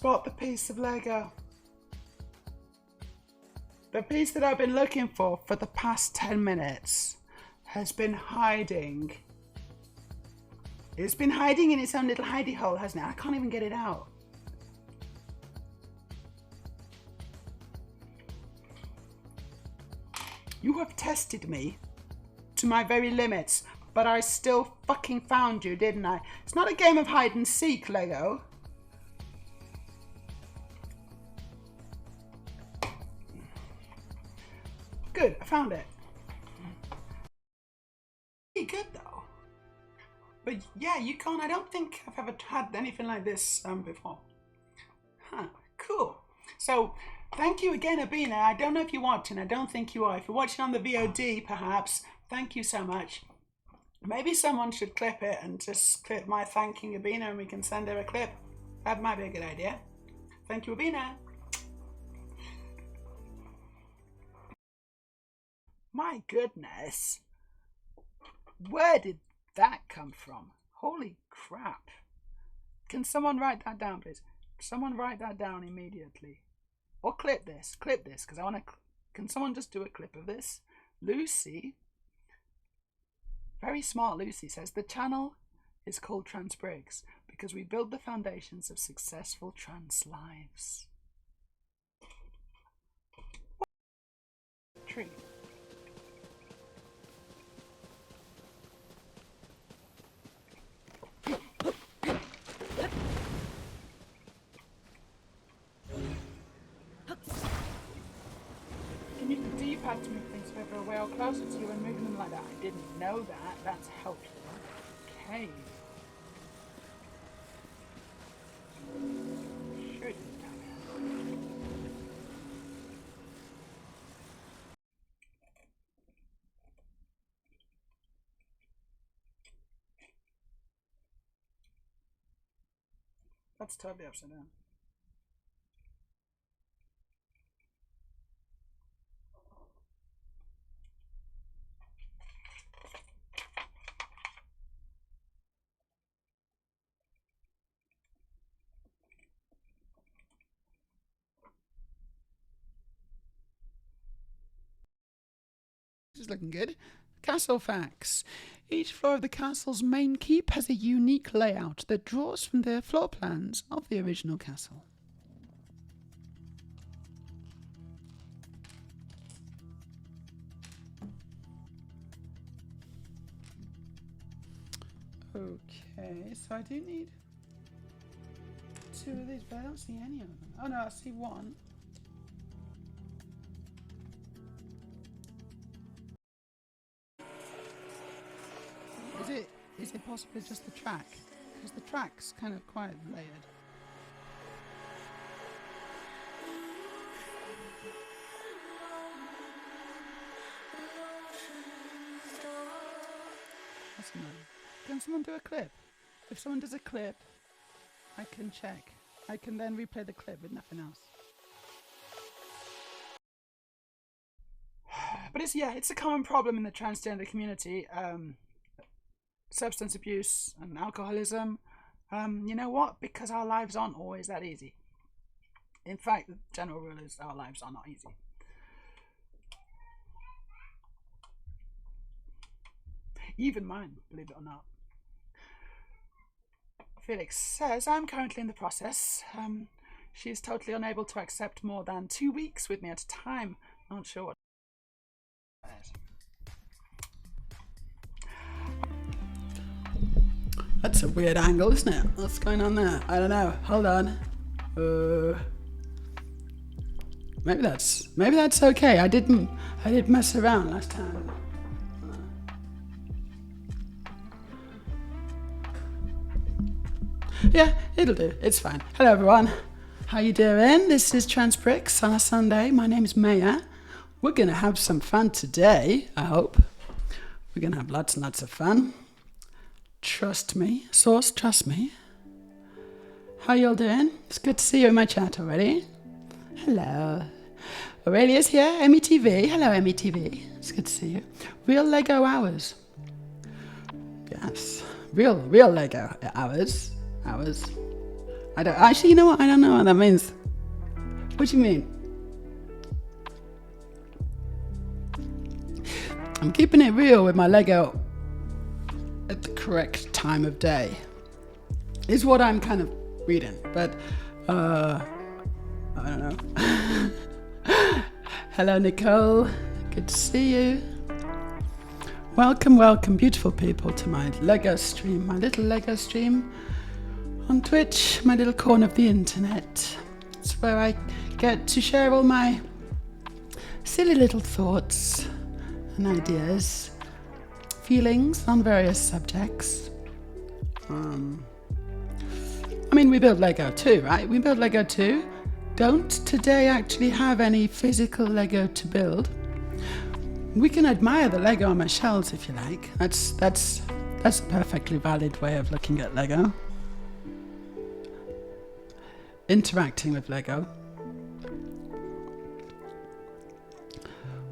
spot the piece of Lego. The piece that I've been looking for the past 10 minutes has been hiding. It's been hiding in its own little hidey hole, hasn't it? I can't even get it out. You have tested me to my very limits, but I still fucking found you, didn't I? It's not a game of hide and seek, Lego. Good, I found it. Pretty good though. But yeah, you can't, I don't think I've ever had anything like this before. Huh, cool. So, thank you again, Abina. I don't know if you're watching, I don't think you are. If you're watching on the VOD, perhaps, thank you so much. Maybe someone should clip it and just clip my thanking Abina and we can send her a clip. That might be a good idea. Thank you, Abina. My goodness. Where did that come from? Holy crap. Can someone write that down, please? Someone write that down immediately. Or clip this, because I want to... Can someone just do a clip of this? Lucy, very smart Lucy, says, the channel is called Trans Briggs because we build the foundations of successful trans lives. Tree. Can use the D-pad to move things further away or closer to you and moving them like that. I didn't know that. That's helpful. Okay. Sure it didn't tell me. That's totally upside down. This is looking good. Castle facts. Each floor of the castle's main keep has a unique layout that draws from the floor plans of the original castle. Okay, so I do need 2 of these, but I don't see any of them. Oh no, I see 1. Is it possibly just the track? Because the track's kind of quite layered. That's annoying. Can someone do a clip? If someone does a clip, I can check. I can then replay the clip with nothing else. But it's a common problem in the transgender community. Substance abuse and alcoholism. You know what? Because our lives aren't always that easy. In fact, the general rule is our lives are not easy. Even mine, believe it or not. Felix says, I'm currently in the process. She is totally unable to accept more than 2 weeks with me at a time. Not sure what that is. That's a weird angle, isn't it? What's going on there? I don't know. Hold on. Maybe that's okay. I did mess around last time. Yeah, it'll do. It's fine. Hello everyone. How you doing? This is Trans Bricks on a Sunday. My name is Meja. We're gonna have some fun today, I hope. We're gonna have lots and lots of fun. Trust me. Source, trust me. How y'all doing? It's good to see you in my chat already. Hello. Aurelia's here, METV. Hello, METV. It's good to see you. Real Lego hours. Yes. Real Lego hours. I I don't, actually, you know what? I don't know what that means. What do you mean? I'm keeping it real with my Lego at the correct time of day. Is what I'm kind of reading, but I don't know. Hello, Nicole. Good to see you. Welcome, welcome, beautiful people, to my Lego stream, my little Lego stream on Twitch, my little corner of the internet. It's where I get to share all my silly little thoughts and ideas, feelings on various subjects. I mean, we build Lego too, right? We build Lego too. Don't today actually have any physical Lego to build. We can admire the Lego on my shelves if you like. That's a perfectly valid way of looking at Lego. Interacting with Lego.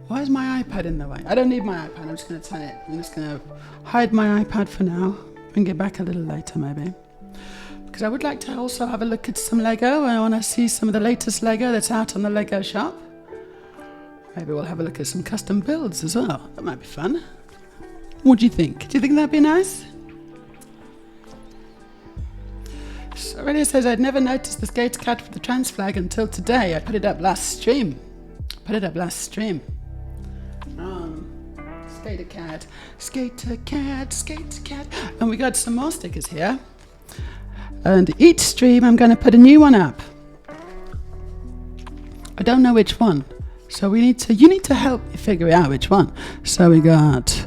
Why is my iPad in the way? I don't need my iPad, I'm just going to turn it. I'm just going to hide my iPad for now. Bring it back a little later maybe. Because I would like to also have a look at some Lego. I want to see some of the latest Lego that's out on the Lego shop. Maybe we'll have a look at some custom builds as well. That might be fun. What do you think? Do you think that'd be nice? So Aurelia says, I'd never noticed the skater cat with the trans flag until today. I put it up last stream. Skater cat, skater cat, skater cat. And we got some more stickers here. And each stream I'm going to put a new one up. I don't know which one. So you need to help me figure out which one. So we got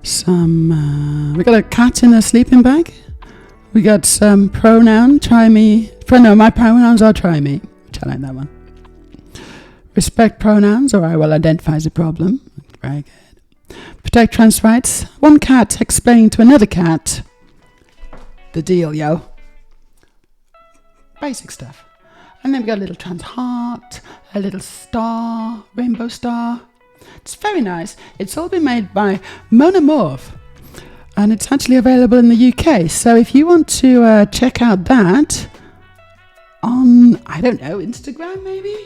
we got a cat in a sleeping bag. We got some pronoun, try me. No, my pronouns are try me. Which I like that one. Respect pronouns or I will identify as a problem. Very good. Protect trans rights. One cat explaining to another cat the deal, yo. Basic stuff. And then we got a little trans heart, a little star, rainbow star. It's very nice. It's all been made by Monomorph. And it's actually available in the UK. So if you want to check out that on, I don't know, Instagram maybe?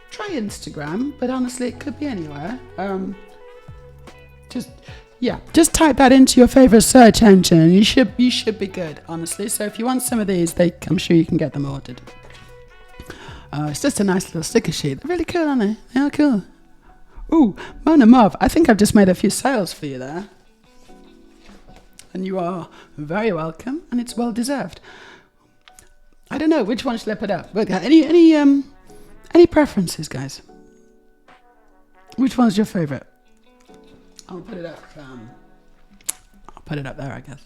Try Instagram, but honestly it could be anywhere. Just type that into your favorite search engine and you should be good, honestly. So if you want some of these, I'm sure you can get them ordered. It's just a nice little sticker sheet. They're really cool, aren't they? They are cool. Ooh, Mona Mov, I think I've just made a few sales for you there. And you are very welcome, and it's well deserved. I don't know, which one should I put up? Any preferences, guys? Which one's your favourite? I'll put it up. I'll put it up there, I guess.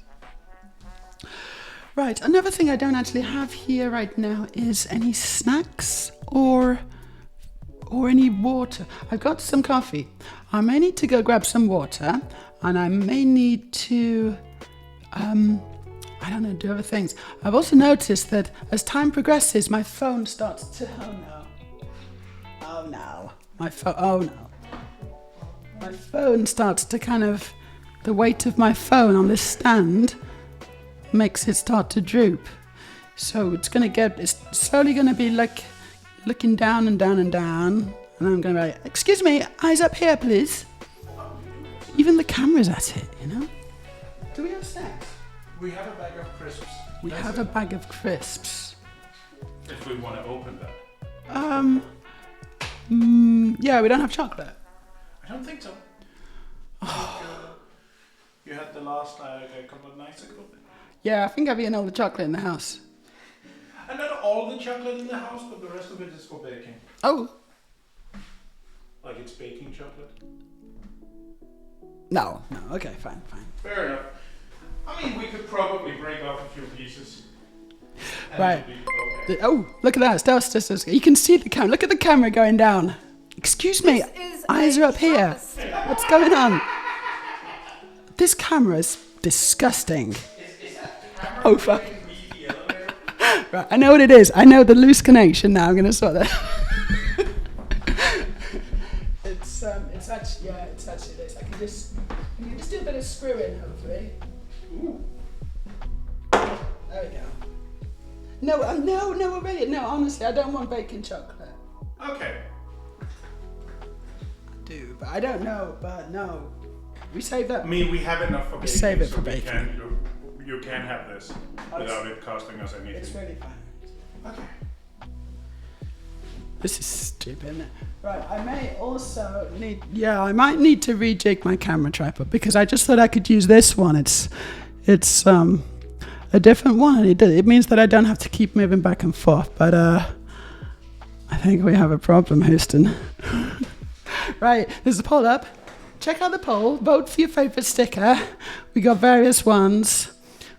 Right, another thing I don't actually have here right now is any snacks or any water. I've got some coffee. I may need to go grab some water, and I may need to, I don't know, do other things. I've also noticed that as time progresses, my phone starts to, my phone starts to kind of, the weight of my phone on this stand makes it start to droop. So it's slowly going to be like looking down and down and down. And I'm going to be like, excuse me, eyes up here, please. Even the camera's at it, you know? Do we have snacks? We have a bag of crisps. We have a bag of crisps. If we want to open that. Yeah, we don't have chocolate. I don't think so. Oh. You had the last a couple of nights ago. Yeah, I think I've eaten all the chocolate in the house. And not all the chocolate in the house, but the rest of it is for baking. Oh. Like it's baking chocolate? No, okay, fine. Fair enough. I mean, we could probably break off a few pieces. Right. Okay. Oh, look at that. Just, you can see the camera. Look at the camera going down. Excuse me, eyes are up here. What's going on? This camera is disgusting. Is that the camera? Oh, fuck. The elevator? Right, I know what it is. I know the loose connection now. I'm going to sort that. It's actually this. I can just do a bit of screwing, hopefully. Ooh. There we go. No, already. No, honestly, I don't want bacon chocolate. Okay. I do, but I don't know. But no, we save that. I mean, we have enough for bacon. Save it so for bacon. You can have this without it costing us anything. It's really fine. Okay. This is stupid, isn't it? Right, I may also need... Yeah, I might need to rejig my camera tripod because I just thought I could use this one. It's a different one, and it means that I don't have to keep moving back and forth. But I think we have a problem, Houston. Right, there's a poll up. Check out the poll. Vote for your favourite sticker. We got various ones.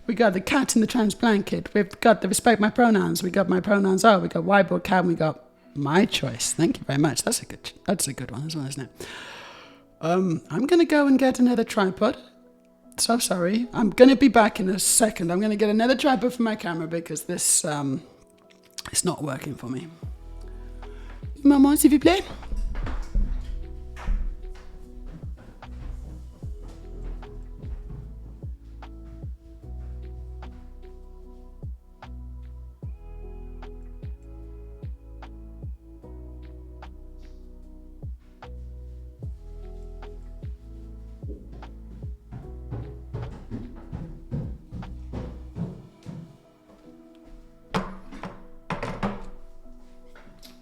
We got the cat in the trans blanket. We've got the respect my pronouns. We got my pronouns are. We got whiteboard cat. And we got my choice. Thank you very much. That's a good one as well, isn't it? I'm gonna go and get another tripod. So sorry. I'm gonna be back in a second. I'm gonna get another tripod for my camera because this it's not working for me. Maman, s'il vous plaît.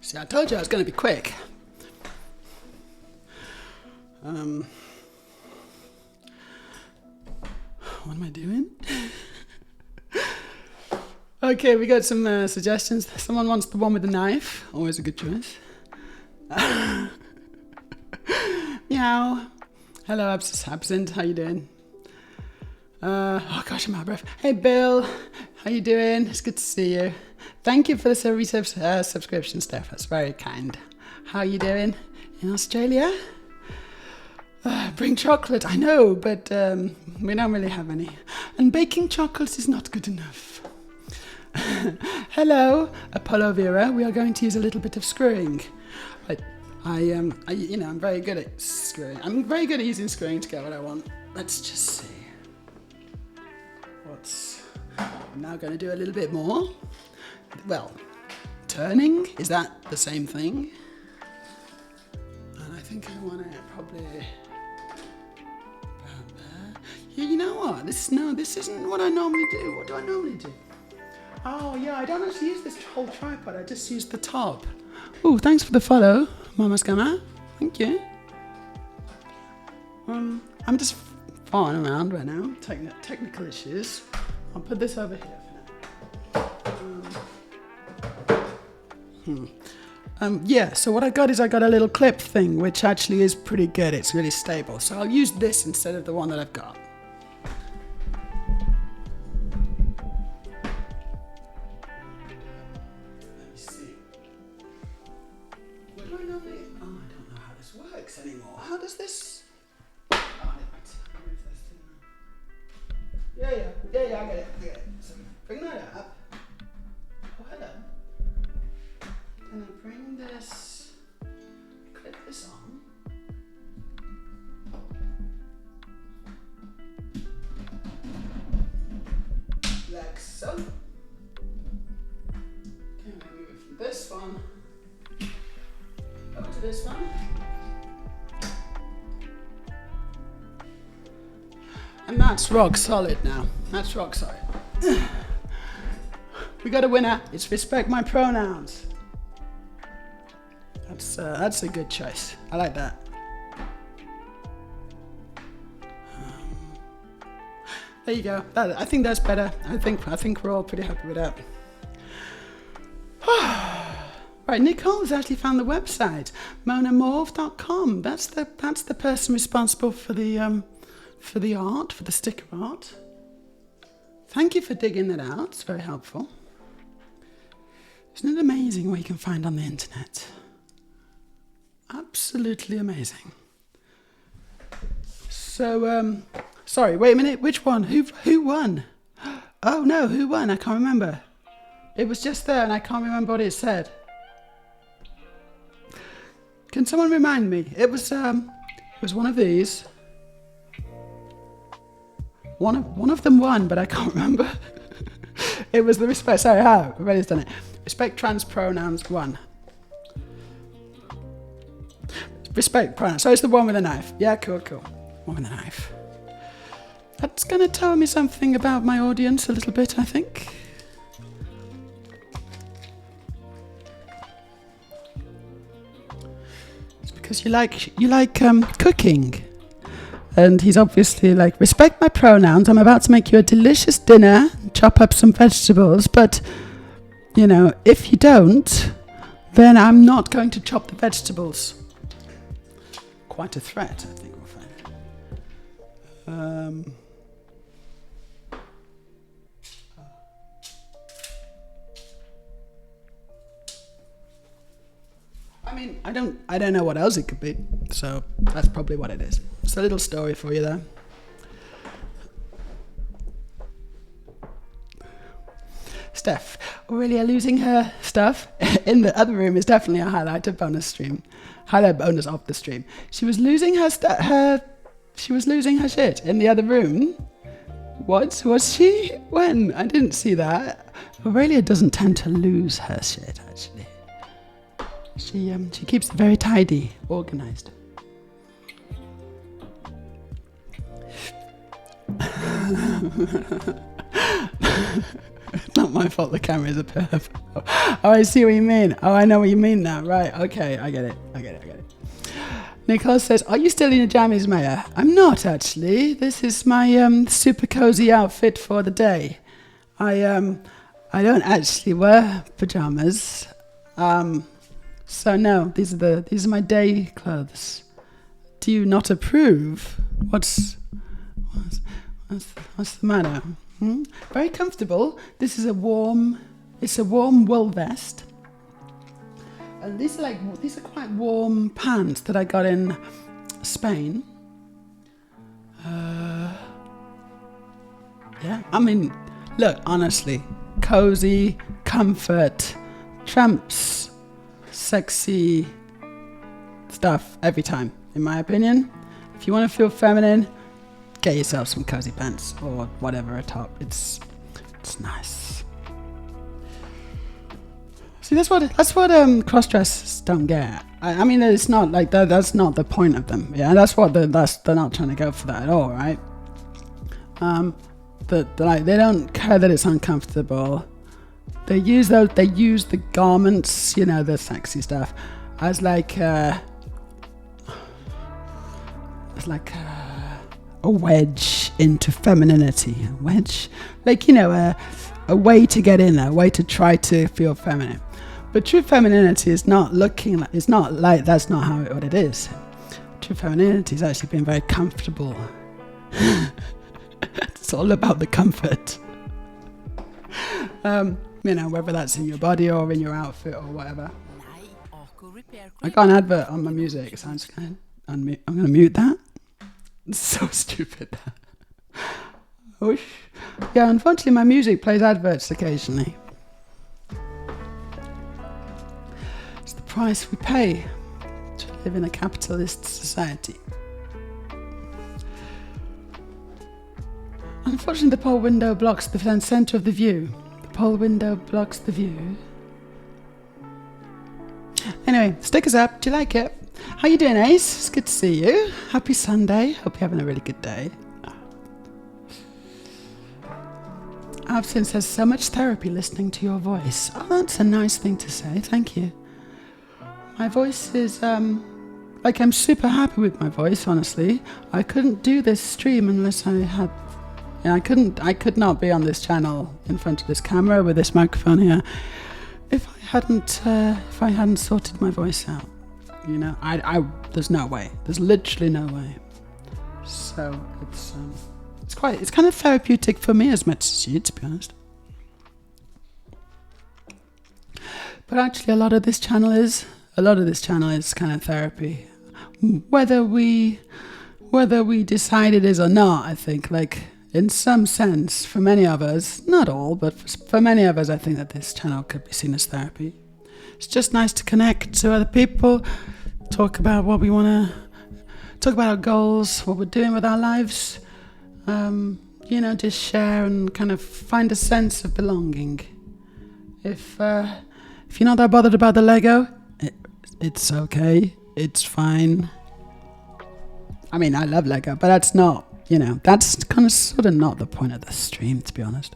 See, I told you I was going to be quick. What am I doing? Okay, we got some suggestions. Someone wants the one with the knife. Always a good choice. Meow. Hello, Absent. How you doing? Oh gosh, I'm out of breath. Hey, Bill. How you doing? It's good to see you. Thank you for the subscription, Steph. That's very kind. How you doing in Australia? Bring chocolate. I know, but we don't really have any. And baking chocolates is not good enough. Hello, Apollo Vera. We are going to use a little bit of screwing. I'm very good at screwing. I'm very good at using screwing to get what I want. Let's just see. I'm now going to do a little bit more. Well, turning, is that the same thing? And I think I want it probably about there. Yeah, you know what? This isn't what I normally do. What do I normally do? Oh yeah, I don't actually use this whole tripod. I just use the top. Oh, thanks for the follow, Mama Scammer. Thank you. I'm just farting around right now. Technical issues. I'll put this over here for now. Yeah, so what I got is I got a little clip thing, which actually is pretty good. It's really stable. So I'll use this instead of the one that I've got. Let me see. What do I normally... Oh, I don't know how this works anymore. How does this... Yeah, I get it. So bring that up. Oh, hello. Can I bring this, clip this on? Like so. Okay, I'm going to move it from this one over to this one. And that's rock solid now. That's rock solid. We got a winner. It's respect my pronouns. That's a good choice. I like that. There you go. I think that's better. I think we're all pretty happy with that. Right, Nicole's actually found the website, monamorph.com. That's the person responsible for the art, for the sticker art. Thank you for digging that out. It's very helpful. Isn't it amazing what you can find on the internet? Absolutely amazing. So, sorry, wait a minute. Which one? Who won? Oh no, who won? I can't remember. It was just there and I can't remember what it said. Can someone remind me? It was one of these. One of them won, but I can't remember. It was the respect. Sorry, I've already done it. Respect trans pronouns 1. Respect pronouns. So it's the one with a knife. Yeah, cool. One with a knife. That's going to tell me something about my audience a little bit, I think. It's because you like cooking. And he's obviously like, respect my pronouns. I'm about to make you a delicious dinner, chop up some vegetables. But, if you don't, then I'm not going to chop the vegetables. Quite a threat, I think we'll find. I don't know what else it could be. So that's probably what it is. It's a little story for you there. Steph, Aurelia losing her stuff in the other room is definitely a highlight of bonus of the stream. She was losing her shit in the other room. What was she? When? I didn't see that. Aurelia doesn't tend to lose her shit, actually. She keeps it very tidy, organized. It's not my fault the camera is a perv. Oh, I see what you mean. Oh, I know what you mean now. Right, okay, I get it. Nicole says, are you still in your jammies, Meja? I'm not, actually. This is my super cozy outfit for the day. I don't actually wear pajamas. So no, these are my day clothes. Do you not approve? What's the matter? Very comfortable. This is a warm wool vest. And these are quite warm pants that I got in Spain. Yeah, I mean, look, honestly, cozy, comfort, tramps, sexy stuff every time, in my opinion. If you want to feel feminine, get yourself some cozy pants or whatever a top. It's nice. See, that's what cross-dressers don't get. I mean, it's not like that. That's not the point of them. Yeah, they're not trying to go for that at all, right? They don't care that it's uncomfortable. They use the garments, the sexy stuff, as a wedge into femininity. A wedge, a way to get in there, a way to try to feel feminine. But true femininity is not that's not what it is. True femininity is actually being very comfortable. It's all about the comfort. Whether that's in your body or in your outfit or whatever. I got an advert on my music, so I'm going to mute that. It's so stupid. Whoosh. Yeah, unfortunately my music plays adverts occasionally. It's the price we pay to live in a capitalist society. Unfortunately, the pole window blocks the centre of the view. The pole window blocks the view. Anyway, stickers up. Do you like it? How you doing, Ace? It's good to see you. Happy Sunday. Hope you're having a really good day. Absence has so much therapy listening to your voice. Oh, that's a nice thing to say. Thank you. My voice is, I'm super happy with my voice, honestly. I couldn't do this stream unless I had... I could not be on this channel in front of this camera with this microphone here if I hadn't sorted my voice out. There's no way. There's literally no way. So it's kind of therapeutic for me as much as you, to be honest. But actually, a lot of this channel is kind of therapy, whether we decide it is or not. I think, in some sense, for many of us, not all, but for many of us, I think that this channel could be seen as therapy. It's just nice to connect to other people, talk about what we want to talk about, our goals, what we're doing with our lives, just share and kind of find a sense of belonging. If you're not that bothered about the Lego, it's okay. It's fine. I mean, I love Lego, but that's not, that's kind of sort of not the point of the stream, to be honest.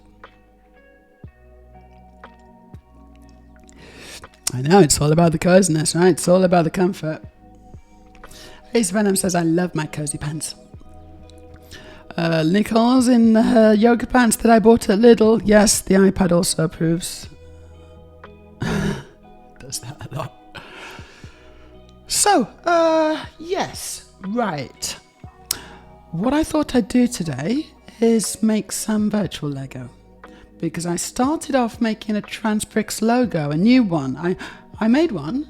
I know, it's all about the coziness, right? It's all about the comfort. Ace Venom says, I love my cozy pants. Nicole's in her yoga pants that I bought at Lidl. Yes, the iPad also approves. Does that a lot. So, yes, right. What I thought I'd do today is make some virtual Lego. Because I started off making a Transbricks logo, a new one. I made one,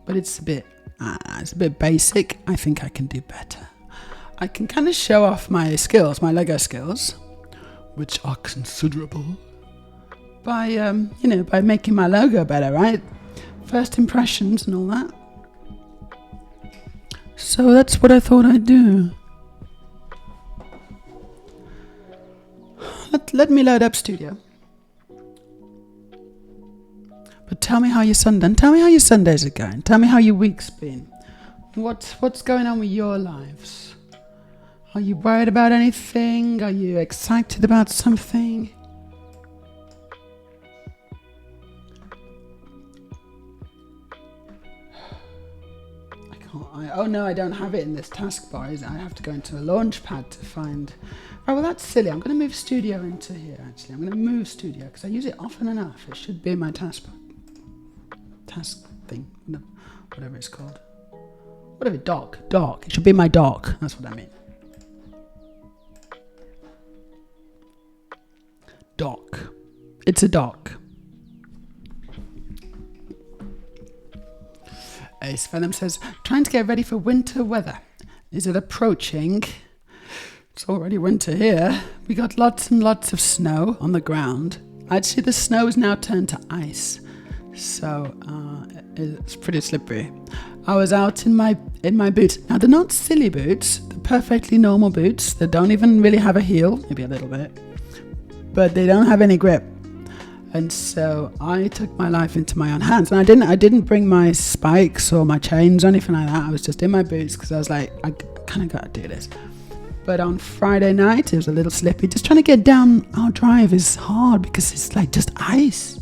but it's a bit basic. I think I can do better. I can kind of show off my skills, my Lego skills, which are considerable, by by making my logo better, right? First impressions and all that. So that's what I thought I'd do. Let me load up Studio. But tell me how your Sundays are going. Tell me how your week's been. What's going on with your lives? Are you worried about anything? Are you excited about something? Oh no, I don't have it in this taskbar, is it? I have to go into a launchpad to find... Oh, well, that's silly. I'm going to move Studio into here, actually. I'm going to move Studio, because I use it often enough. It should be in my task thing. No, whatever it's called. Whatever, dock. It should be my dock. That's what I mean. Dock. It's a dock. Ace Venom says, trying to get ready for winter weather. Is it approaching? It's already winter here. We got lots and lots of snow on the ground. Actually, the snow has now turned to ice. So it's pretty slippery. I was out in my boots. Now, they're not silly boots. They're perfectly normal boots. They don't even really have a heel. Maybe a little bit. But they don't have any grip. And so I took my life into my own hands. And I didn't bring my spikes or my chains or anything like that. I was just in my boots because I was like, I kind of got to do this. But on Friday night, it was a little slippy. Just trying to get down our drive is hard because it's like just ice.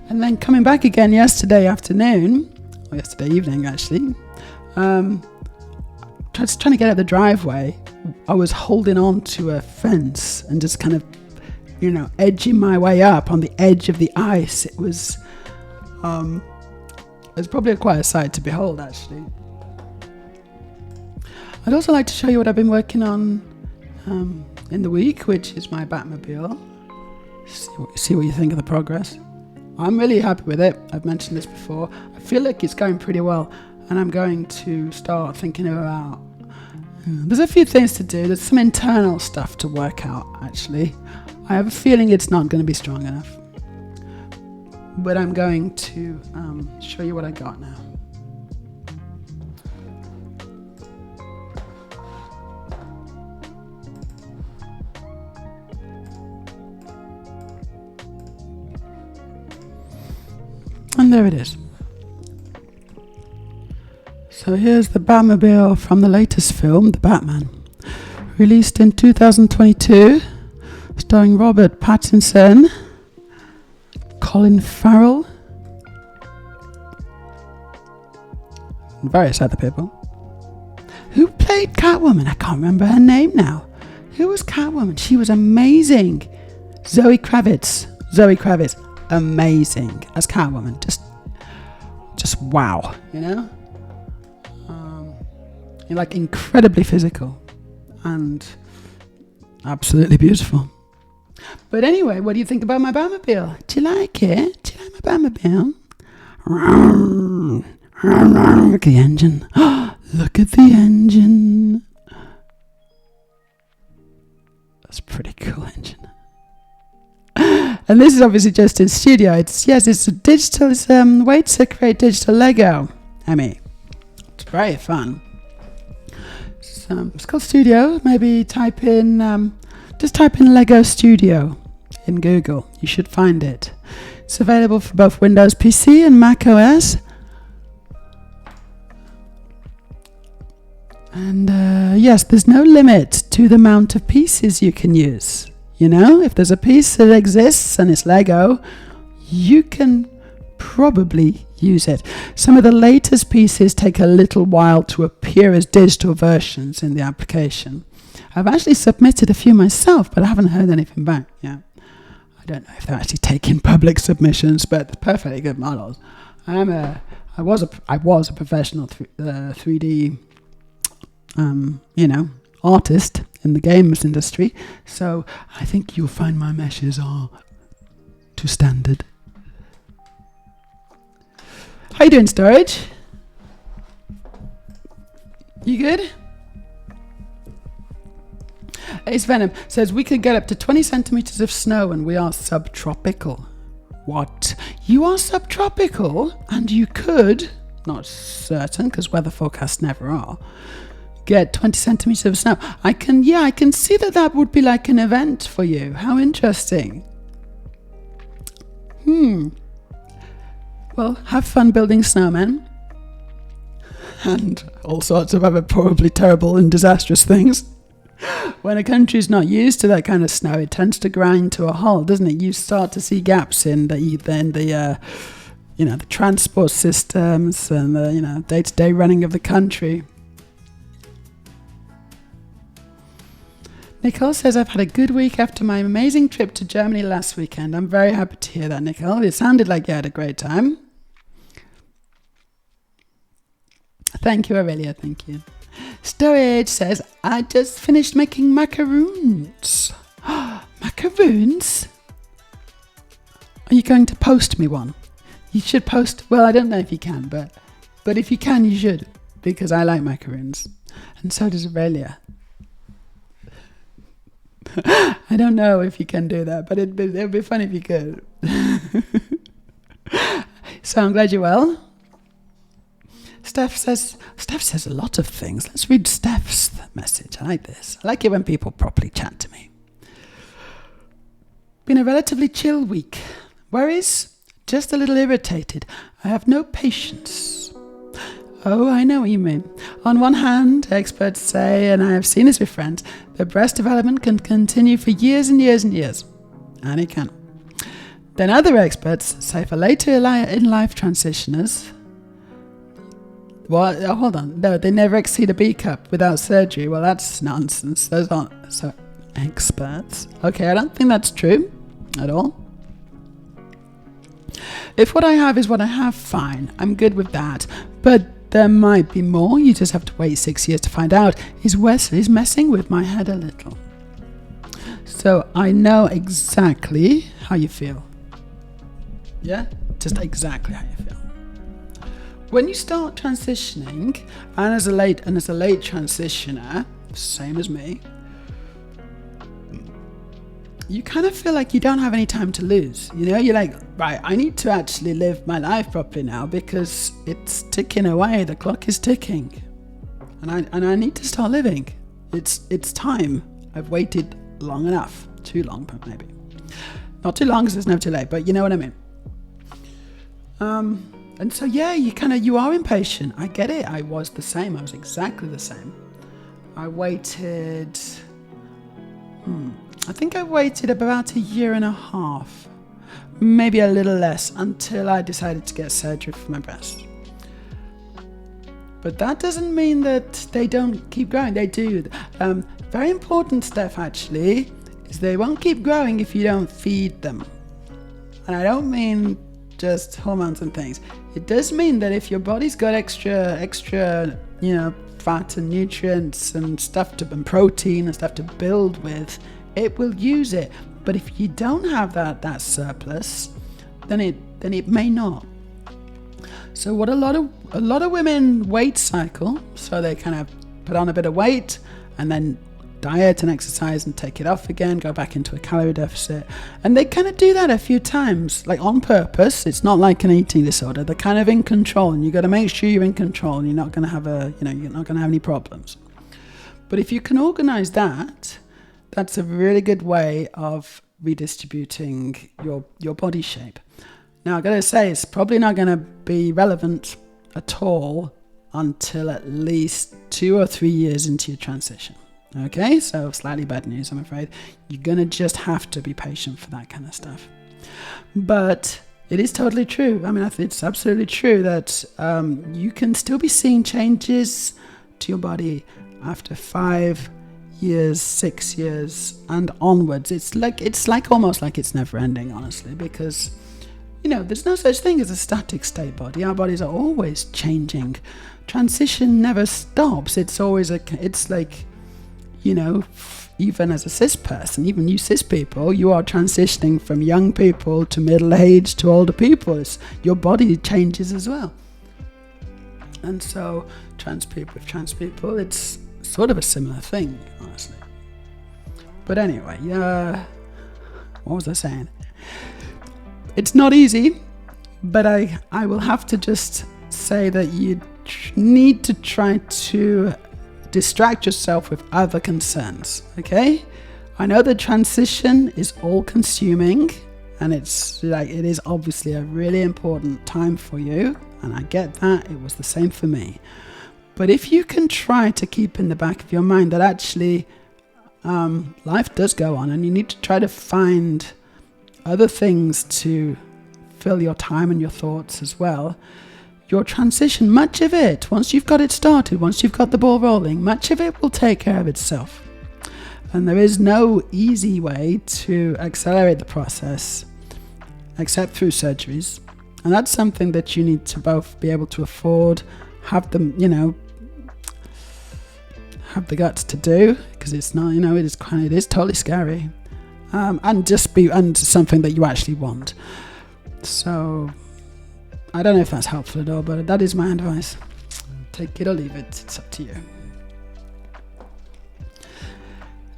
And then coming back again yesterday afternoon, or yesterday evening actually, just trying to get up the driveway, I was holding on to a fence and just kind of, edging my way up on the edge of the ice. It was probably quite a sight to behold, actually. I'd also like to show you what I've been working on in the week, which is my Batmobile. See what you think of the progress. I'm really happy with it. I've mentioned this before. I feel like it's going pretty well, and I'm going to start thinking about... There's a few things to do. There's some internal stuff to work out, actually. I have a feeling it's not going to be strong enough. But I'm going to show you what I got now. And there it is. So here's the Batmobile from the latest film, The Batman. Released in 2022. Starring Robert Pattinson, Colin Farrell, and various other people. Who played Catwoman? I can't remember her name now. Who was Catwoman? She was amazing. Zoe Kravitz, amazing as Catwoman. Just wow, You're like incredibly physical and absolutely beautiful. But anyway, what do you think about my Batmobile? Do you like it? Do you like my Batmobile? Look at the engine. Look at the engine. That's a pretty cool engine. And this is obviously just in studio. It's a digital. It's a way to create digital Lego. It's very fun. It's called Studio. Maybe type in Just type in Lego Studio in Google. You should find it. It's available for both Windows PC and Mac OS. And yes, there's no limit to the amount of pieces you can use. You know, if there's a piece that exists and it's Lego, you can probably use it. Some of the latest pieces take a little while to appear as digital versions in the application. I've actually submitted a few myself, but I haven't heard anything back yet. I don't know if they're actually taking public submissions, but they're perfectly good models. I was a professional 3D artist in the games industry, so I think you'll find my meshes are to standard. How you doing, Storage? You good? Ace Venom says we could get up to 20 centimeters of snow and we are subtropical. What? You are subtropical? And you could, not certain because weather forecasts never are, get 20 centimeters of snow. I can see that would be like an event for you. How interesting. Well, have fun building snowmen. And all sorts of other probably terrible and disastrous things. When a country's not used to that kind of snow, it tends to grind to a halt, doesn't it? You start to see gaps in the transport systems and the day-to-day running of the country. Nicole says, I've had a good week after my amazing trip to Germany last weekend. I'm very happy to hear that, Nicole. It sounded like you had a great time. Thank you, Aurelia. Thank you. Storage says, I just finished making macaroons. Macaroons? Are you going to post me one? You should post. Well, I don't know if you can, but if you can, you should, because I like macaroons. And so does Aurelia. I don't know if you can do that, but it'd be fun if you could. So I'm glad you're well. Steph says a lot of things. Let's read Steph's message. I like this. I like it when people properly chat to me. Been a relatively chill week. Worries? Just a little irritated. I have no patience. Oh, I know what you mean. On one hand, experts say, and I have seen this with friends, that breast development can continue for years and years and years. And it can. Then other experts say for later in life transitioners, well, hold on. No, they never exceed a B cup without surgery. Well, that's nonsense. Those aren't so experts. Okay, I don't think that's true at all. If what I have is what I have, fine. I'm good with that. But there might be more. You just have to wait 6 years to find out. Is Wesley's messing with my head a little? So I know exactly how you feel. Yeah? Just exactly how you feel. When you start transitioning, and as a late transitioner, same as me, you kind of feel like you don't have any time to lose. You know, you're like, right, I need to actually live my life properly now because it's ticking away. The clock is ticking, and I need to start living. It's time. I've waited long enough. Too long, maybe. Not too long because it's never too late, but you know what I mean. And so, yeah, you are impatient. I get it. I was the same. I was exactly the same. I waited, I think I waited about 1.5 years, maybe a little less, until I decided to get surgery for my breast. But that doesn't mean that they don't keep growing. They do. Very important stuff, actually, is they won't keep growing if you don't feed them. And I don't mean just hormones and things. It does mean that if your body's got extra, fat and nutrients and protein and stuff to build with, it will use it. But if you don't have that surplus, then it may not. So what a lot of women weight cycle, so they kind of put on a bit of weight and then diet and exercise and take it off again, go back into a calorie deficit. And they kind of do that a few times, like on purpose. It's not like an eating disorder. They're kind of in control, and you got to make sure you're in control and you're not going to have any problems. But if you can organize that, that's a really good way of redistributing your body shape. Now, I gotta say, it's probably not gonna be relevant at all until at least 2 or 3 years into your transition. Okay, so slightly bad news, I'm afraid. You're gonna just have to be patient for that kind of stuff. But it is totally true. I mean, I think it's absolutely true that you can still be seeing changes to your body after 5 years, 6 years, and onwards. It's like almost like it's never ending, honestly, because there's no such thing as a static state body. Our bodies are always changing. Transition never stops. It's always it's like, even as a cis person, even you cis people, you are transitioning from young people to middle age to older people. Your body changes as well. And so with trans people, it's sort of a similar thing, honestly. But anyway, what was I saying? It's not easy, but I will have to just say that you need to try to distract yourself with other concerns, okay? I know the transition is all-consuming, and it is obviously a really important time for you, and I get that. It was the same for me. But if you can try to keep in the back of your mind that actually life does go on, and you need to try to find other things to fill your time and your thoughts as well, your transition, much of it, once you've got it started, once you've got the ball rolling, much of it will take care of itself. And there is no easy way to accelerate the process except through surgeries. And that's something that you need to both be able to afford, have them, have the guts to do, because it's not, it is totally scary. And something that you actually want. So I don't know if that's helpful at all, but that is my advice. Take it or leave it. It's up to you.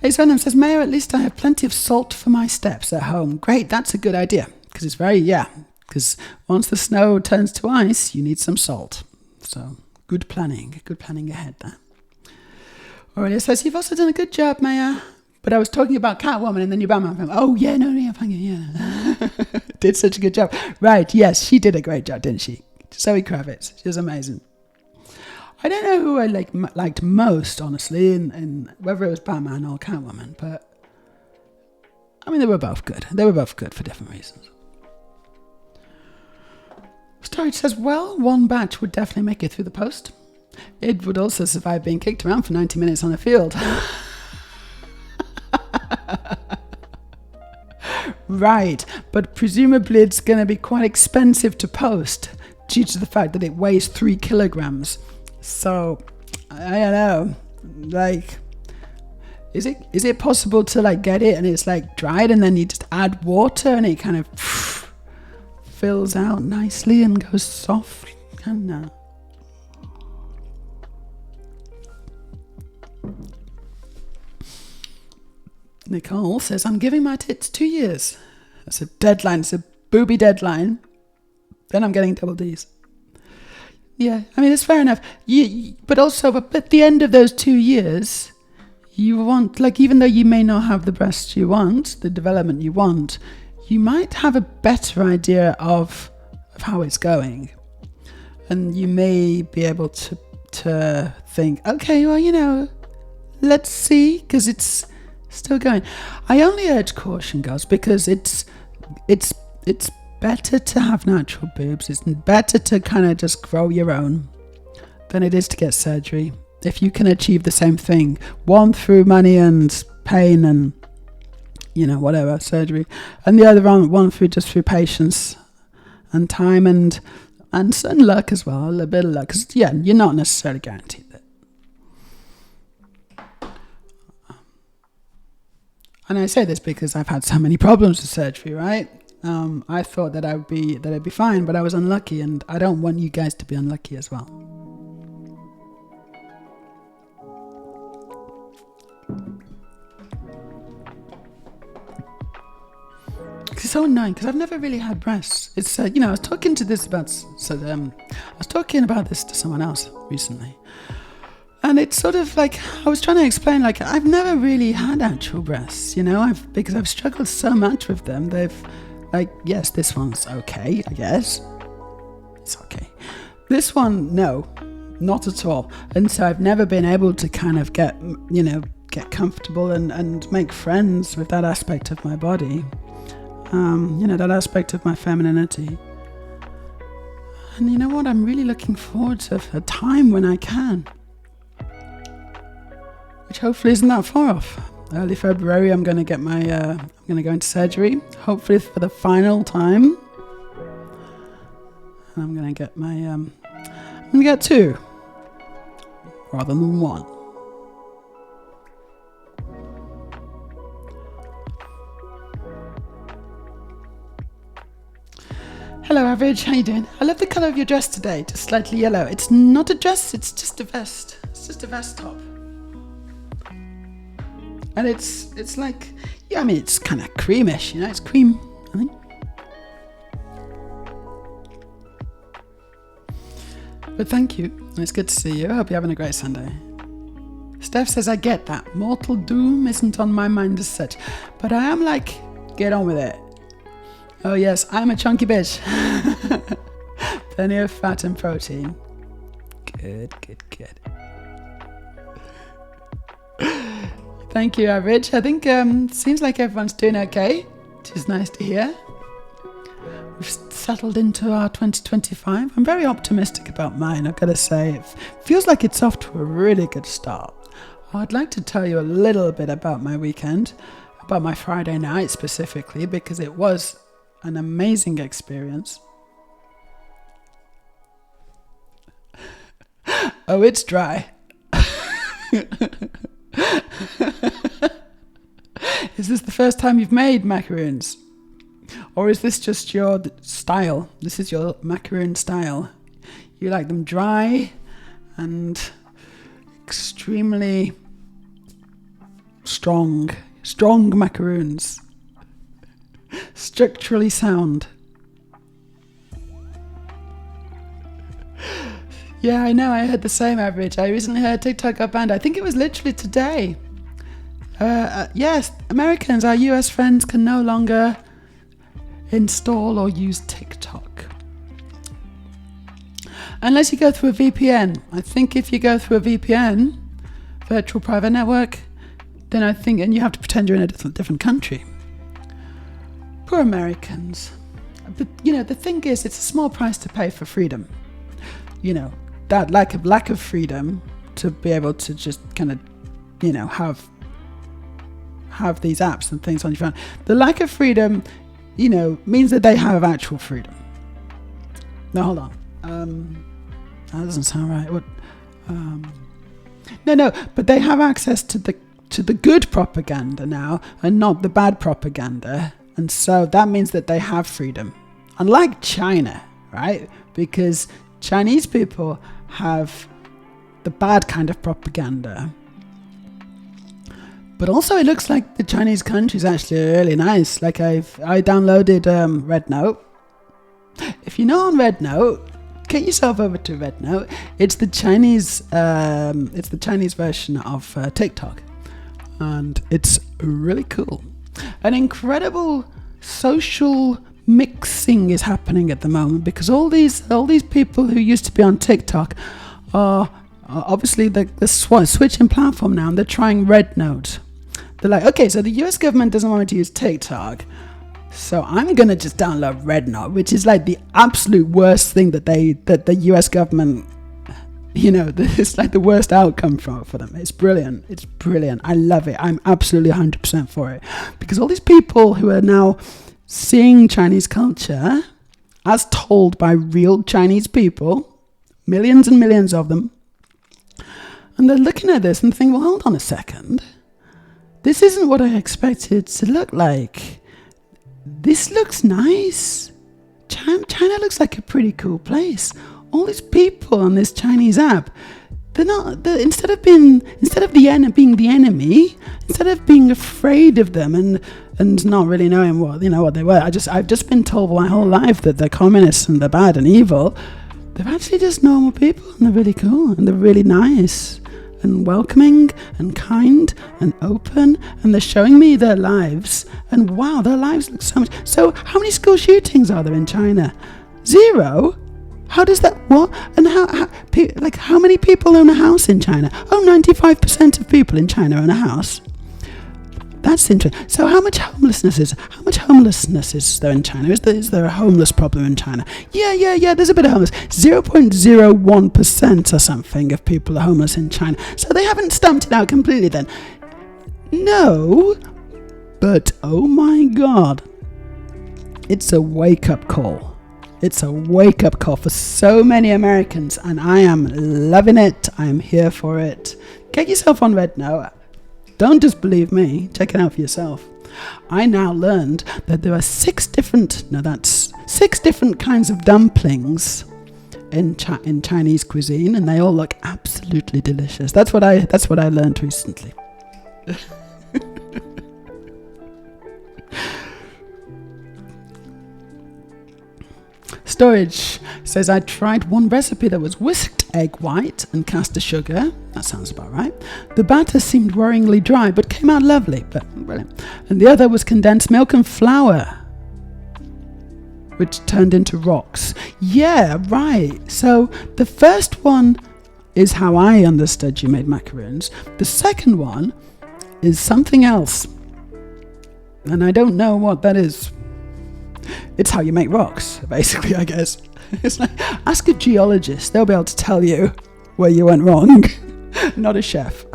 Hey, Sonam says, Meja, at least I have plenty of salt for my steps at home. Great, that's a good idea. Because because once the snow turns to ice, you need some salt. So good planning ahead there. Aurelia says, you've also done a good job, Meja. But I was talking about Catwoman and then your Batman film. Oh, yeah, thank you, yeah. Did such a good job. Right, yes, she did a great job, didn't she? Zoe Kravitz, she was amazing. I don't know who I liked most, honestly, in whether it was Batman or Catwoman, but I mean, they were both good. They were both good for different reasons. Storage says, well, one batch would definitely make it through the post. It would also survive being kicked around for 90 minutes on the field. Right, but presumably it's going to be quite expensive to post due to the fact that it weighs 3 kilograms. So, I don't know, is it possible to get it and it's dried and then you just add water and it kind of fills out nicely and goes soft? I don't know. Nicole says, I'm giving my tits 2 years. That's a deadline. It's a booby deadline. Then I'm getting double Ds. Yeah, I mean, it's fair enough. But also, at the end of those 2 years, you want, even though you may not have the breasts you want, the development you want, you might have a better idea of how it's going. And you may be able to think, okay, well, let's see, because it's still going. I only urge caution, girls, because it's better to have natural boobs. It's better to kind of just grow your own than it is to get surgery. If you can achieve the same thing, one through money and pain and whatever surgery, and the other one through patience and time and certain luck as well, a little bit of luck. Because you're not necessarily guaranteed that. And I say this because I've had so many problems with surgery, right? I thought that I'd be fine, but I was unlucky, and I don't want you guys to be unlucky as well. It's so annoying because I've never really had breasts. It's I was talking about this to someone else recently. And it's sort of like, I was trying to explain, like, I've never really had actual breasts, you know, because I've struggled so much with them. They've, like, yes, this one's okay, I guess. It's okay. This one, no, not at all. And so I've never been able to kind of get comfortable and make friends with that aspect of my body. That aspect of my femininity. And you know what? I'm really looking forward to a time when I can. Which hopefully isn't that far off. Early February, I'm going to get I'm going to go into surgery. Hopefully for the final time. And I'm going to get I'm going to get 2. Rather than 1. Hello, Average. How you doing? I love the colour of your dress today. Just slightly yellow. It's not a dress. It's just a vest. It's just a vest top. And it's like, yeah, I mean, it's kind of creamish, you know. It's cream, I think. But thank you. It's good to see you. I hope you're having a great Sunday. Steph says, I get that. Mortal doom isn't on my mind as such. But I am like, get on with it. Oh yes, I'm a chunky bitch. Plenty of fat and protein. Good. Thank you, Average. I think seems like everyone's doing okay, which is nice to hear. We've settled into our 2025. I'm very optimistic about mine, I've got to say. It feels like it's off to a really good start. I'd like to tell you a little bit about my weekend, about my Friday night specifically, because it was an amazing experience. Oh, it's dry. Is this the first time you've made macaroons? Or is this just your style? This is your macaroon style. You like them dry and extremely strong macaroons. Structurally sound. Yeah, I know, I heard the same, Average. I recently heard TikTok got banned. I think it was literally today. Yes, Americans, our US friends, can no longer install or use TikTok. Unless you go through a VPN. I think if you go through a VPN, virtual private network, then I think, and you have to pretend you're in a different country. Poor Americans. But, the thing is, it's a small price to pay for freedom. That lack of freedom to be able to just kind of, have these apps and things on your phone. The lack of freedom, means that they have actual freedom. No, hold on. That doesn't sound right. What? No, but they have access to the good propaganda now and not the bad propaganda. And so that means that they have freedom. Unlike China, right? Because Chinese people have the bad kind of propaganda. But also it looks like the Chinese country is actually really nice. Like I downloaded Red Note. If you're not on Red Note, get yourself over to Red Note. It's the Chinese version of TikTok. And it's really cool. An incredible social mixing is happening at the moment because all these people who used to be on TikTok are obviously the switching platform now, and they're trying Red Note. They're like, okay, so the US government doesn't want me to use TikTok, so I'm gonna just download Red Note, which is like the absolute worst thing that the US government, it's like the worst outcome for them. It's brilliant. I love it. I'm absolutely 100% for it, because all these people who are now seeing Chinese culture as told by real Chinese people, millions and millions of them, and they're looking at this and thinking, well, hold on a second. This isn't what I expected it to look like. This looks nice. China looks like a pretty cool place. All these people on this Chinese app, instead of being the enemy, instead of being afraid of them and not really knowing what they were. I've just been told my whole life that they're communists and they're bad and evil. They're actually just normal people, and they're really cool and they're really nice. and welcoming and kind and open, and they're showing me their lives, and wow, their lives look so much. So how many school shootings are there in China? 0? How does that, what? And how many people own a house in China? Oh, 95% of people in China own a house. That's interesting. So how much homelessness is there in China? Is there a homeless problem in China? Yeah, there's a bit of homeless. 0.01% or something of people are homeless in China. So they haven't stumped it out completely then. No, but oh my God, it's a wake-up call. It's a wake-up call for so many Americans, and I am loving it. I am here for it. Get yourself on Red Now. Don't just believe me, check it out for yourself. I now learned that there are 6 different kinds of dumplings in Chinese cuisine, and they all look absolutely delicious. That's what I learned recently. Storage says, I tried one recipe that was whisked egg white and caster sugar. That sounds about right. The batter seemed worryingly dry, but came out lovely. But brilliant. And the other was condensed milk and flour, which turned into rocks. Yeah, right. So the first one is how I understood you made macaroons. The second one is something else, and I don't know what that is. It's how you make rocks, basically, I guess. It's like, ask a geologist. They'll be able to tell you where you went wrong. Not a chef.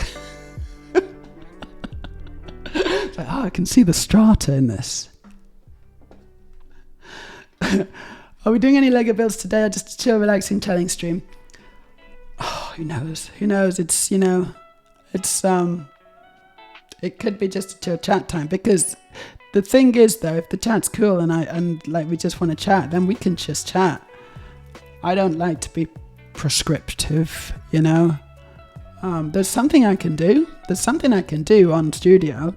It's like, I can see the strata in this. Are we doing any Lego builds today, or just a chill, relaxing, telling stream? Oh, who knows? It's, it could be just a chill chat time, because the thing is, though, if the chat's cool and we just want to chat, then we can just chat. I don't like to be prescriptive, There's something I can do. There's something I can do on studio,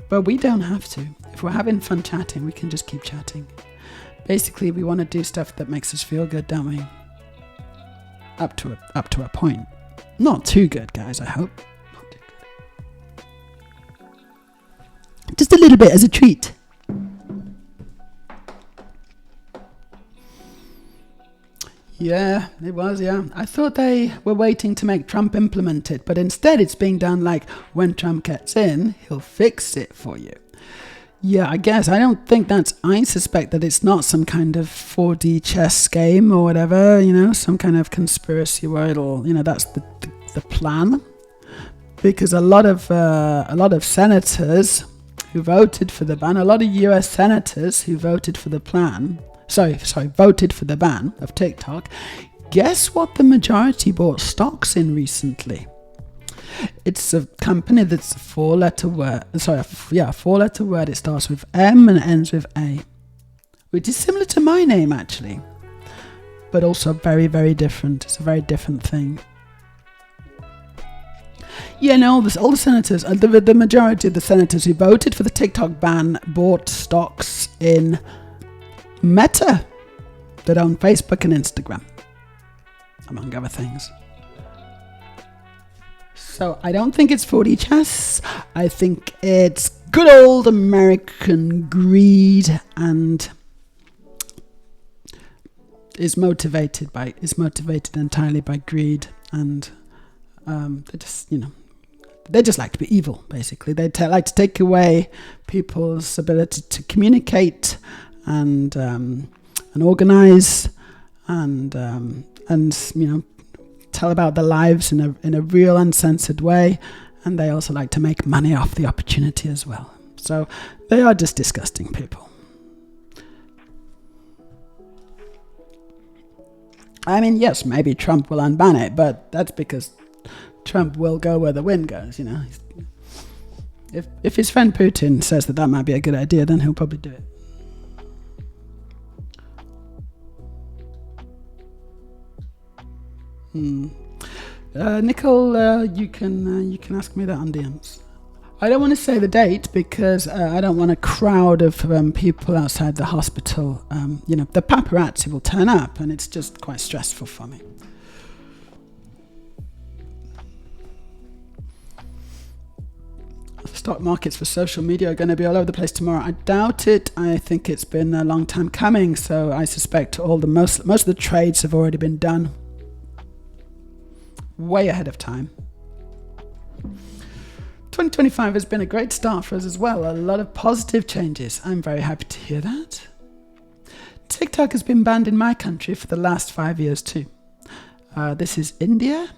but we don't have to. If we're having fun chatting, we can just keep chatting. Basically, we want to do stuff that makes us feel good, don't we? Up to a point. Not too good, guys, I hope. Just a little bit as a treat. Yeah, it was, yeah. I thought they were waiting to make Trump implement it, but instead it's being done like, when Trump gets in, he'll fix it for you. Yeah, I guess. I suspect that it's not some kind of 4D chess game or whatever, some kind of conspiracy where it'll, that's the plan. Because a lot of senators who voted for the ban, a lot of US senators who voted for the voted for the ban of TikTok, guess what the majority bought stocks in recently? It's a company that's a 4-letter word. A 4-letter word. It starts with M and ends with A, which is similar to my name, actually, but also very, very different. It's a very different thing. Yeah, no, all the senators, the majority of the senators who voted for the TikTok ban bought stocks in Meta that own Facebook and Instagram, among other things. So I don't think it's 4D chess. I think it's good old American greed, and is motivated entirely by greed, and they just like to be evil, basically. They like to take away people's ability to communicate and organize and tell about their lives in a real, uncensored way. And they also like to make money off the opportunity as well. So they are just disgusting people. I mean, yes, maybe Trump will unban it, but that's because Trump will go where the wind goes, If his friend Putin says that might be a good idea, then he'll probably do it. Nicole, you can ask me that on DMs. I don't want to say the date because I don't want a crowd of people outside the hospital. The paparazzi will turn up, and it's just quite stressful for me. stock markets for social media are going to be all over the place tomorrow. I doubt it. I think it's been a long time coming, so I suspect most of the trades have already been done way ahead of time. 2025 has been a great start for us as well. A lot of positive changes. I'm very happy to hear that. TikTok has been banned in my country for the last 5 years too. This is India.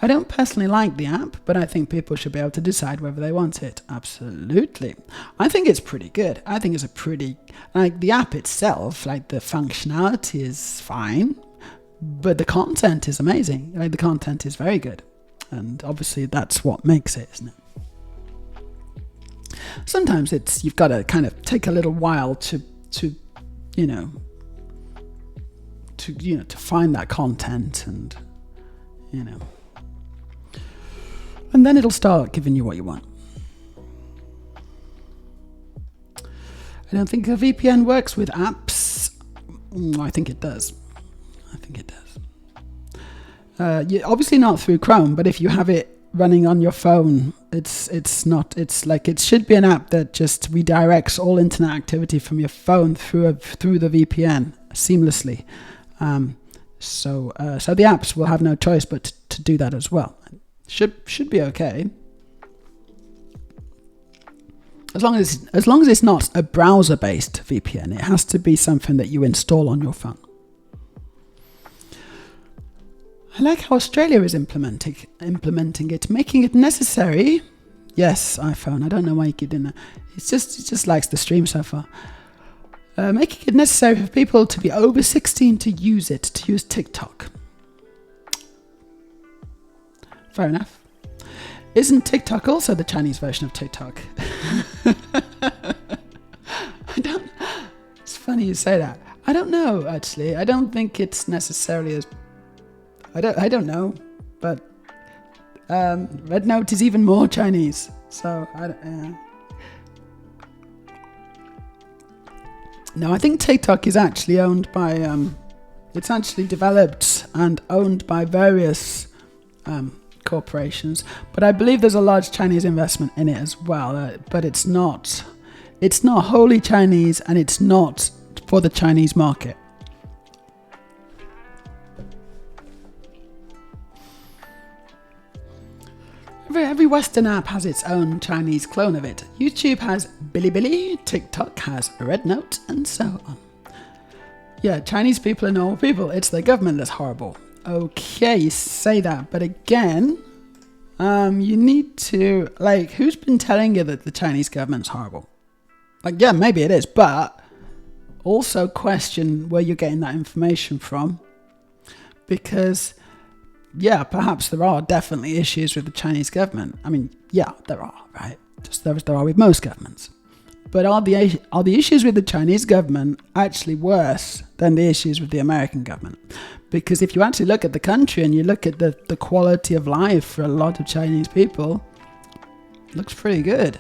I don't personally like the app, but I think people should be able to decide whether they want it. Absolutely. I think it's pretty good. I think it's a pretty, like the app itself, like the functionality is fine, but the content is amazing. Like the content is very good. And obviously that's what makes it, isn't it? Sometimes you've got to kind of take a little while to find that content and and then it'll start giving you what you want. I don't think a VPN works with apps. I think it does. Obviously not through Chrome, but if you have it running on your phone, it should be an app that just redirects all internet activity from your phone through the VPN seamlessly. So the apps will have no choice but to do that as well. Should be okay. As long as it's not a browser-based VPN, it has to be something that you install on your phone. I like how Australia is implementing it, making it necessary. Yes, iPhone. I don't know why you keep doing that. It just likes the stream so far. Making it necessary for people to be over 16 to use TikTok. Fair enough. Isn't TikTok also the Chinese version of TikTok? It's funny you say that. I don't know, actually. I don't think it's necessarily as... I don't know, but Red Note is even more Chinese. So, No, I think TikTok is actually owned by... it's actually developed and owned by various corporations. But I believe there's a large Chinese investment in it as well. But it's not wholly Chinese, and it's not for the Chinese market. Every Western app has its own Chinese clone of it. YouTube has Bilibili, TikTok has Red Note, and so on. Yeah, Chinese people are normal people. It's the government that's horrible. Okay, you say that, but again, you need to, who's been telling you that the Chinese government's horrible? Yeah, maybe it is, but also question where you're getting that information from, because... yeah, perhaps there are definitely issues with the Chinese government. I mean, yeah, there are, right? Just there are with most governments. But are the issues with the Chinese government actually worse than the issues with the American government? Because if you actually look at the country and you look at the quality of life for a lot of Chinese people, it looks pretty good.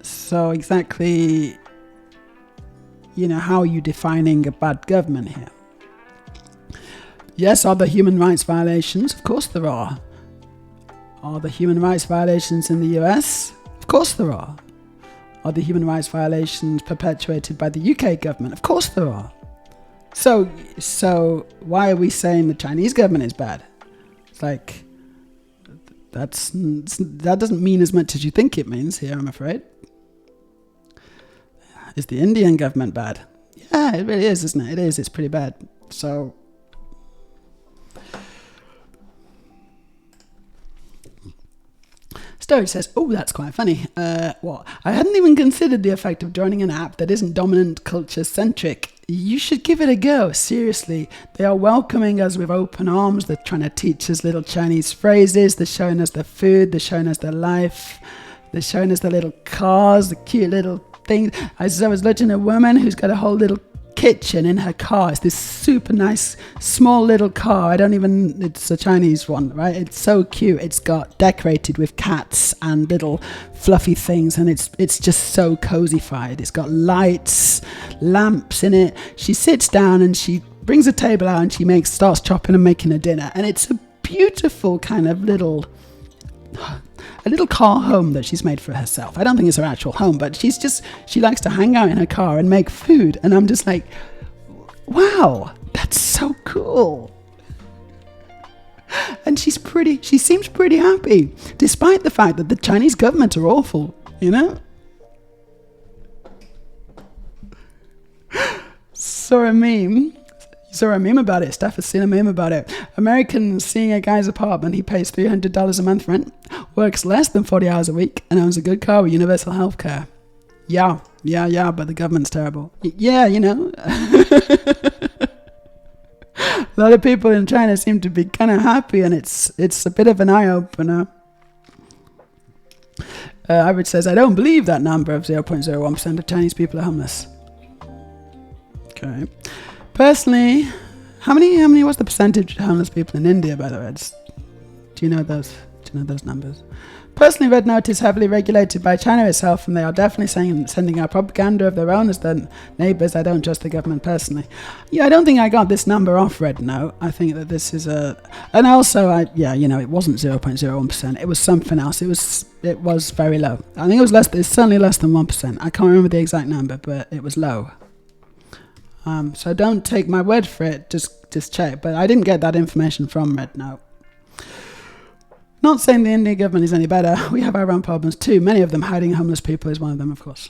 So exactly, how are you defining a bad government here? Yes, are there human rights violations? Of course there are. Are there human rights violations in the US? Of course there are. Are the human rights violations perpetuated by the UK government? Of course there are. So why are we saying the Chinese government is bad? It's that doesn't mean as much as you think it means here, I'm afraid. Is the Indian government bad? Yeah, it really is, isn't it? It is. It's pretty bad. So... Story says, oh, that's quite funny. What? I hadn't even considered the effect of joining an app that isn't dominant culture centric. You should give it a go. Seriously. They are welcoming us with open arms. They're trying to teach us little Chinese phrases. They're showing us their food. They're showing us their life. They're showing us their little cars, the cute little things. I was watching a woman who's got a whole little kitchen in her car. It's this super nice small little car. It's a Chinese one, right? It's so cute. It's got decorated with cats and little fluffy things, and it's just so cozyfied. It's got lights, lamps in it. She sits down and she brings a table out and she starts chopping and making a dinner, and it's a beautiful kind of little a little car home that she's made for herself. I don't think it's her actual home, but she likes to hang out in her car and make food. And I'm just like, wow, that's so cool. And she seems pretty happy, despite the fact that the Chinese government are awful, you know? Saw a meme about it. Steph has seen a meme about it. American seeing a guy's apartment, he pays $300 a month rent, works less than 40 hours a week, and owns a good car with universal health care. Yeah, but the government's terrible. Yeah, you know. A lot of people in China seem to be kind of happy, and it's a bit of an eye-opener. Average says, I don't believe that number of 0.01% of Chinese people are homeless. Okay. Personally, how many was the percentage of homeless people in India, by the way? Do you know those numbers? Personally, Red Note is heavily regulated by China itself, and they are definitely sending out propaganda of their own as their neighbours. I don't trust the government personally. Yeah, I don't think I got this number off Red Note. I think that this is and also, it wasn't 0.01%. It was something else. It was very low. I think it's certainly less than 1%. I can't remember the exact number, but it was low. So don't take my word for it. Just check. But I didn't get that information from Red Note. Not saying the Indian government is any better. We have our own problems too. Many of them. Hiding homeless people is one of them, of course.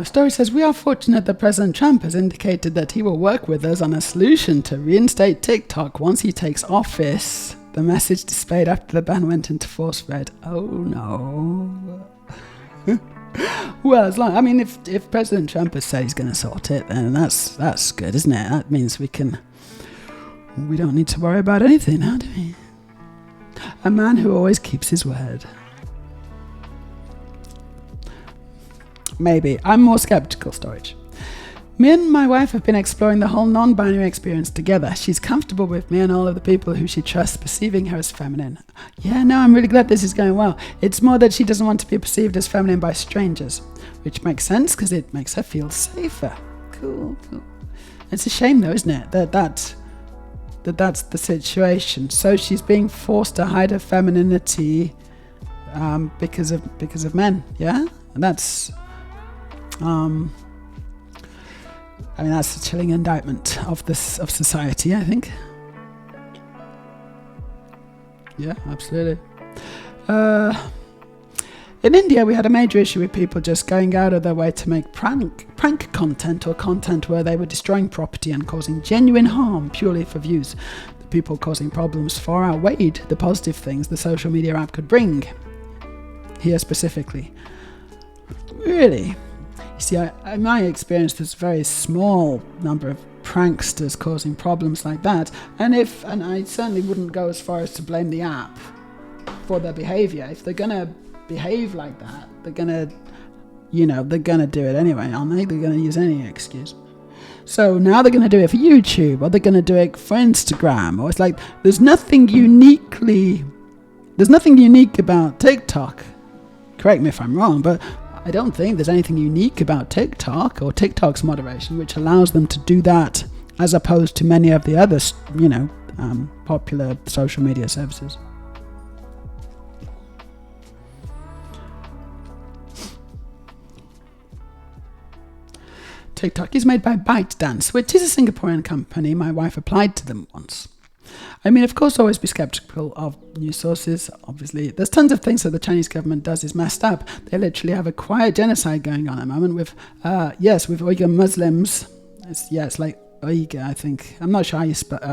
Story says, we are fortunate that President Trump has indicated that he will work with us on a solution to reinstate TikTok once he takes office. The message displayed after the ban went into force read, oh no. Well, if President Trump has said he's going to sort it, then that's good, isn't it? That means we don't need to worry about anything, now do we? A man who always keeps his word. Maybe. I'm more skeptical, Storage. Me and my wife have been exploring the whole non-binary experience together. She's comfortable with me and all of the people who she trusts perceiving her as feminine. Yeah, no, I'm really glad this is going well. It's more that she doesn't want to be perceived as feminine by strangers, which makes sense because it makes her feel safer. Cool. It's a shame though, isn't it, that's the situation. So she's being forced to hide her femininity because of men, yeah? And that's that's a chilling indictment of society, I think. Yeah, absolutely. In India, we had a major issue with people just going out of their way to make prank content or content where they were destroying property and causing genuine harm purely for views. The people causing problems far outweighed the positive things the social media app could bring. Here specifically. Really? You see, in my experience, there's a very small number of pranksters causing problems like that. And I certainly wouldn't go as far as to blame the app for their behavior. If they're going to behave like that, they're going to do it anyway, aren't they? They're going to use any excuse. So now they're going to do it for YouTube, or they're going to do it for Instagram, or it's like there's nothing unique about TikTok. Correct me if I'm wrong, but I don't think there's anything unique about TikTok or TikTok's moderation which allows them to do that as opposed to many of the other, popular social media services. TikTok is made by ByteDance, which is a Singaporean company. My wife applied to them once. Of course, always be skeptical of news sources. Obviously, there's tons of things that the Chinese government does is messed up. They literally have a quiet genocide going on at the moment with Uyghur Muslims. It's like Uyghur, I think. I'm not sure how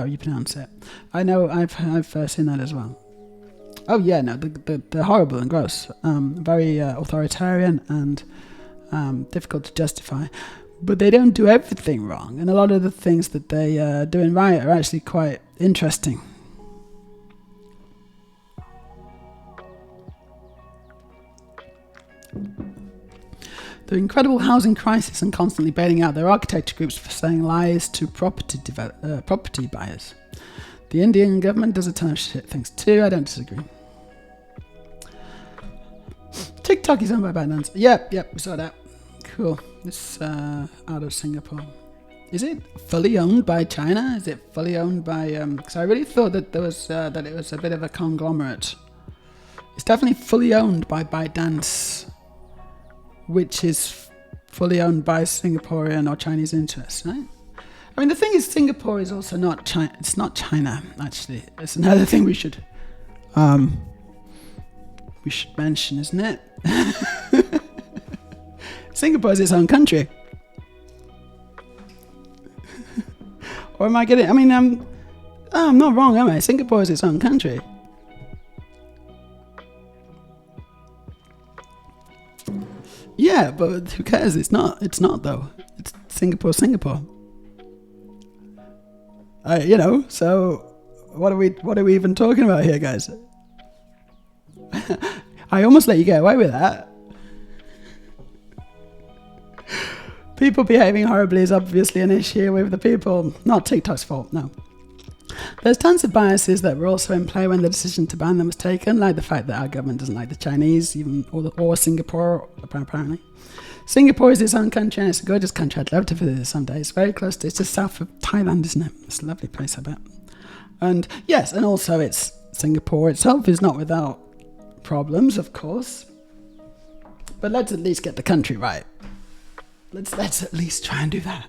you pronounce it. I know I've seen that as well. Oh yeah, no, they're horrible and gross. Very authoritarian and difficult to justify. But they don't do everything wrong, and a lot of the things that they are doing right are actually quite interesting. The incredible housing crisis and constantly bailing out their architecture groups for saying lies to property buyers. The Indian government does a ton of shit things too, I don't disagree. TikTok is owned by ByteDance. Yep, we saw that. Cool. It's out of Singapore. Is it fully owned by China? Is it fully owned by? Because I really thought that there was that it was a bit of a conglomerate. It's definitely fully owned by ByteDance, which is fully owned by Singaporean or Chinese interests, right? I mean, the thing is, Singapore is also not China. It's not China, actually. It's another thing we should mention, isn't it? Singapore is its own country. Or am I getting? I mean, I'm not wrong, am I? Singapore is its own country. Yeah, but who cares? It's not. It's not though. It's Singapore. So what are we even talking about here, guys? I almost let you get away with that. People behaving horribly is obviously an issue with the people, not TikTok's fault, no. There's tons of biases that were also in play when the decision to ban them was taken, like the fact that our government doesn't like the Chinese, or Singapore, apparently. Singapore is its own country, and it's a gorgeous country. I'd love to visit it someday. It's very close to, it's just south of Thailand, isn't it? It's a lovely place, I bet. And yes, and also Singapore itself is not without problems, of course. But let's at least get the country right. Let's at least try and do that.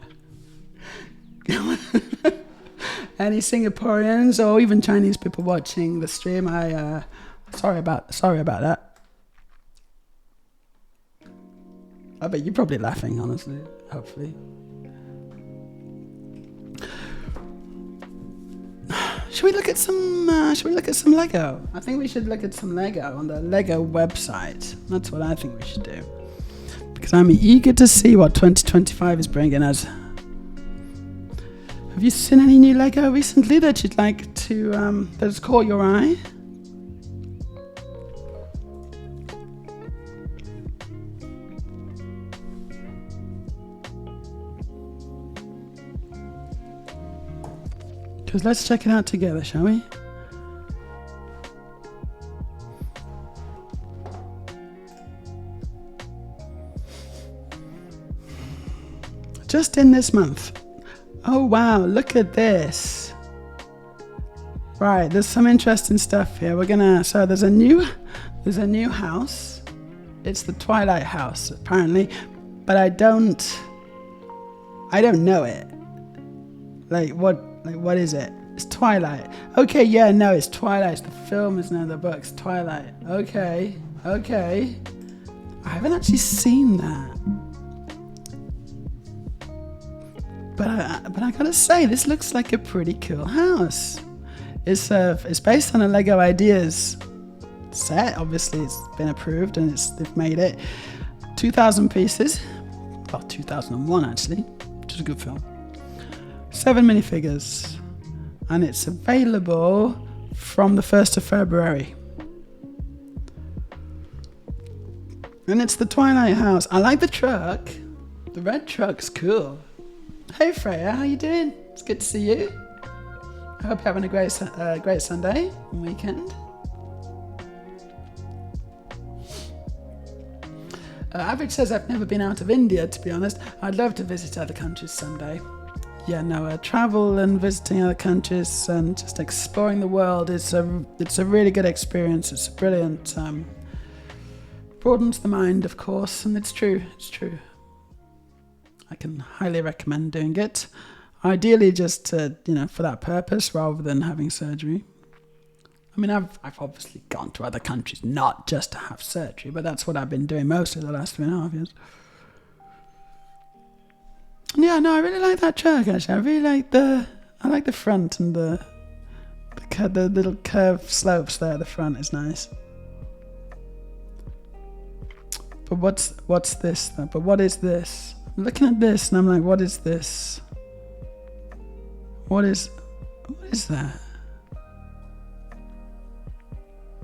Any Singaporeans or even Chinese people watching the stream, sorry about that. I bet you're probably laughing, honestly. Hopefully. Should we look at some Lego? I think we should look at some Lego on the Lego website. That's what I think we should do. Because I'm eager to see what 2025 is bringing us. Have you seen any new Lego recently that you'd like to, that has caught your eye? Because let's check it out together, shall we? Just in this month. Oh wow, look at this. Right, there's some interesting stuff here. So there's a new house. It's the Twilight house, apparently, but I don't know it. What is it? It's Twilight. Okay, yeah, no, it's Twilight. It's the film, isn't it? The book's Twilight. Okay. I haven't actually seen that. But I gotta say, this looks like a pretty cool house. It's based on a Lego Ideas set. Obviously, it's been approved and they've made it. 2,000 pieces. Well, 2001 actually, which is a good film. 7 minifigures, and it's available from the 1st of February. And it's the Twilight house. I like the truck. The red truck's cool. Hey Freya, how you doing? It's good to see you. I hope you're having a great Sunday and weekend. Average says I've never been out of India, to be honest. I'd love to visit other countries someday. Yeah, no, travel and visiting other countries and just exploring the world, it's a really good experience. It's brilliant. Broadens the mind, of course, and it's true. I can highly recommend doing it. Ideally, just for that purpose rather than having surgery. I mean, I've obviously gone to other countries not just to have surgery, but that's what I've been doing most of the last 3.5 years. Yeah, no, I really like that truck actually. I like the front and the little curved slopes there at the front is nice. But what's this though? But what is this? I'm looking at this and I'm like, what is this? What is that?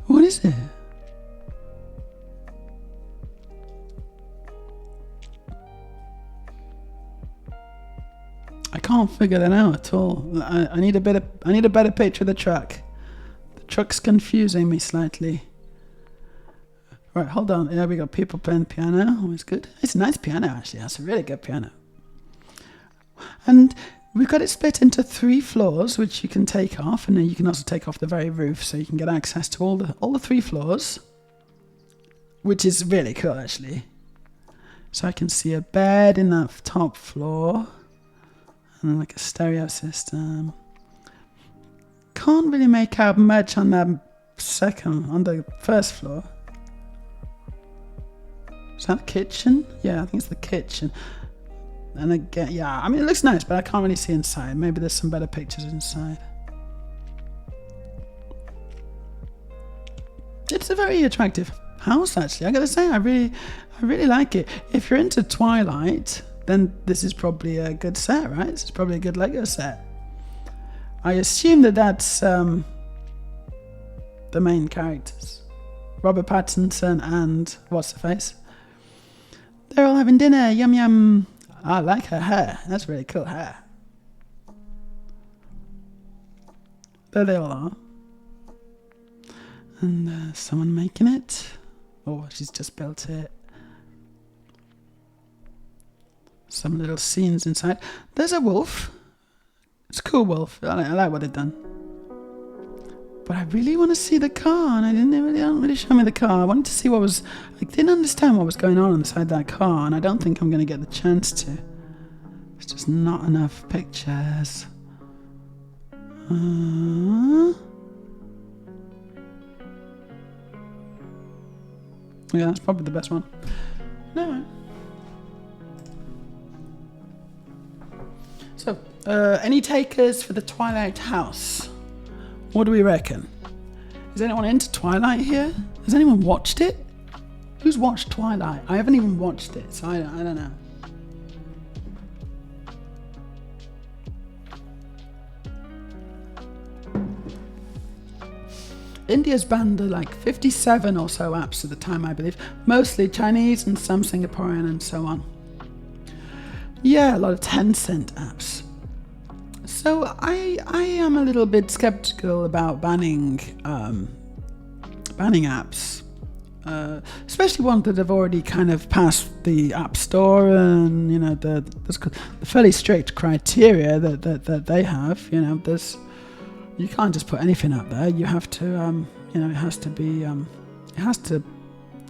What is it? I can't figure that out at all. I need a better picture of the truck. The truck's confusing me slightly. Right, hold on. Yeah, we got people playing the piano. Always good. It's a nice piano actually. That's a really good piano. And we've got it split into 3 floors, which you can take off, and then you can also take off the very roof, so you can get access to all the 3 floors, which is really cool, actually. So I can see a bed in that top floor, and then like a stereo system. Can't really make out much on the first floor. Is that the kitchen? Yeah, I think it's the kitchen. And again, yeah, I mean, it looks nice, but I can't really see inside. Maybe there's some better pictures inside. It's a very attractive house, actually. I gotta say, I really like it. If you're into Twilight, then this is probably a good set, right? This is probably a good Lego set. I assume that's the main characters. Robert Pattinson and what's-her-face. They're all having dinner, yum yum. I like her hair. That's really cool hair. There they all are. And someone making it. Oh, she's just built it. Some little scenes inside. There's a wolf. It's a cool wolf. I like what they've done. But I really want to see the car, and they don't really show me the car. I wanted to see what was... I didn't understand what was going on inside that car, and I don't think I'm going to get the chance to. There's just not enough pictures. Yeah, that's probably the best one. No. So, any takers for the Twilight house? What do we reckon? Is anyone into Twilight here? Has anyone watched it? Who's watched Twilight? I haven't even watched it, so I don't know. India's banned like 57 or so apps at the time, I believe. Mostly Chinese and some Singaporean and so on. Yeah, a lot of Tencent apps. So I am a little bit skeptical about banning apps, especially ones that have already kind of passed the App Store, and you know the fairly strict criteria that they have. You know, you can't just put anything up there. You have to it has to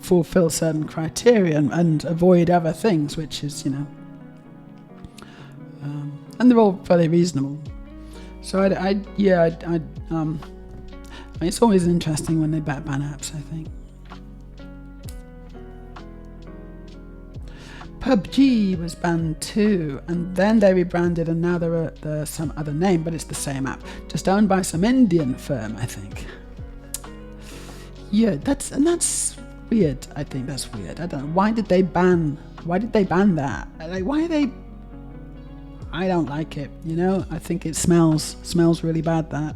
fulfill certain criteria and avoid other things, which is and they're all fairly reasonable. So it's always interesting when they ban apps, I think. PUBG was banned too, and then they rebranded, and now they're some other name, but it's the same app, just owned by some Indian firm, I think. Yeah, that's weird. I think that's weird. I don't know. Why did they ban that? Like, why are they... I don't like it, I think it smells really bad, that.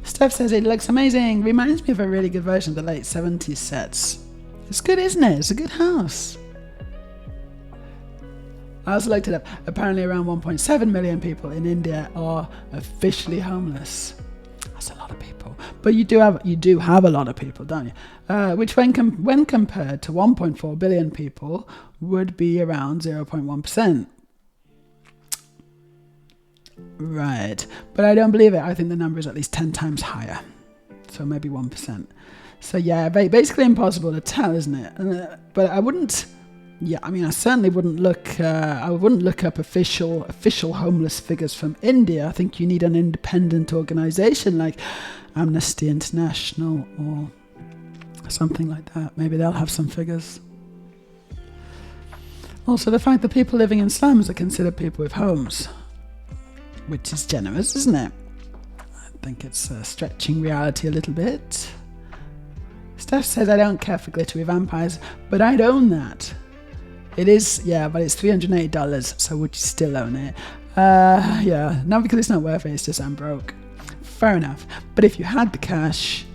Steph says it looks amazing. Reminds me of a really good version of the late 70s sets. It's good, isn't it? It's a good house. I also looked it up. Apparently around 1.7 million people in India are officially homeless. That's a lot of people. But you do have a lot of people, don't you? Which when compared to 1.4 billion people would be around 0.1%. Right, but I don't believe it. I think the number is at least 10 times higher, so maybe 1%. So yeah, basically impossible to tell, isn't it? But I wouldn't. Yeah, I mean, I certainly wouldn't look. I wouldn't look up official homeless figures from India. I think you need an independent organisation like Amnesty International or something like that. Maybe they'll have some figures. Also, the fact that people living in slums are considered people with homes, which is generous, isn't it? I think it's stretching reality a little bit. Steph says, I don't care for glittery vampires, but I'd own that. It is, yeah, but it's $380, so would you still own it? Yeah, not because it's not worth it, it's just I'm broke. Fair enough. But if you had the cash,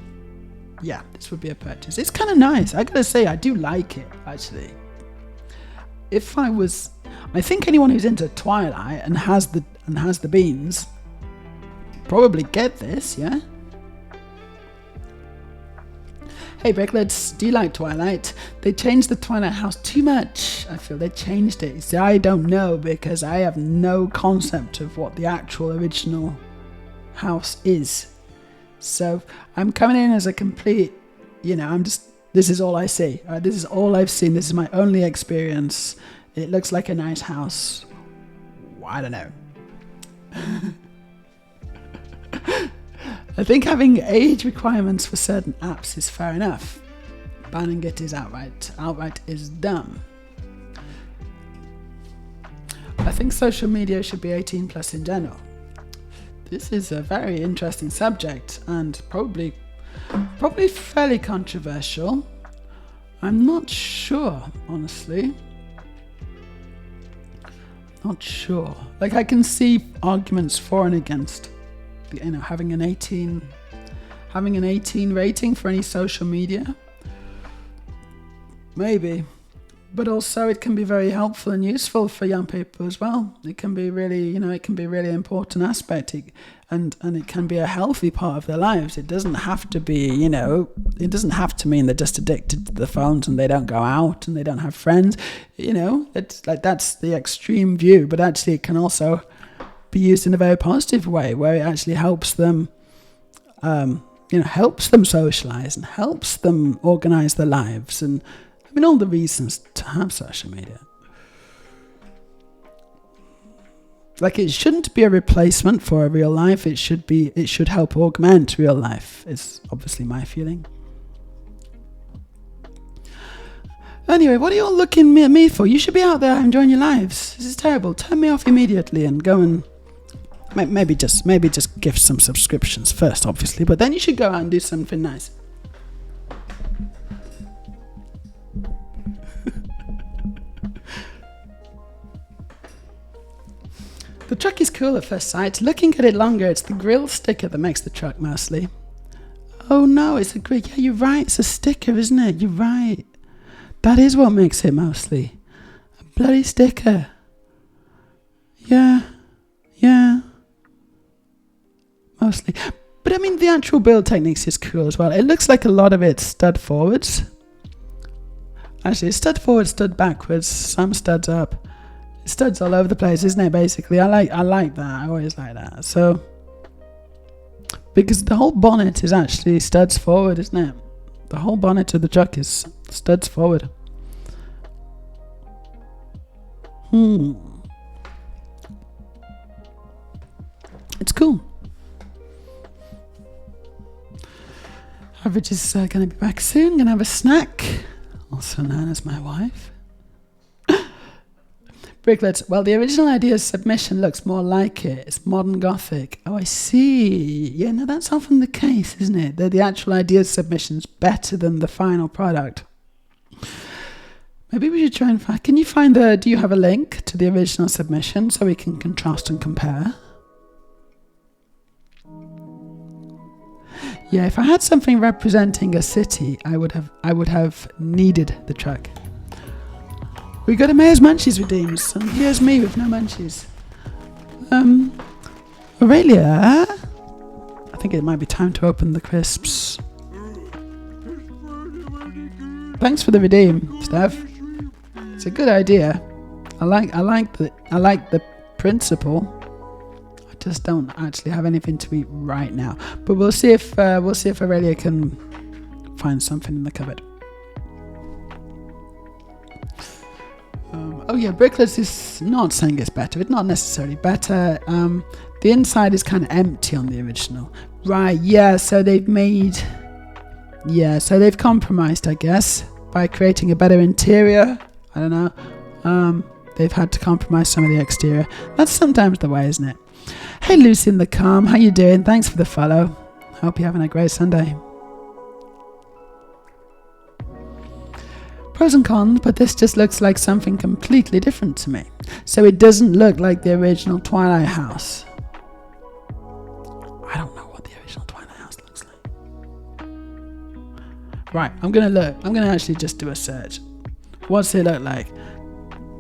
yeah, this would be a purchase. It's kind of nice. I gotta say, I do like it, actually. I think anyone who's into Twilight and has the beans probably get this, yeah? Hey Bricklets, do you like Twilight? They changed the Twilight house too much. I feel they changed it. See, I don't know because I have no concept of what the actual original house is. So I'm coming in as a complete, this is all I see. This is all I've seen. This is my only experience. It looks like a nice house. I don't know. I think having age requirements for certain apps is fair enough. Banning it is outright is dumb. I think social media should be 18 plus in general. This is a very interesting subject and probably fairly controversial. I'm not sure, honestly. Not sure. Like, I can see arguments for and against, having an 18 rating for any social media. Maybe. But also it can be very helpful and useful for young people as well. It can be really, it can be a really important aspect, and it can be a healthy part of their lives. It doesn't have to be, it doesn't have to mean they're just addicted to the phones and they don't go out and they don't have friends. It's like, that's the extreme view, but actually it can also be used in a very positive way where it actually helps them, helps them socialize and helps them organize their lives and all the reasons to have social media. Like, it shouldn't be a replacement for a real life. It should help augment real life, is obviously my feeling. Anyway, what are you all looking at me for? You should be out there enjoying your lives. This is terrible. Turn me off immediately and go and maybe just gift some subscriptions first, obviously, but then you should go out and do something nice. The truck is cool at first sight. Looking at it longer, it's the grill sticker that makes the truck mostly. Oh no, it's a grill. Yeah, you're right. It's a sticker, isn't it? You're right. That is what makes it mostly. A bloody sticker. Yeah. Mostly. But I mean, the actual build techniques is cool as well. It looks like a lot of it's stud forwards. Actually, stud forward, stud backwards, some studs up. Studs all over the place, isn't it? Basically, I like that. I always like that. So, because the whole bonnet is actually studs forward, isn't it? The whole bonnet of the truck is studs forward. It's cool. Average is going to be back soon. Going to have a snack, also known as my wife. Bricklets, well, the original idea's submission looks more like it. It's modern Gothic. Oh, I see. Yeah, no, that's often the case, isn't it? That the actual idea's submission's better than the final product. Maybe we should try and find... do you have a link to the original submission so we can contrast and compare? Yeah, if I had something representing a city, I would have needed the truck. We got a Meja's Munchies redeems, and here's me with no munchies. Aurelia, I think it might be time to open the crisps. Thanks for the redeem, Steph. It's a good idea. I like the principle. I just don't actually have anything to eat right now. But we'll see if Aurelia can find something in the cupboard. Oh yeah, Bricklets is not saying it's better. It's not necessarily better. The inside is kind of empty on the original. Right, yeah, so they've compromised, I guess, by creating a better interior. I don't know. They've had to compromise some of the exterior. That's sometimes the way, isn't it? Hey Lucy in the Calm, how you doing? Thanks for the follow. Hope you're having a great Sunday. Pros and cons, but this just looks like something completely different to me. So it doesn't look like the original Twilight house. I don't know what the original Twilight house looks like. Right, I'm going to look. I'm going to actually just do a search. What's it look like?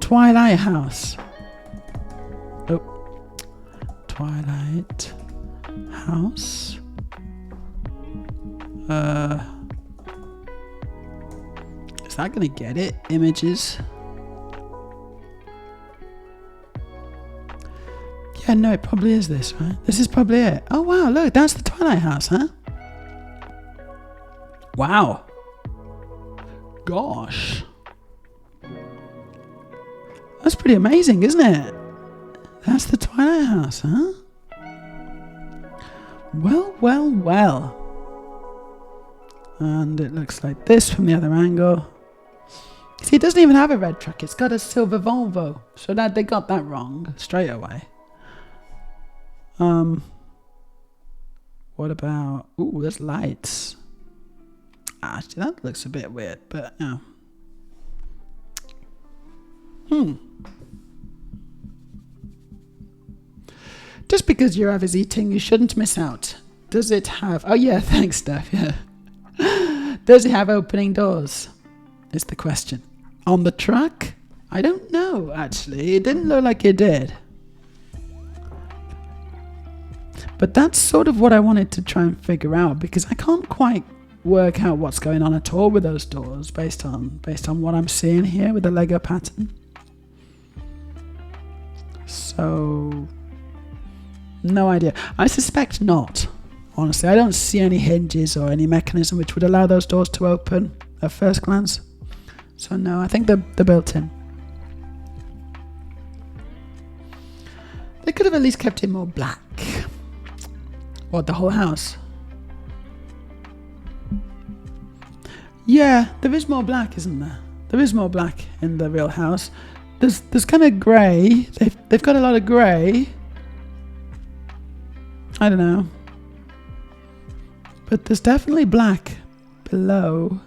Twilight house. Oh. Twilight house. that gonna get it? Images. Yeah, no, it probably is this, right? This is probably it. Oh wow, look, that's the Twilight house, huh? Wow. Gosh. That's pretty amazing, isn't it? That's the Twilight house, huh? Well, well, well. And it looks like this from the other angle. See, it doesn't even have a red truck. It's got a silver Volvo. So that they got that wrong straight away. What about... Ooh, there's lights. Actually, that looks a bit weird, but yeah. Just because Yurav is eating, you shouldn't miss out. Does it have... Oh yeah, thanks, Steph, yeah. Does it have opening doors? Is the question. On the truck? I don't know, actually. It didn't look like it did. But that's sort of what I wanted to try and figure out, because I can't quite work out what's going on at all with those doors based on what I'm seeing here with the Lego pattern. So, no idea. I suspect not. Honestly, I don't see any hinges or any mechanism which would allow those doors to open at first glance. So no, I think they're built in. They could have at least kept it more black. What, the whole house? Yeah, there is more black, isn't there? There is more black in the real house. There's kind of grey. They've got a lot of grey. I don't know. But there's definitely black below.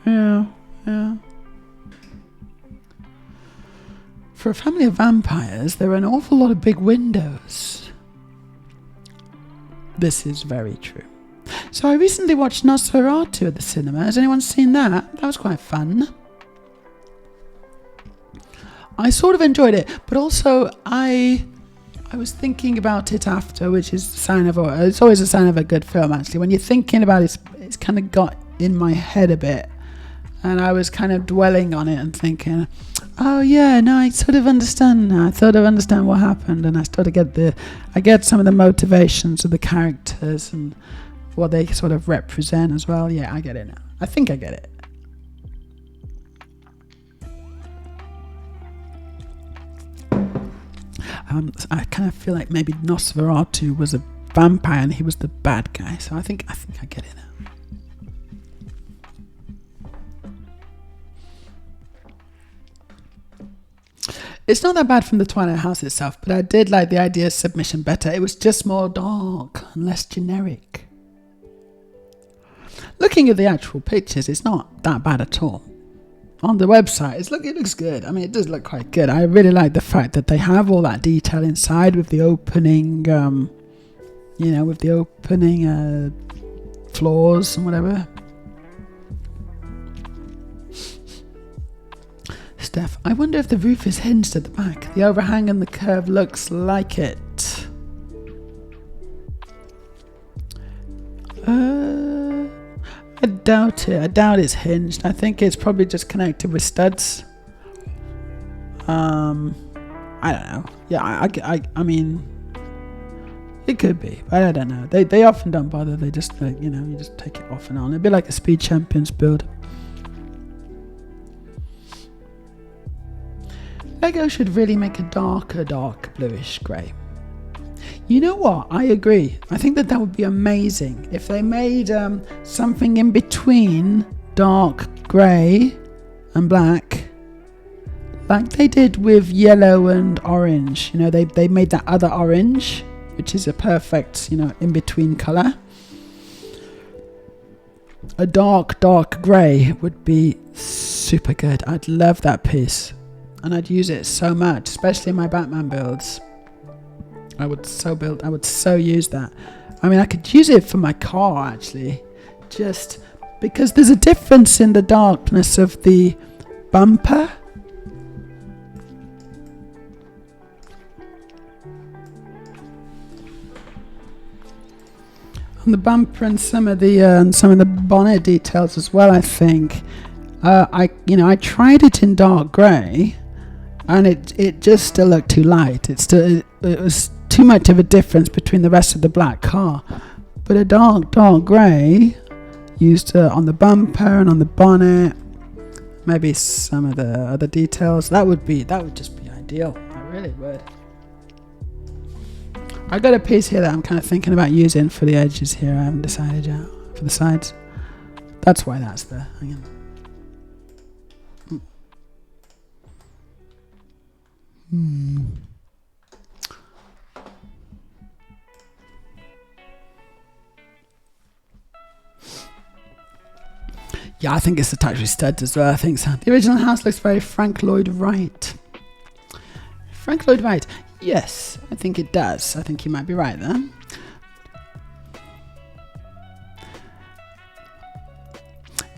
Yeah. For a family of vampires, there are an awful lot of big windows. This is very true. So I recently watched Nosferatu at the cinema. Has anyone seen that? That was quite fun. I sort of enjoyed it, but also I was thinking about it after, which is a sign of... It's always a sign of a good film, actually. When you're thinking about it, it's kind of got in my head a bit. And I was kind of dwelling on it and thinking, oh yeah, no, I sort of understand now. I sort of understand what happened, and I sort of get some of the motivations of the characters and what they sort of represent as well. Yeah, I get it now. I think I get it. I kind of feel like maybe Nosferatu was a vampire and he was the bad guy. So I think I get it now. It's not that bad from the Twilight house itself, but I did like the idea of submission better. It was just more dark and less generic. Looking at the actual pictures, it's not that bad at all. On the website, it looks good. I mean, it does look quite good. I really like the fact that they have all that detail inside with the opening, with the opening floors and whatever. Steph, I wonder if the roof is hinged at the back. The overhang and the curve looks like it. I doubt it. I doubt it's hinged. I think it's probably just connected with studs. I don't know. Yeah, I mean, it could be, but I don't know. They often don't bother. They just, you just take it off and on. It'd be like a Speed Champions build. Lego should really make a dark bluish grey. You know what? I agree. I think that would be amazing if they made something in between dark grey and black, like they did with yellow and orange. They made that other orange, which is a perfect, in between colour. A dark grey would be super good. I'd love that piece. And I'd use it so much, especially in my Batman builds. I would so use that. I mean, I could use it for my car, actually. Just because there's a difference in the darkness of the bumper. On the bumper and some of the bonnet details as well, I think. I tried it in dark grey, and it just still looked too light. It was too much of a difference between the rest of the black car. But a dark grey used on the bumper and on the bonnet, maybe some of the other details. That would just be ideal. I really would. I got a piece here that I'm kind of thinking about using for the edges here. I haven't decided yet for the sides. That's why that's there. Hang on. Yeah, I think it's attached with studs as well. I think so. The original house looks very Frank Lloyd Wright. Frank Lloyd Wright. Yes, I think it does. I think you might be right there.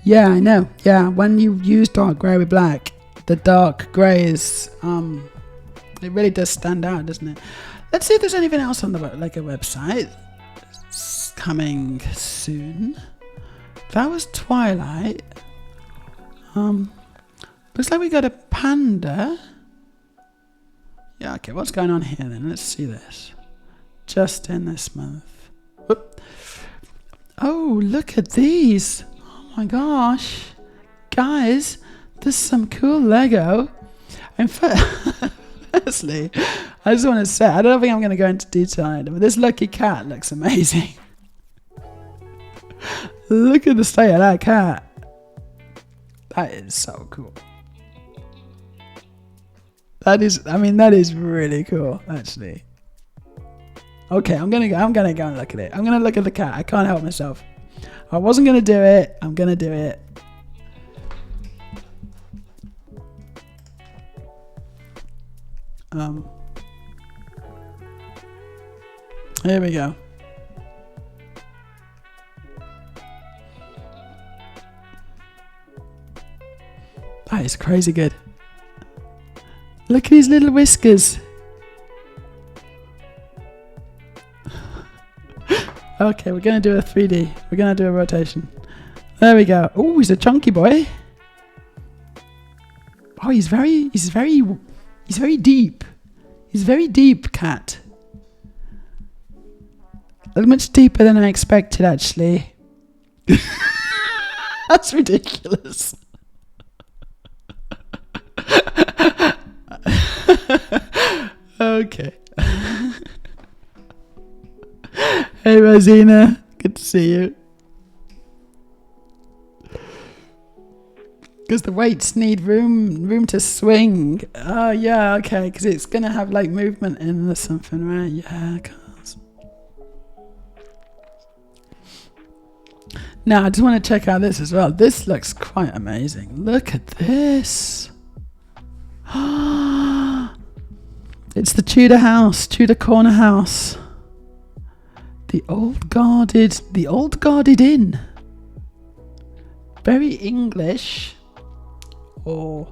Yeah, I know. Yeah, when you use dark grey with black, the dark grey is it really does stand out, doesn't it? Let's see if there's anything else on the website. It's coming soon. That was Twilight. Looks like we got a panda. Yeah, okay, what's going on here then? Let's see this. Just in this month. Whoop. Oh, look at these. Oh my gosh. Guys, this is some cool Lego. In fact, firstly, I just want to say, I don't think I'm going to go into detail on it, but this lucky cat looks amazing. Look at the state of that cat. That is so cool. That is really cool, actually. Okay, I'm gonna go and look at it. I'm gonna look at the cat. I can't help myself. I wasn't gonna do it. I'm gonna do it. Here we go. That is crazy good. Look at his little whiskers. Okay, we're going to do a 3D. We're going to do a rotation. There we go. Oh, he's a chunky boy. Oh, he's very deep. He's very deep, cat. Much deeper than I expected, actually. That's ridiculous. Okay. Hey Rosina, good to see you. Because the weights need room to swing. Oh yeah, okay, because it's gonna have like movement in or something, right? Yeah, cause. Now I just want to check out this as well. This looks quite amazing. Look at this. It's the Tudor house, Tudor corner house. The old guarded inn. Very English, or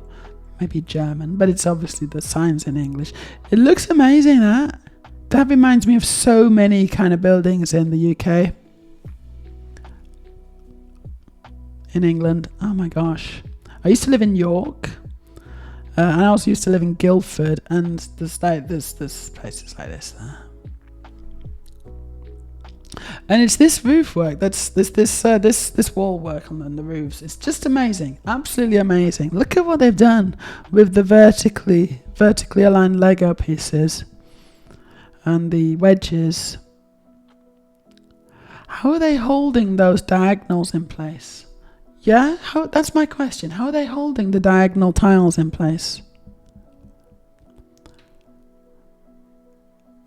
maybe German, but it's obviously the signs in English. It looks amazing. That reminds me of so many kind of buildings in the UK, in England. Oh my gosh, I used to live in York. And I also used to live in Guildford, and there's places like this there. And it's this roof work, this wall work on the roofs. It's just amazing, absolutely amazing. Look at what they've done with the vertically aligned Lego pieces and the wedges. How are they holding those diagonals in place? Yeah, that's my question. How are they holding the diagonal tiles in place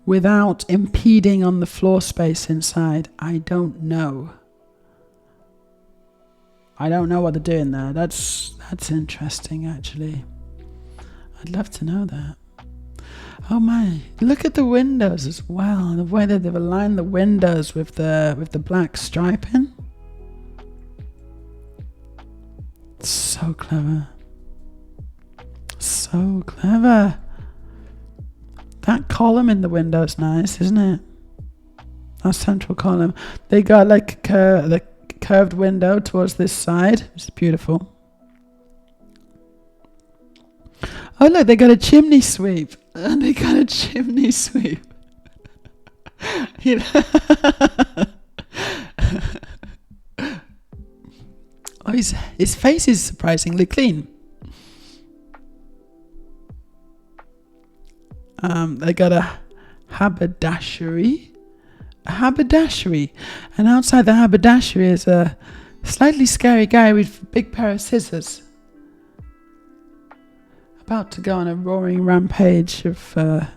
without impeding on the floor space inside? I don't know. I don't know what they're doing there. That's interesting, actually. I'd love to know that. Oh my! Look at the windows as well. The way that they've aligned the windows with the black striping. So clever. So clever. That column in the window's nice, isn't it? That central column. They got like the curved window towards this side. It's beautiful. Oh look, they got a chimney sweep. And they got a chimney sweep. You know? Oh, his face is surprisingly clean. They got a haberdashery. A haberdashery. And outside the haberdashery is a slightly scary guy with a big pair of scissors. About to go on a roaring rampage of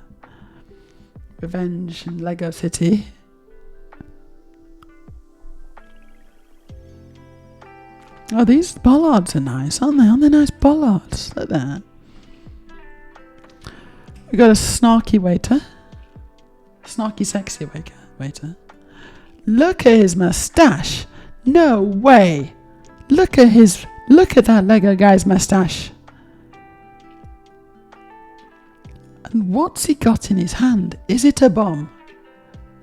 revenge in Lego City. Oh, these bollards are nice, aren't they? Aren't they nice bollards? Look at that. We got a snarky waiter. Snarky, sexy waiter. Look at his mustache. No way. Look at that Lego guy's mustache. And what's he got in his hand? Is it a bomb?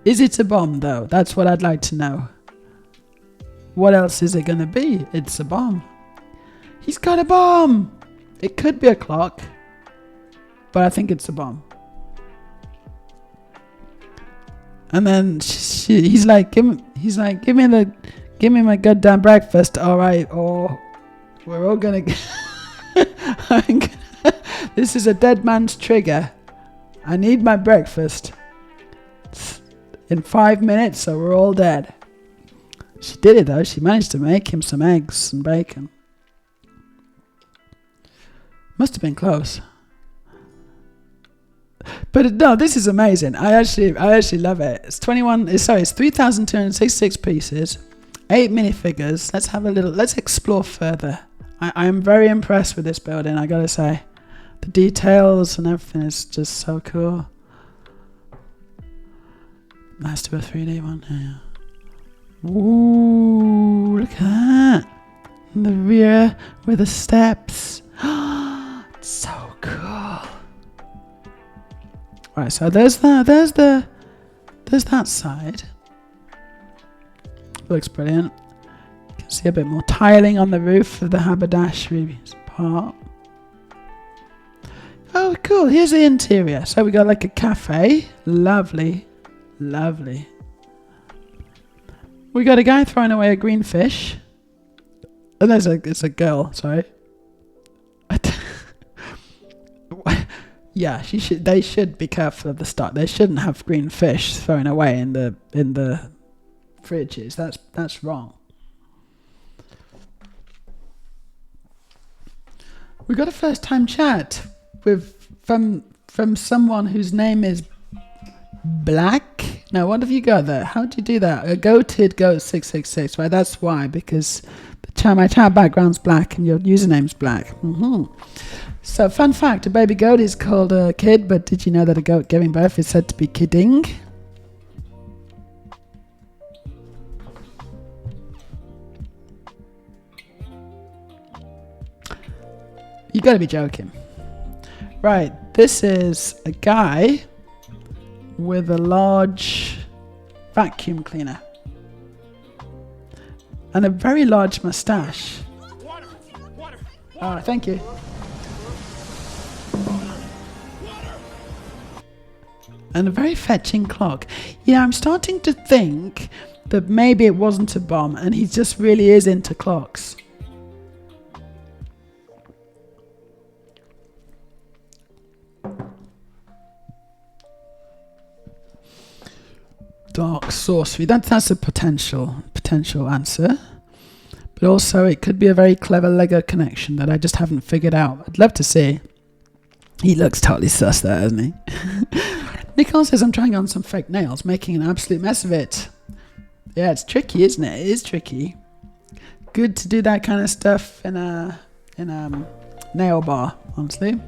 Is it a bomb though? That's what I'd like to know. What else is it going to be? It's a bomb. He's got a bomb. It could be a clock, but I think it's a bomb. And then he's like, give me my goddamn breakfast, all right? Or we're all gonna. This is a dead man's trigger. I need my breakfast in 5 minutes, so we're all dead. She did it though. She managed to make him some eggs and bacon. Must have been close. But no, this is amazing. I actually love it. It's 3,266 pieces, 8 minifigures. Let's explore further. I am very impressed with this building, I gotta say. The details and everything is just so cool. Nice to be a 3D one. Yeah. Ooh, look at that. In the rear with the steps. So cool. Right, so there's that side. Looks brilliant. You can see a bit more tiling on the roof of the haberdashery part. Oh, cool. Here's the interior. So we got like a cafe. Lovely. Lovely. We got a guy throwing away a green fish. And it's a girl, sorry. Yeah, they should be careful at the start. They shouldn't have green fish thrown away in the fridges. That's wrong. We got a first time chat from someone whose name is Black. Now, what have you got there? How do you do that? A goated goat 666. Right, that's why, because my chat background's black and your username's black. So, fun fact, a baby goat is called a kid, but did you know that a goat giving birth is said to be kidding? You gotta be joking. Right, this is a guy with a large vacuum cleaner and a very large mustache. Water. Oh, thank you. And a very fetching clock. Yeah, I'm starting to think that maybe it wasn't a bomb and he just really is into clocks. Dark sorcery. That's a potential answer. But also it could be a very clever Lego connection that I just haven't figured out. I'd love to see. He looks totally sus there, doesn't he? Nicole says I'm trying on some fake nails, making an absolute mess of it. Yeah, it's tricky, isn't it? It is tricky. Good to do that kind of stuff in a nail bar, honestly.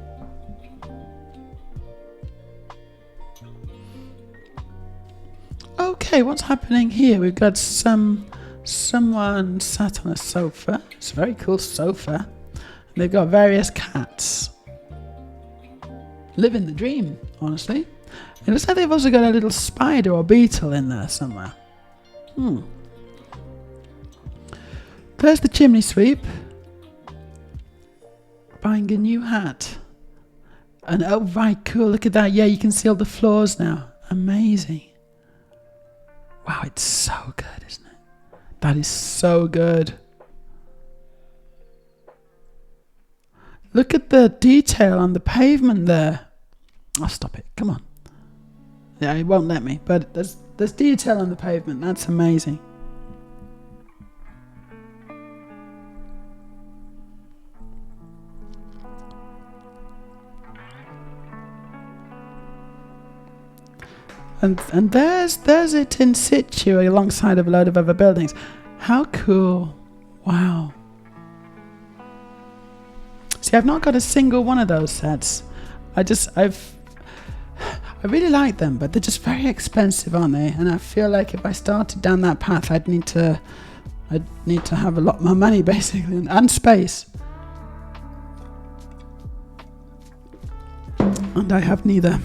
Okay, what's happening here? We've got someone sat on a sofa. It's a very cool sofa. And they've got various cats. Living the dream, honestly. It looks like they've also got a little spider or beetle in there somewhere. There's the chimney sweep. Buying a new hat. And oh, right, cool. Look at that. Yeah, you can see all the floors now. Amazing. Wow, it's so good, isn't it? That is so good. Look at the detail on the pavement there. Oh, stop it. Come on. Yeah, it won't let me. But there's detail on the pavement. That's amazing. And there's it in situ alongside of a load of other buildings. How cool. Wow. See, I've not got a single one of those sets. I really like them, but they're just very expensive, aren't they? And I feel like if I started down that path, I'd need to have a lot more money, basically, and space. And I have neither.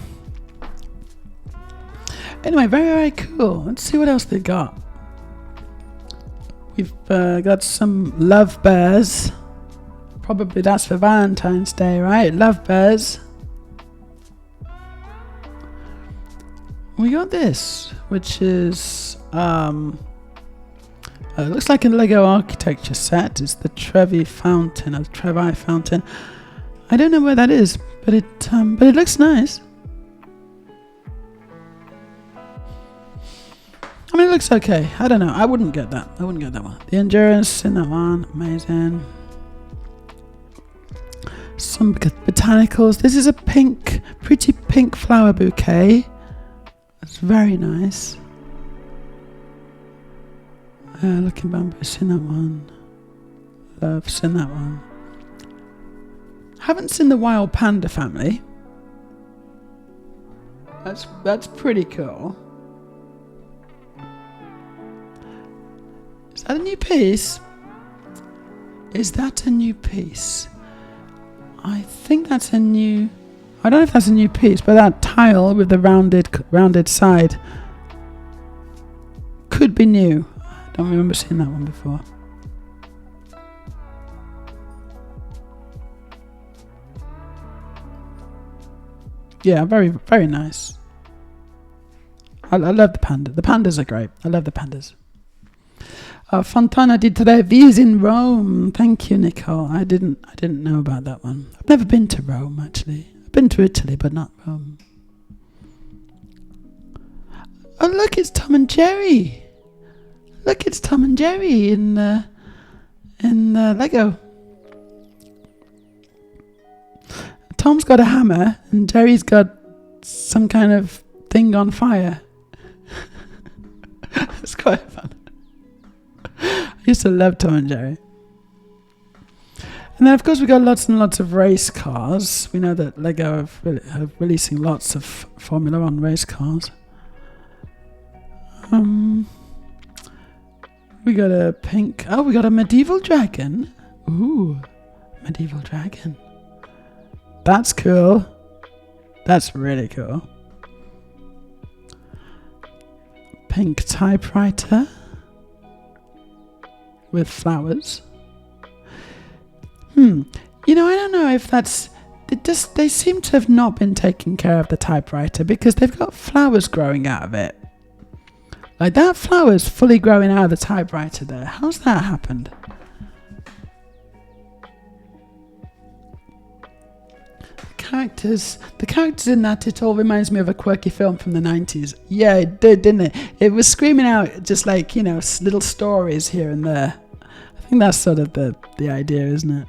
Anyway, very, very cool. Let's see what else they've got. We've got some love bears. Probably that's for Valentine's Day, right? Love bears. We got this, which is it looks like a Lego architecture set. It's the Trevi Fountain, or Trevi Fountain. I don't know where that is, but it looks nice. I mean, it looks okay. I don't know. I wouldn't get that. I wouldn't get that one. The endurance in that one, amazing. Some botanicals. This is a pretty pink flower bouquet. It's very nice. Looking bamboo's in that one. Love's in that one. Haven't seen the wild panda family. That's pretty cool. Is that a new piece? Is that a new piece? I think that's a new... I don't know if that's a new piece, but that tile with the rounded side could be new. I don't remember seeing that one before. Yeah, very, very nice. I love the panda. The pandas are great. I love the pandas. Fontana di Trevi in Rome. Thank you, Nicole. I didn't know about that one. I've never been to Rome, actually. I've been to Italy, but not Rome. Oh, look, it's Tom and Jerry. Look, it's Tom and Jerry in Lego. Tom's got a hammer, and Jerry's got some kind of thing on fire. It's quite fun. I used to love Tom and Jerry. And then, of course, we got lots and lots of race cars. We know that Lego are releasing lots of Formula 1 race cars. We got a pink... Oh, we got a medieval dragon. Ooh, medieval dragon. That's cool. That's really cool. Pink typewriter with flowers. You know, I don't know if that's... They seem to have not been taking care of the typewriter because they've got flowers growing out of it. Like, that flower's fully growing out of the typewriter there. How's that happened? The characters in that, it all reminds me of a quirky film from the 90s. Yeah, it did, didn't it? It was screaming out just like, you know, little stories here and there. I think that's sort of the idea, isn't it?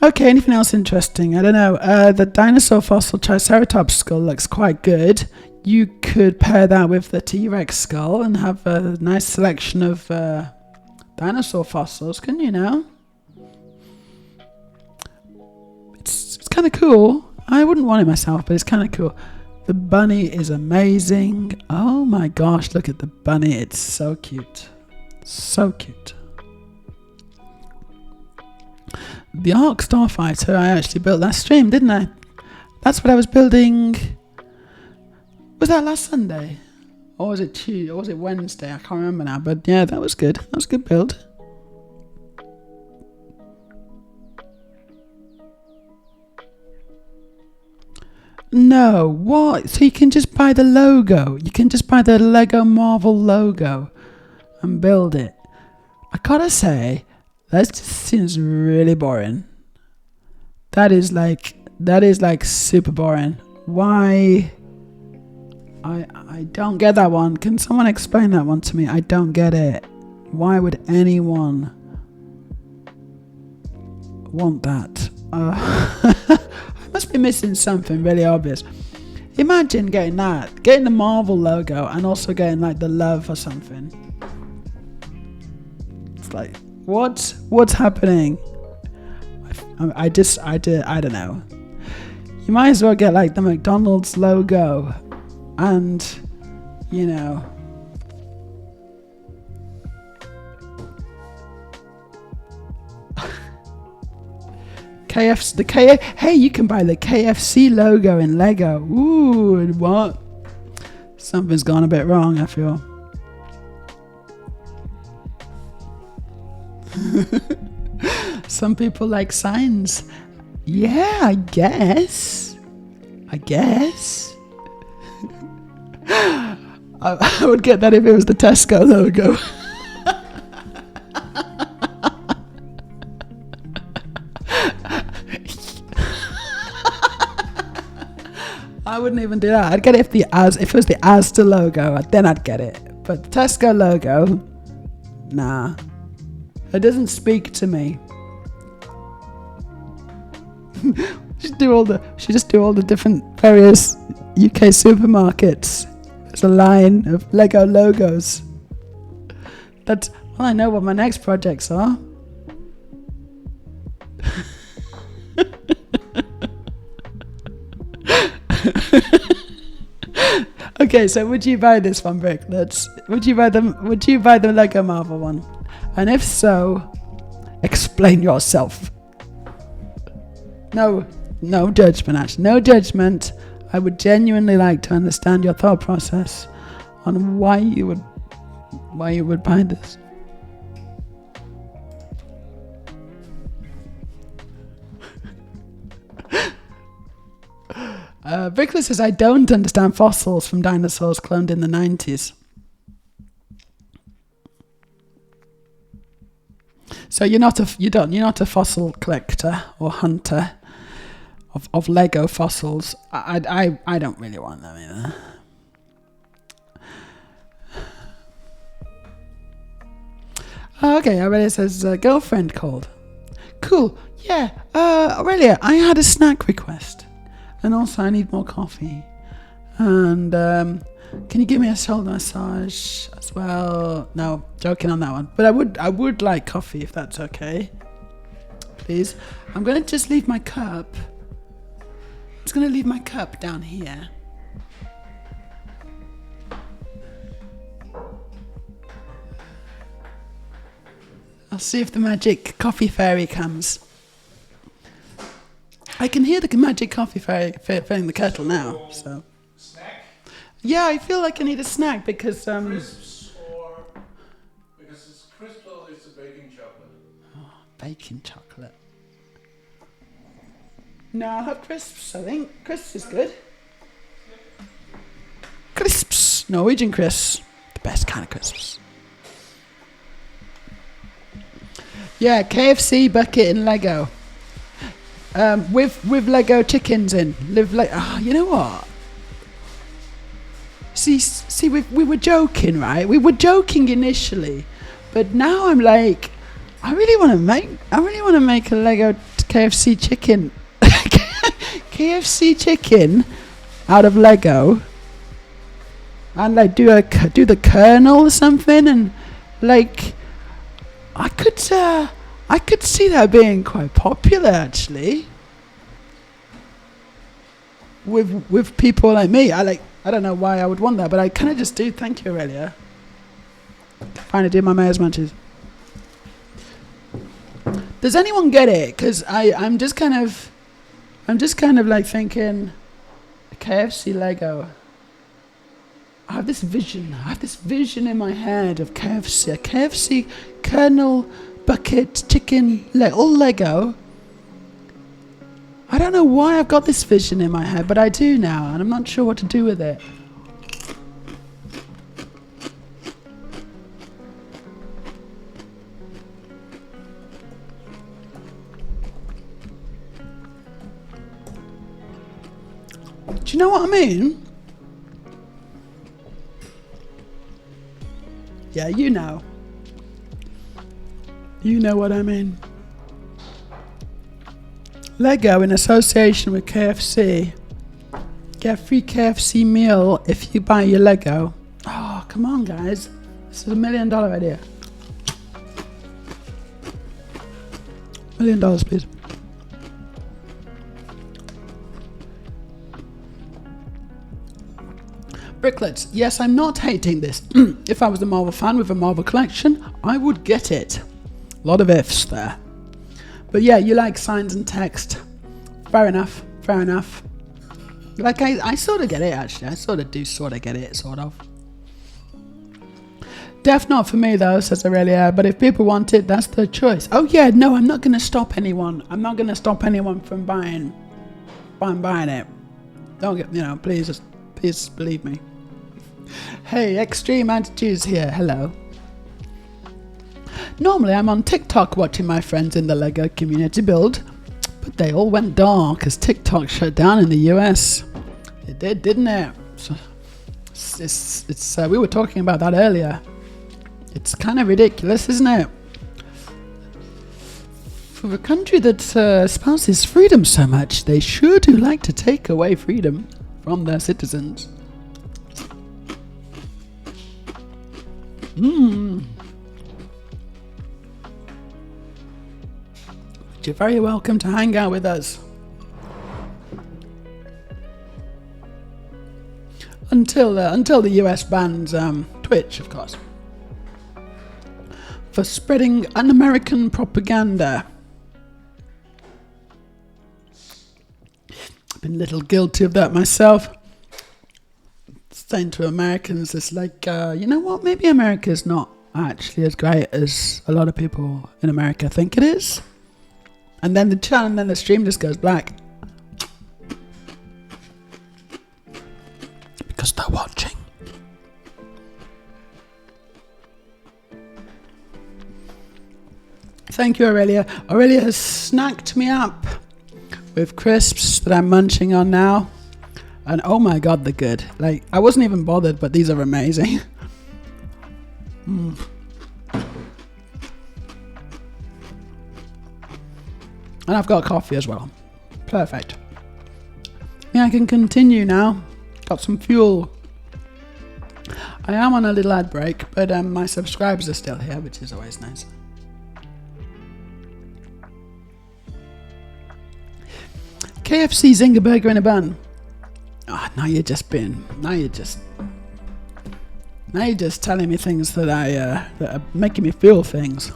Okay, anything else interesting? I don't know. The dinosaur fossil Triceratops skull looks quite good. You could pair that with the T-Rex skull and have a nice selection of dinosaur fossils, couldn't you now? It's kind of cool. I wouldn't want it myself, but it's kind of cool. The bunny is amazing. Oh my gosh, look at the bunny. It's so cute. So cute. The Ark Starfighter, I actually built that stream, didn't I? That's what I was building. Was that last Sunday? Or was it Tuesday? Or was it Wednesday? I can't remember now. But yeah, that was good. That was a good build. No, what? So you can just buy the logo. You can just buy the Lego Marvel logo and build it. I gotta say, that just seems really boring. That is like super boring. Why? I don't get that one. Can someone explain that one to me? I don't get it. Why would anyone want that? I must be missing something really obvious. Imagine getting that, getting the Marvel logo, and also getting like the love or something. It's like, what's happening? I don't know. You might as well get like the McDonald's logo, and you know. Hey, you can buy the KFC logo in Lego. Ooh, what? Something's gone a bit wrong, I feel. Some people like signs. Yeah, I guess. I would get that if it was the Tesco logo. I wouldn't even do that. I'd get it if it was the Asda logo, then I'd get it. But the Tesco logo, nah. It doesn't speak to me. She just do all the different various UK supermarkets. There's a line of Lego logos. Well, I know what my next projects are. Okay, so would you buy this one, Brick? Would you buy the Lego Marvel one? And if so, explain yourself. No judgment, actually. No judgment. I would genuinely like to understand your thought process on why you would buy this. Brickless says, I don't understand fossils from dinosaurs cloned in the 90s. So you're not a fossil collector or hunter of Lego fossils. I don't really want them either. Okay, Aurelia says girlfriend called. Cool. Yeah. Aurelia, I had a snack request. And also I need more coffee. And can you give me a shoulder massage as well? No, joking on that one. But I would like coffee if that's okay. Please. I'm gonna just leave my cup. I'm just gonna leave my cup down here. I'll see if the magic coffee fairy comes. I can hear the magic coffee fairy filling the kettle now. So. Snack? Yeah, I feel like I need a snack because Crisps or because it's crisps or it's a baking chocolate. Oh, baking chocolate. No, I'll have crisps. I think crisps is good. Crisps, Norwegian crisps, the best kind of crisps. Yeah, KFC bucket in Lego. With Lego chickens in. You know what? See, we were joking, right? We were joking initially, but now I'm like, I really want to make a Lego KFC chicken, KFC chicken out of Lego, and like do the kernel or something, and like I could see that being quite popular actually with people like me. I don't know why I would want that, but I kind of just do. Thank you, Aurelia. Trying to do my mayor's munchies. Does anyone get it? Because I'm just kind of like thinking KFC Lego. I have this vision in my head of KFC, a KFC kernel bucket chicken, all Lego. I don't know why I've got this vision in my head, but I do now, and I'm not sure what to do with it. Do you know what I mean? Yeah, you know. You know what I mean. Lego in association with KFC. Get a free KFC meal if you buy your Lego. Oh, come on, guys. This is $1 million idea. $1 million, please. Bricklets. Yes, I'm not hating this. If I was a Marvel fan with a Marvel collection, I would get it. A lot of ifs there. But yeah, you like signs and text. Fair enough. Fair enough. Like, I sort of get it, actually. I sort of get it, sort of. Def not for me, though, says Aurelia. But if people want it, that's their choice. Oh, yeah, no, I'm not going to stop anyone. I'm not going to stop anyone from buying it. Don't get, please believe me. Hey, Extreme Attitudes here. Hello. Normally, I'm on TikTok watching my friends in the Lego community build, but they all went dark as TikTok shut down in the US. It did, didn't it? So we were talking about that earlier. It's kind of ridiculous, isn't it? For a country that espouses freedom so much, they sure do like to take away freedom from their citizens. You're very welcome to hang out with us. Until the US bans Twitch, of course, for spreading un-American propaganda. I've been a little guilty of that myself. Saying to Americans, it's like, you know what? Maybe America's not actually as great as a lot of people in America think it is. And then the stream just goes black. Because they're watching. Thank you, Aurelia. Aurelia has snacked me up with crisps that I'm munching on now. And oh my god, they're good. Like, I wasn't even bothered, but these are amazing. And I've got coffee as well. Perfect. Yeah, I can continue now. Got some fuel. I am on a little ad break, but my subscribers are still here, which is always nice. KFC Zinger Burger in a bun. Oh, now you're just telling me things that are making me feel things.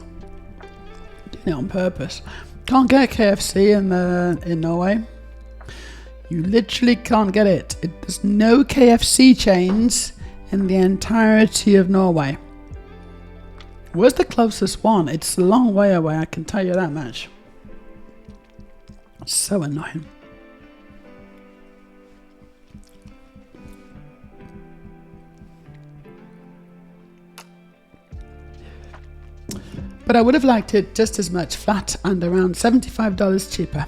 Doing it on purpose. Can't get KFC in Norway. You literally can't get it. There's no KFC chains in the entirety of Norway. Where's the closest one? It's a long way away, I can tell you that much. It's so annoying. But I would have liked it just as much flat and around $75 cheaper.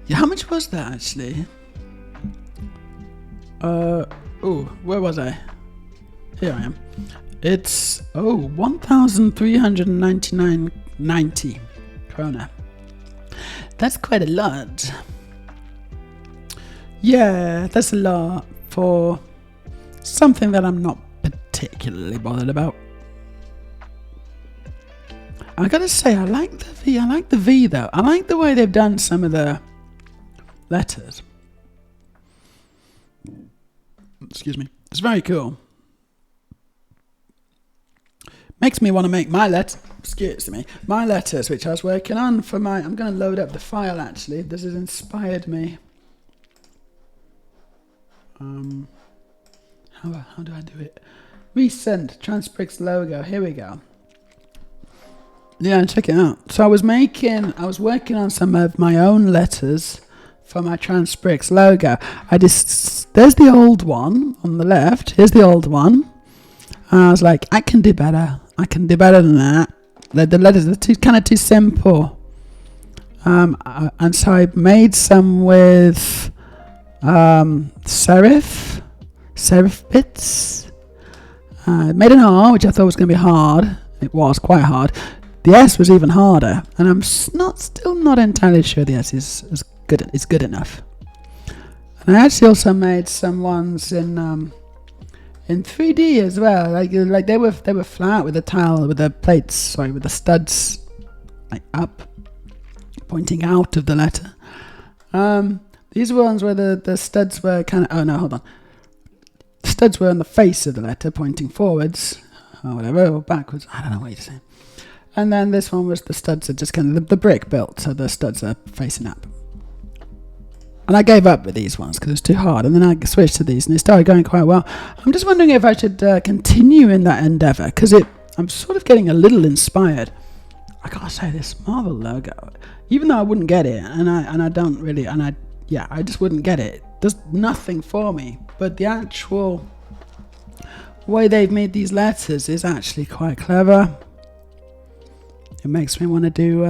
Yeah, how much was that actually? Where was I? Here I am. It's 1,399.90 krona. That's quite a lot. Yeah, that's a lot for something that I'm not particularly bothered about. I gotta say, I like the V. I like the V though. I like the way they've done some of the letters. Excuse me. It's very cool. Makes me want to make my my letters, which I was working on for my. I'm gonna load up the file actually. This has inspired me. How do I do it? Resend Transprix logo. Here we go. Yeah, check it out. So I was working on some of my own letters for my Transbricks logo. There's the old one on the left. Here's the old one. And I was like, I can do better. I can do better than that. The letters are too simple. And so I made some with serif bits. I made an R, which I thought was going to be hard. It was quite hard. The S was even harder, and I'm still not entirely sure the S is good enough. And I actually also made some ones in 3D as well. Like they were flat with the tile, with the plates, with the studs like up, pointing out of the letter. These ones where the studs were kind of. Oh no, hold on. The studs were on the face of the letter, pointing forwards, or whatever, or backwards. I don't know what you're saying. And then this one was the studs are just kind of the brick built, so the studs are facing up. And I gave up with these ones because it was too hard, and then I switched to these, and it started going quite well. I'm just wondering if I should continue in that endeavour, because I'm sort of getting a little inspired. I gotta say, this Marvel logo, even though I wouldn't get it, I just wouldn't get it. It does nothing for me, but the actual way they've made these letters is actually quite clever. It makes me want to do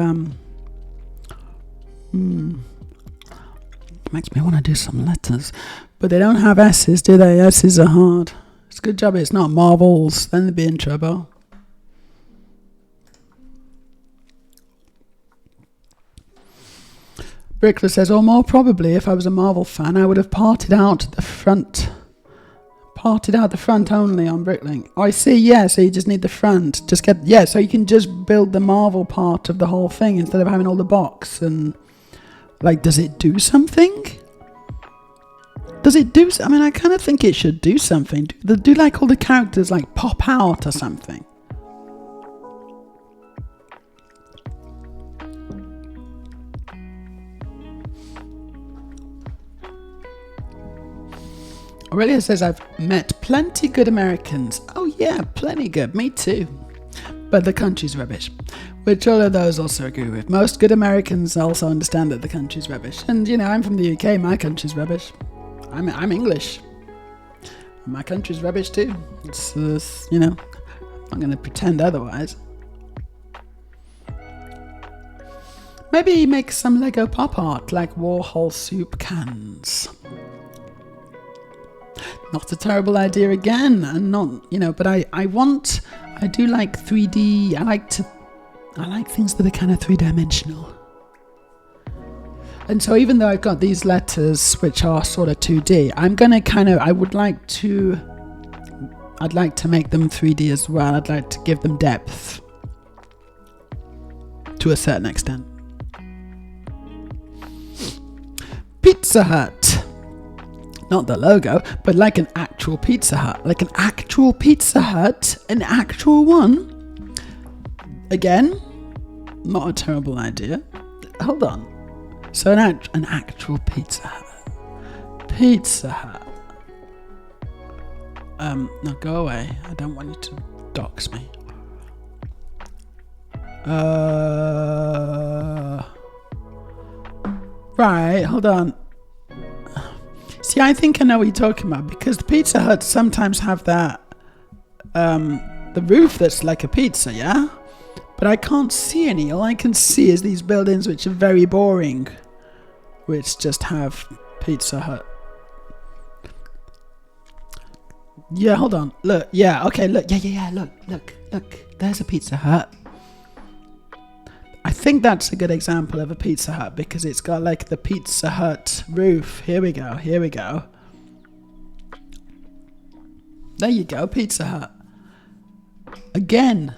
some letters, but they don't have S's, do they? S's are hard. It's a good job it's not Marvels, then they'd be in trouble. Brickler says, or more probably, if I was a Marvel fan, I would have parted out the front only on Bricklink. Oh, I see, yeah, so you just need the front. So you can just build the Marvel part of the whole thing instead of having all the box. And, does it do something? I kind of think it should do something. Do all the characters, pop out or something? Aurelia says, I've met plenty good Americans. Oh yeah, plenty good. Me too. But the country's rubbish. Which all of those also agree with. Most good Americans also understand that the country's rubbish. And, I'm from the UK. My country's rubbish. I'm English. My country's rubbish too. It's, I'm not going to pretend otherwise. Maybe make some Lego pop art like Warhol soup cans. Not a terrible idea again, and not, but I do like 3D. I like things that are kind of three-dimensional. And so even though I've got these letters which are sort of 2D, I'd like to make them 3D as well. I'd like to give them depth to a certain extent. Pizza Hut. Not the logo, but like an actual Pizza Hut. Like an actual Pizza Hut. An actual one. Again, not a terrible idea. Hold on. So an actual Pizza Hut. Pizza Hut. No, go away. I don't want you to dox me. Right, hold on. See, I think I know what you're talking about, because the Pizza Huts sometimes have that, the roof that's like a pizza, yeah? But I can't see any. All I can see is these buildings which are very boring, which just have Pizza Hut. Yeah, hold on. Look, yeah, okay, look, yeah, look. There's a Pizza Hut. I think that's a good example of a Pizza Hut because it's got like the Pizza Hut roof. Here we go. There you go, Pizza Hut. Again,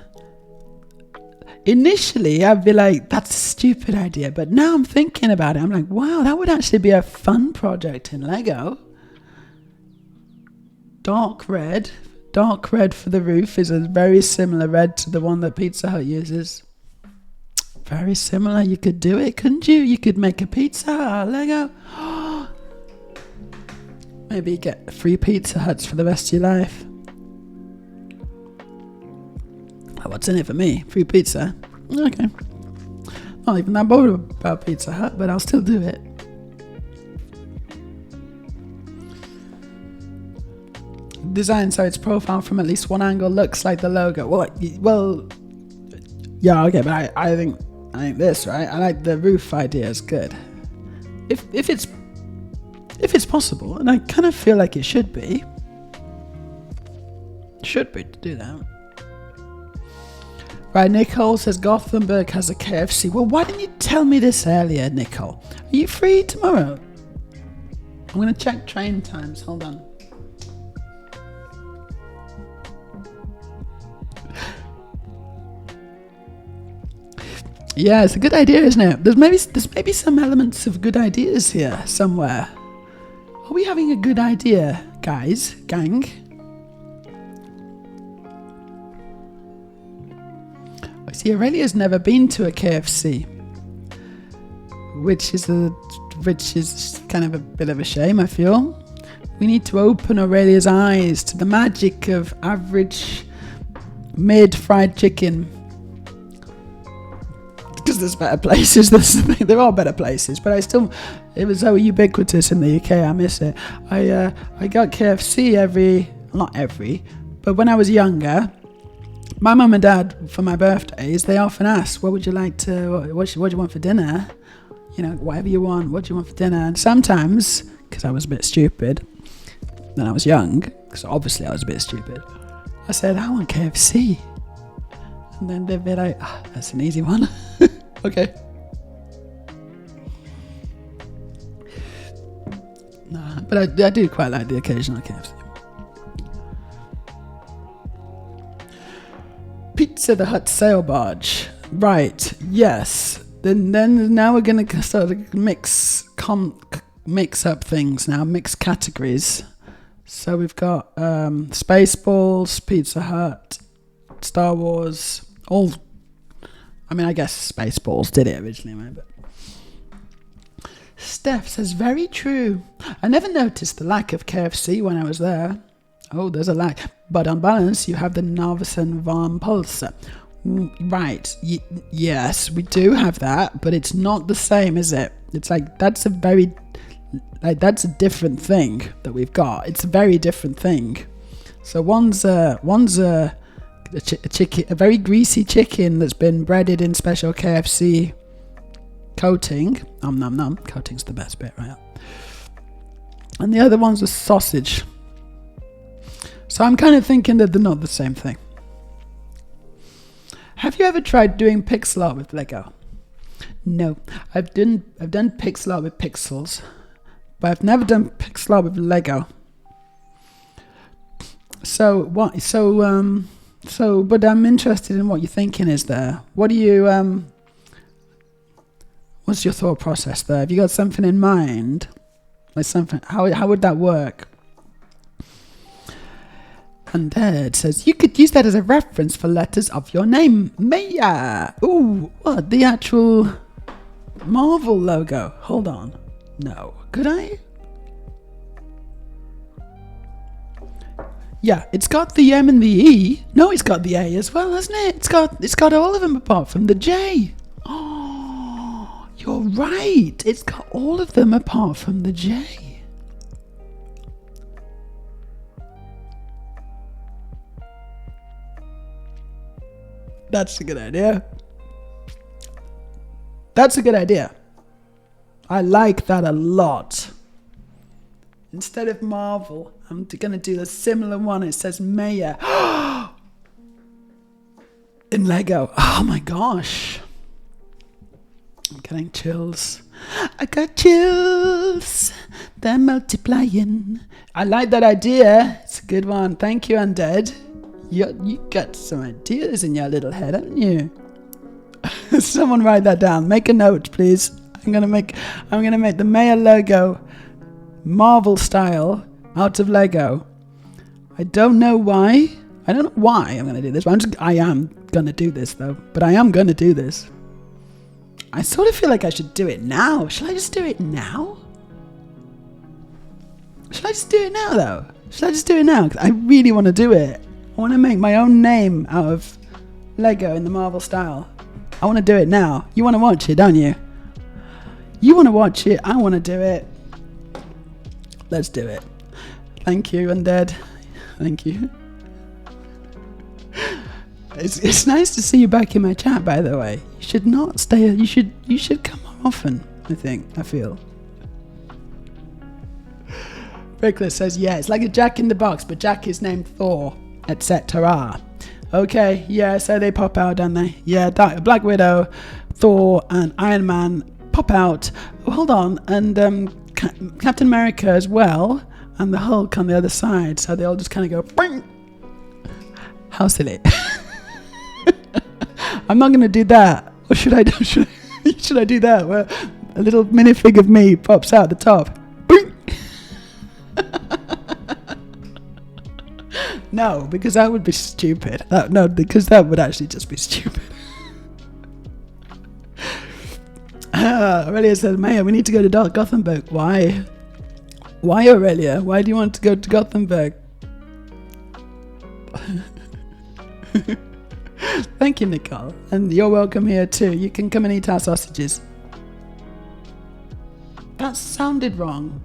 initially I'd be like, that's a stupid idea. But now I'm thinking about it. I'm like, wow, that would actually be a fun project in Lego. Dark red for the roof is a very similar red to the one that Pizza Hut uses. Very similar. You could do it, couldn't you? You could make a Pizza Hut Lego. Maybe get free Pizza Huts for the rest of your life. What's in it for me? Free pizza. Okay. Not even that bothered about Pizza Hut, but I'll still do it. Design so its profile from at least one angle looks like the logo. Well, yeah, okay, but I think this, right? I like the roof idea. Is good. If it's possible, and I kind of feel like it should be to do that. Right, Nicole says Gothenburg has a KFC. Well, why didn't you tell me this earlier, Nicole? Are you free tomorrow? I'm gonna check train times. Hold on. Yeah, it's a good idea, isn't it? There's maybe some elements of good ideas here somewhere. Are we having a good idea, guys? Gang? I see Aurelia's never been to a KFC. Which is kind of a bit of a shame, I feel. We need to open Aurelia's eyes to the magic of average mid-fried chicken. Because there's better places. There are better places, but it was so ubiquitous in the UK. I miss it. I got KFC but when I was younger, my mum and dad for my birthdays, they often asked, "What would you like to? What do you want for dinner? You know, whatever you want. What do you want for dinner?" And sometimes, because I was a bit stupid when I was young, because obviously I was a bit stupid, I said, "I want KFC." And then they'd be like, "That's an easy one." Okay. Nah, but I do quite like the occasional KFC. Pizza the Hut sail barge. Right, yes. Then now we're going to sort of mix up things now, mix categories. So we've got Spaceballs, Pizza Hut, Star Wars, all. I mean, I guess Spaceballs did it originally, right? But Steph says, very true. I never noticed the lack of KFC when I was there. Oh, there's a lack. But on balance, you have the Narvesen Varm Pulse. Right. Yes, we do have that, but it's not the same, is it? It's like, that's a different thing that we've got. It's a very different thing. So one's a very greasy chicken that's been breaded in special KFC coating. Nom nom nom. Coating's the best bit, right? And the other one's a sausage. So I'm kind of thinking that they're not the same thing. Have you ever tried doing pixel art with Lego? No, I've done pixel art with pixels, but I've never done pixel art with Lego. But I'm interested in what your thinking is there. What do you, what's your thought process there? Have you got something in mind? Like something, how would that work? And Dad says, you could use that as a reference for letters of your name. Meja! Ooh, what? The actual Marvel logo. Hold on. No. Could I? Yeah, it's got the M and the E. No, it's got the A as well, hasn't it? It's got all of them apart from the J. Oh, you're right. It's got all of them apart from the J. That's a good idea. That's a good idea. I like that a lot. Instead of Marvel, I'm going to do a similar one. It says Meja. In Lego. Oh my gosh. I'm getting chills. I got chills. They're multiplying. I like that idea. It's a good one. Thank you, Undead. You got some ideas in your little head, haven't you? Someone write that down. Make a note, please. I'm gonna make the Meja logo Marvel style out of Lego. I don't know why. I don't know why I'm gonna do this. I am gonna do this though. But I am gonna do this. I sort of feel like I should do it now. Shall I just do it now? Shall I just do it now though? Shall I just do it now? 'Cause I really want to do it. I want to make my own name out of Lego in the Marvel style. I want to do it now. You want to watch it, don't you? You want to watch it. I want to do it. Let's do it. Thank you, Undead. Thank you. It's nice to see you back in my chat, by the way. You should not stay. You should come more often. I feel. Rickler says, yeah, it's like a Jack in the Box, but Jack is named Thor, etc. Okay, yeah, so they pop out, don't they? Yeah, Black Widow, Thor, and Iron Man pop out. Oh, hold on, and Captain America as well, and the Hulk on the other side. So they all just kind of go, Bing! How silly. I'm not going to do that. Or should I do that, where a little minifig of me pops out the top? Bing! No, because that would be stupid. No, because that would actually just be stupid. Aurelia says, Meja, we need to go to Gothenburg. Why? Why, Aurelia? Why do you want to go to Gothenburg? Thank you, Nicole. And you're welcome here too. You can come and eat our sausages. That sounded wrong.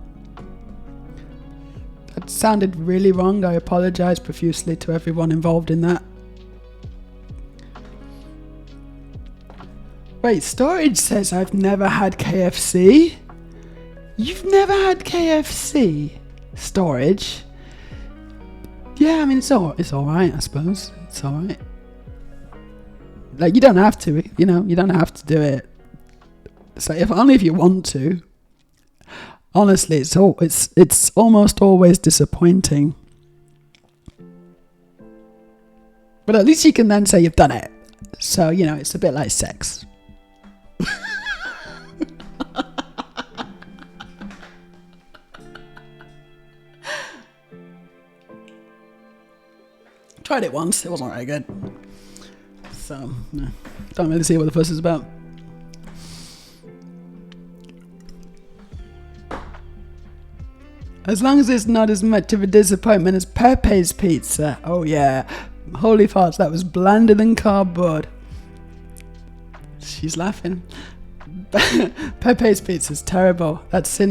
That sounded really wrong. I apologize profusely to everyone involved in that. Wait, Storage says I've never had KFC. You've never had KFC? Storage? Yeah, I mean, it's alright, I suppose. It's alright. Like, you don't have to, you don't have to do it. So only if you want to. Honestly, it's almost always disappointing. But at least you can then say you've done it. So, it's a bit like sex. Tried it once, it wasn't very good. So, no, don't really see what the fuss is about. As long as it's not as much of a disappointment as Pepe's pizza. Oh yeah, holy farts, that was blander than cardboard. She's laughing. Pepe's pizza is terrible. That's a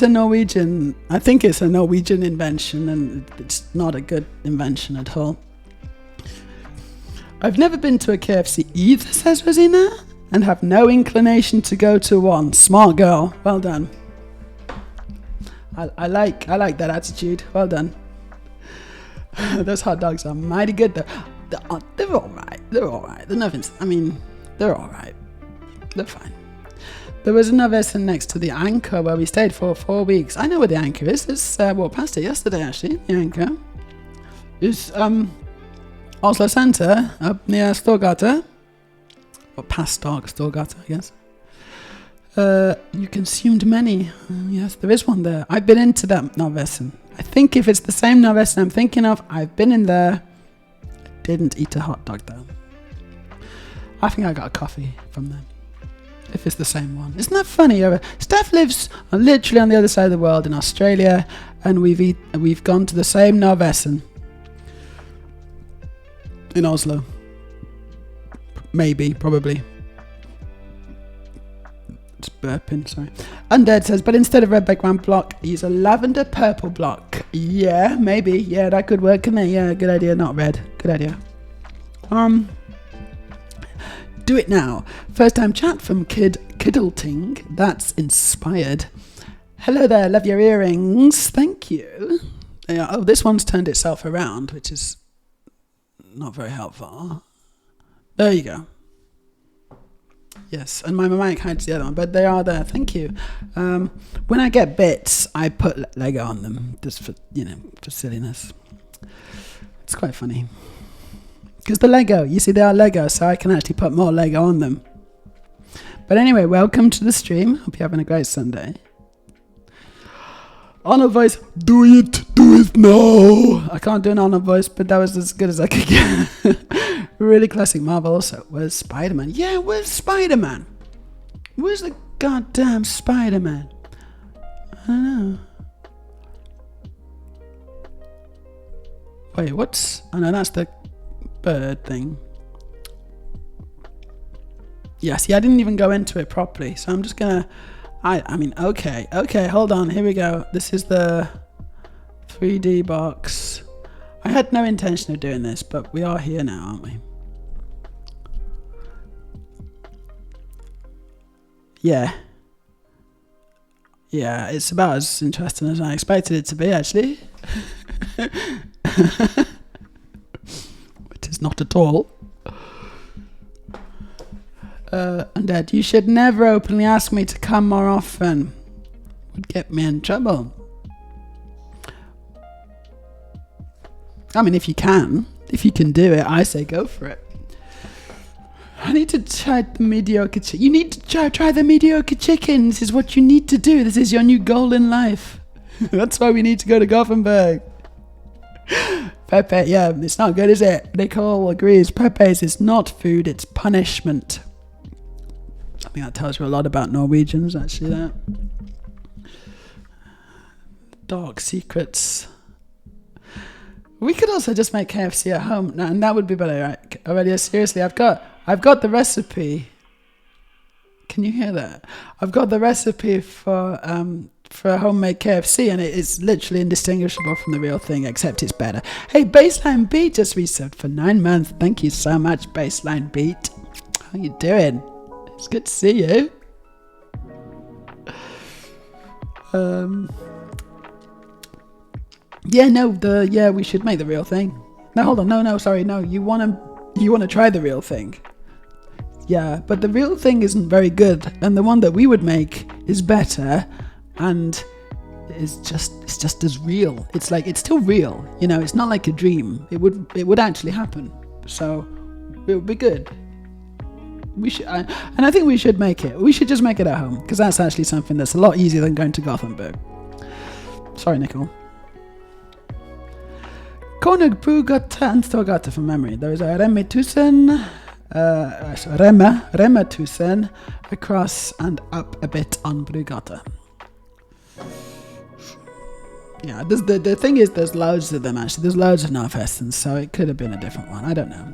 Norwegian. I think it's a Norwegian invention, and it's not a good invention at all. I've never been to a KFC either, says Rosina, and have no inclination to go to one. Smart girl. Well done. I like that attitude. Well done. Those hot dogs are mighty good though. They're alright. They're alright. They're nothing. I mean, they're alright. They're fine. There was another Essen next to the Anchor where we stayed for 4 weeks. I know where the Anchor is. It's walked past it yesterday actually. The Anchor is Oslo Center up near Storgata, or past Storgata, I guess. You consumed many. Yes, there is one there. I've been into that Norvessen. I think if it's the same Norvessen I'm thinking of, I've been in there. Didn't eat a hot dog though. I think I got a coffee from them. If it's the same one. Isn't that funny? Steph lives literally on the other side of the world in Australia, and we've gone to the same Norvessen in Oslo. Maybe, probably. Burping, sorry. Undead says, but instead of red background block, use a lavender purple block. Yeah, maybe. Yeah, that could work, couldn't it? Yeah, good idea. Not red. Good idea. Do it now. First time chat from Kiddleting. That's inspired. Hello there. Love your earrings. Thank you. Yeah, oh, this one's turned itself around, which is not very helpful. There you go. Yes, and my mic hides the other one, but they are there. Thank you. When I get bits, I put Lego on them, just for for silliness. It's quite funny. Because the Lego, you see, they are Lego, so I can actually put more Lego on them. But anyway, welcome to the stream. Hope you're having a great Sunday. Honor voice, do it now. I can't do an honor voice, but that was as good as I could get. Really classic Marvel also. Where's Spider-Man? Yeah, where's Spider-Man? Where's the goddamn Spider-Man? I don't know. Wait, what's... Oh no, that's the bird thing. Yeah, see, I didn't even go into it properly, so I'm just gonna. Okay, hold on. Here we go. This is the 3D box. I had no intention of doing this, but we are here now, aren't we? Yeah. Yeah, it's about as interesting as I expected it to be, actually. Which is not at all. Undead, you should never openly ask me to come more often. Would get me in trouble. I mean, if you can do it, I say go for it. I need to try the mediocre chicken. You need to try the mediocre chicken. This is what you need to do. This is your new goal in life. That's why we need to go to Gothenburg. Pepe, yeah, it's not good, is it? Nicole agrees. Pepe's is not food, it's punishment. I think that tells you a lot about Norwegians, actually, that. Dark secrets. We could also just make KFC at home, and that would be better, right? Aurelia, seriously, I've got the recipe. Can you hear that? I've got the recipe for a homemade KFC, and it is literally indistinguishable from the real thing, except it's better. Hey, Baseline Beat just resubbed for 9 months. Thank you so much, Baseline Beat. How you doing? It's good to see you. We should make the real thing. No, hold on. Sorry. You wanna try the real thing. Yeah, but the real thing isn't very good, and the one that we would make is better, and it's just as real. It's like, it's still real, you know. It's not like a dream. It would actually happen. So it would be good. We should, and I think we should make it. We should just make it at home, because that's actually something that's a lot easier than going to Gothenburg. Sorry, Nicole. Konung Brugata and Storgata from memory. There is a Remme 1000 across and up a bit on Brugata. Yeah, the thing is, there's loads of them actually. There's loads of Northwestern, so it could have been a different one. I don't know.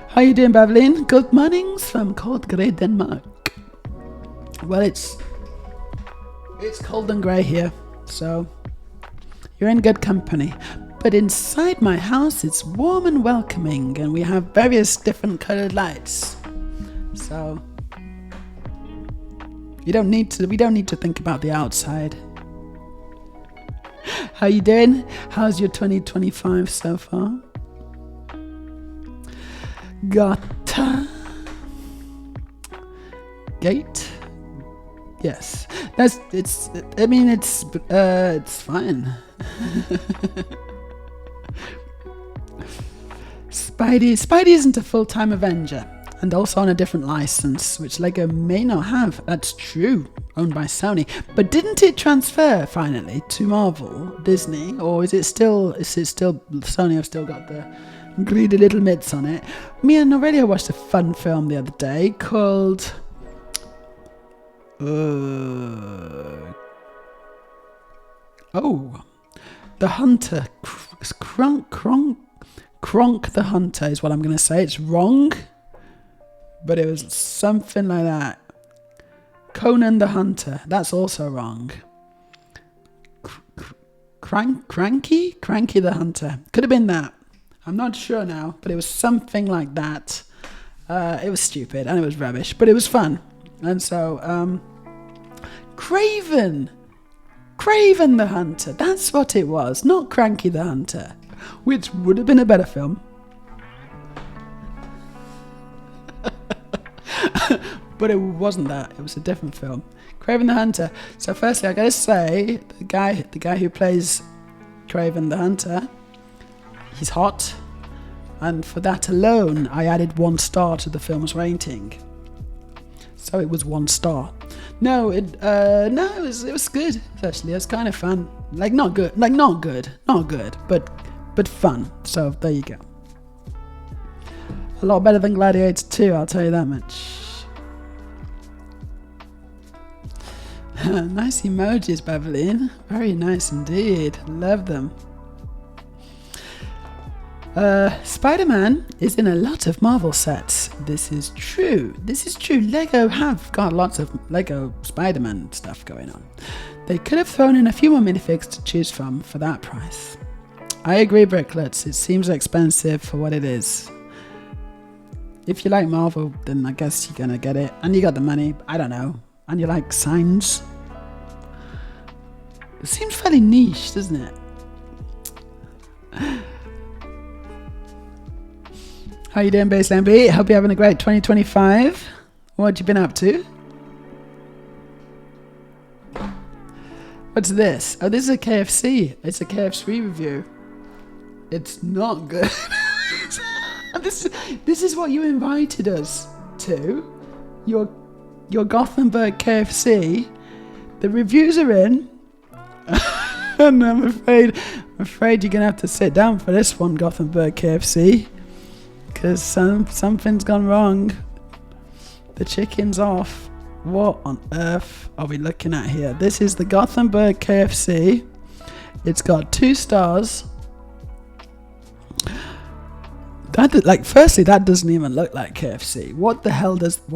How you doing, Beverlyn? Good mornings from cold grey Denmark. Well, it's cold and grey here, so you're in good company. But inside my house, it's warm and welcoming, and we have various different coloured lights. So we don't need to think about the outside. How you doing? How's your 2025 so far? Gate? Yes. It's fine. Spidey isn't a full-time Avenger, and also on a different license, which Lego may not have. That's true, owned by Sony. But didn't it transfer finally to Marvel, Disney, or is it still Sony have still got the greedy little mitts on it? Me and Aurelia watched a fun film the other day called The Hunter. Kronk the Hunter is what I'm going to say. It's wrong, but it was something like that. Conan the Hunter. That's also wrong. Cranky the Hunter. Could have been that. I'm not sure now, but it was something like that. It was stupid and it was rubbish, but it was fun. And so, Craven the Hunter. That's what it was, not Cranky the Hunter, which would have been a better film. But it wasn't that. It was a different film. Craven the Hunter. So firstly, I gotta say, the guy who plays Craven the Hunter, he's hot. And for that alone, I added 1 star to the film's rating. So it was 1 star. No, it was good. Actually, it was kind of fun. Not good, but fun. So there you go. A lot better than Gladiator 2, I'll tell you that much. Nice emojis, Beverly. Very nice indeed. Love them. Spider-Man is in a lot of Marvel sets. This is true. Lego have got lots of Lego Spider-Man stuff going on. They could have thrown in a few more minifigs to choose from for that price. I agree, Bricklets. It seems expensive for what it is. If you like Marvel, then I guess you're gonna get it. And you got the money. I don't know. And you like signs. It seems fairly niche, doesn't it? How you doing, Baseline B? Hope you're having a great 2025. What you been up to? What's this? Oh, this is a KFC. It's a KFC review. It's not good. This is what you invited us to. Your Gothenburg KFC. The reviews are in. And I'm afraid you're gonna have to sit down for this one, Gothenburg KFC. Because something's gone wrong. The chicken's off. What on earth are we looking at here? This is the Gothenburg KFC. It's got 2 stars. Firstly, that doesn't even look like KFC. What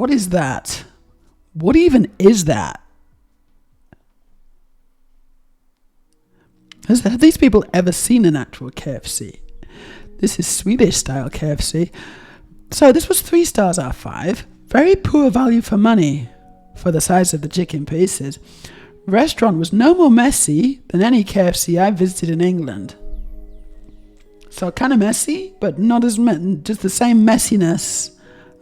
is that? What even is that? Have these people ever seen an actual KFC? This is Swedish style KFC. So this was 3 stars out of 5. Very poor value for money for the size of the chicken pieces. Restaurant was no more messy than any KFC I visited in England. So kind of messy, but not as just the same messiness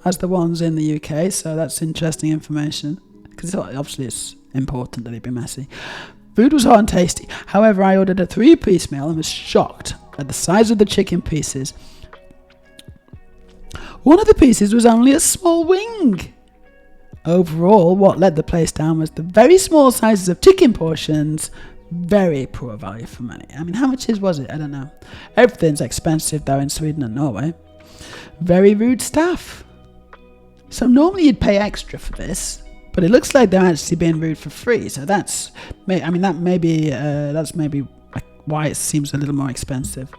as the ones in the UK. So that's interesting information, because obviously it's important that it be messy. Food was hot and tasty. However, I ordered a 3-piece meal and was shocked at the size of the chicken pieces. One of the pieces was only a small wing. Overall, what led the place down was the very small sizes of chicken portions. Very poor value for money. I mean, how much was it? I don't know. Everything's expensive though in Sweden and Norway. Very rude staff. So normally you'd pay extra for this, but it looks like they're actually being rude for free. So that's maybe why it seems a little more expensive.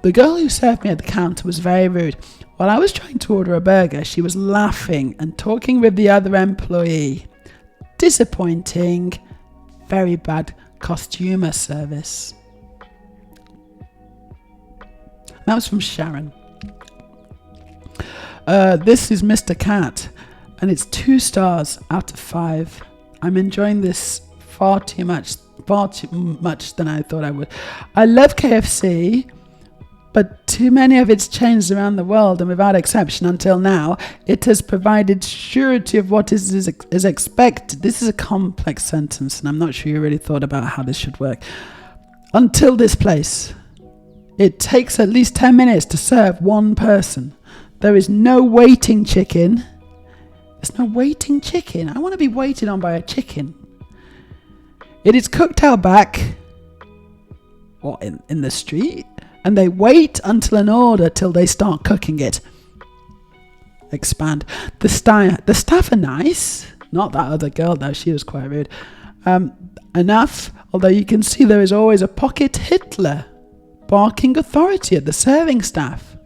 The girl who served me at the counter was very rude. While I was trying to order a burger, she was laughing and talking with the other employee. Disappointing. Very bad customer service. That was from Sharon. This is Mr. Cat, and it's 2 stars out of 5. I'm enjoying this far too much than I thought I would. I love KFC, but too many of its chains around the world, and without exception until now, it has provided surety of what is expected. This is a complex sentence, and I'm not sure you really thought about how this should work. Until this place, it takes at least 10 minutes to serve one person. There is no waiting chicken. There's no waiting chicken. I want to be waited on by a chicken. It is cooked out back, or in the street, and they wait until an order till they start cooking it. Expand. The staff are nice. Not that other girl though, she was quite rude. Enough, although you can see there is always a pocket Hitler barking authority at the serving staff.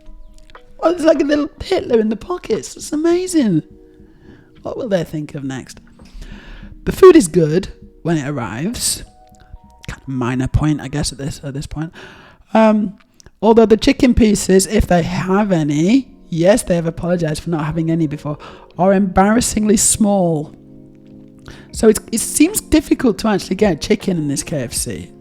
Oh, there's like a little Hitler in the pockets. It's amazing. What will they think of next? The food is good when it arrives. Kind of minor point, I guess, at this point. Although the chicken pieces, if they have any, yes, they have apologized for not having any before, are embarrassingly small. So it seems difficult to actually get chicken in this KFC.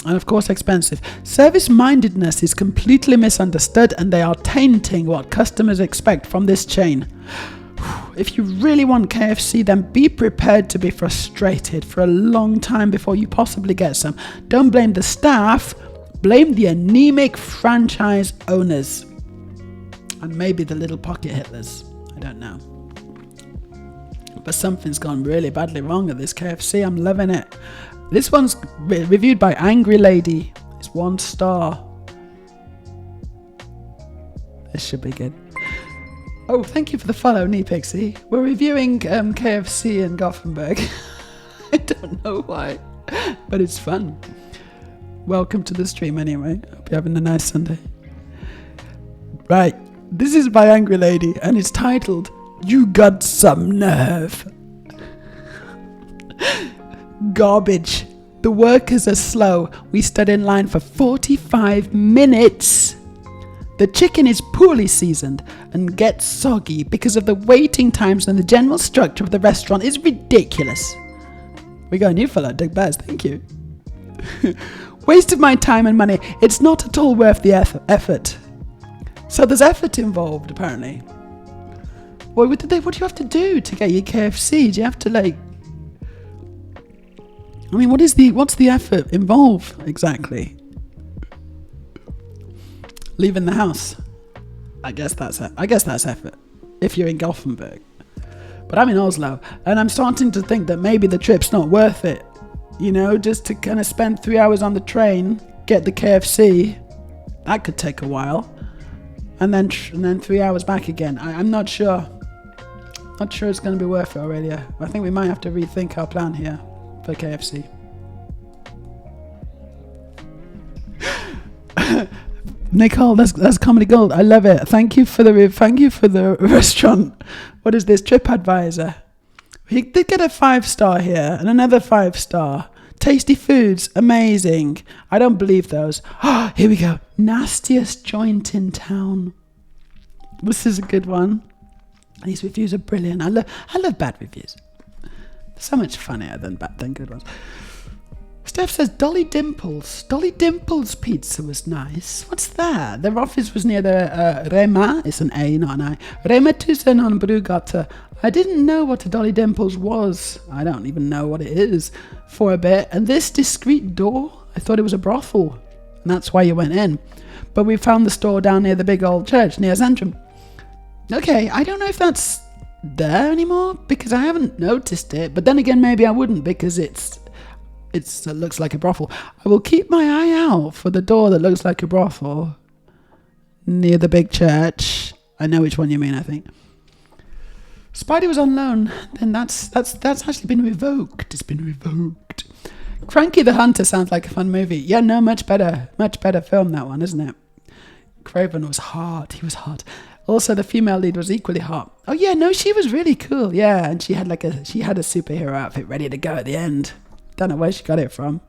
And of course expensive. Service-mindedness is completely misunderstood, and they are tainting what customers expect from this chain. If you really want KFC, then be prepared to be frustrated for a long time before you possibly get some. Don't blame the staff, blame the anemic franchise owners. And maybe the little pocket Hitlers. I don't know. But something's gone really badly wrong at this KFC. I'm loving it. This one's reviewed by Angry Lady. It's 1 star. This should be good. Oh, thank you for the follow, Pixie. We're reviewing KFC in Gothenburg. I don't know why, but it's fun. welcome to the stream anyway. Hope you're having a nice Sunday. Right, this is by Angry Lady, and it's titled, You Got Some Nerve. Garbage. The workers are slow. We stood in line for 45 minutes. The chicken is poorly seasoned and gets soggy because of the waiting times, and the general structure of the restaurant is ridiculous. We got a new fellow, Doug Bears, thank you. Wasted my time and money. It's not at all worth the effort. So there's effort involved, apparently. Well, what do you have to do to get your KFC? Do you have to what's the effort involved exactly? Leaving the house. I guess that's effort. If you're in Gothenburg. But I'm in Oslo, and I'm starting to think that maybe the trip's not worth it. You know, just to kind of spend 3 hours on the train, get the KFC. That could take a while. And then 3 hours back again. I'm not sure. Not sure it's going to be worth it, Aurelia. I think we might have to rethink our plan here for KFC. Nicole, that's comedy gold. I love it. Thank you for the restaurant. What is this? TripAdvisor. He did get a 5-star here and another 5-star. Tasty foods, amazing. I don't believe those. Here we go. Nastiest joint in town. This is a good one. These reviews are brilliant. I love bad reviews. They're so much funnier than good ones. Steph says Dolly Dimples. Dolly Dimples pizza was nice. What's that? Their office was near the Rema. It's an A, not an I. Rema 1000 on Brugata. I didn't know what a Dolly Dimples was. I don't even know what it is for a bit. And this discreet door, I thought it was a brothel. And that's why you went in. But we found the store down near the big old church, near Centrum. Okay, I don't know if that's there anymore, because I haven't noticed it. But then again, maybe I wouldn't, because it looks like a brothel. I will keep my eye out for the door that looks like a brothel near the big church. I know which one you mean, I think. Spidey was on loan. Then that's actually been revoked. It's been revoked. Cranky the Hunter sounds like a fun movie. Yeah, no, much better film, that one, isn't it? Craven was hot. He was hot. Also, the female lead was equally hot. Oh yeah, no, she was really cool. Yeah, and she had a superhero outfit ready to go at the end. Don't know where she got it from.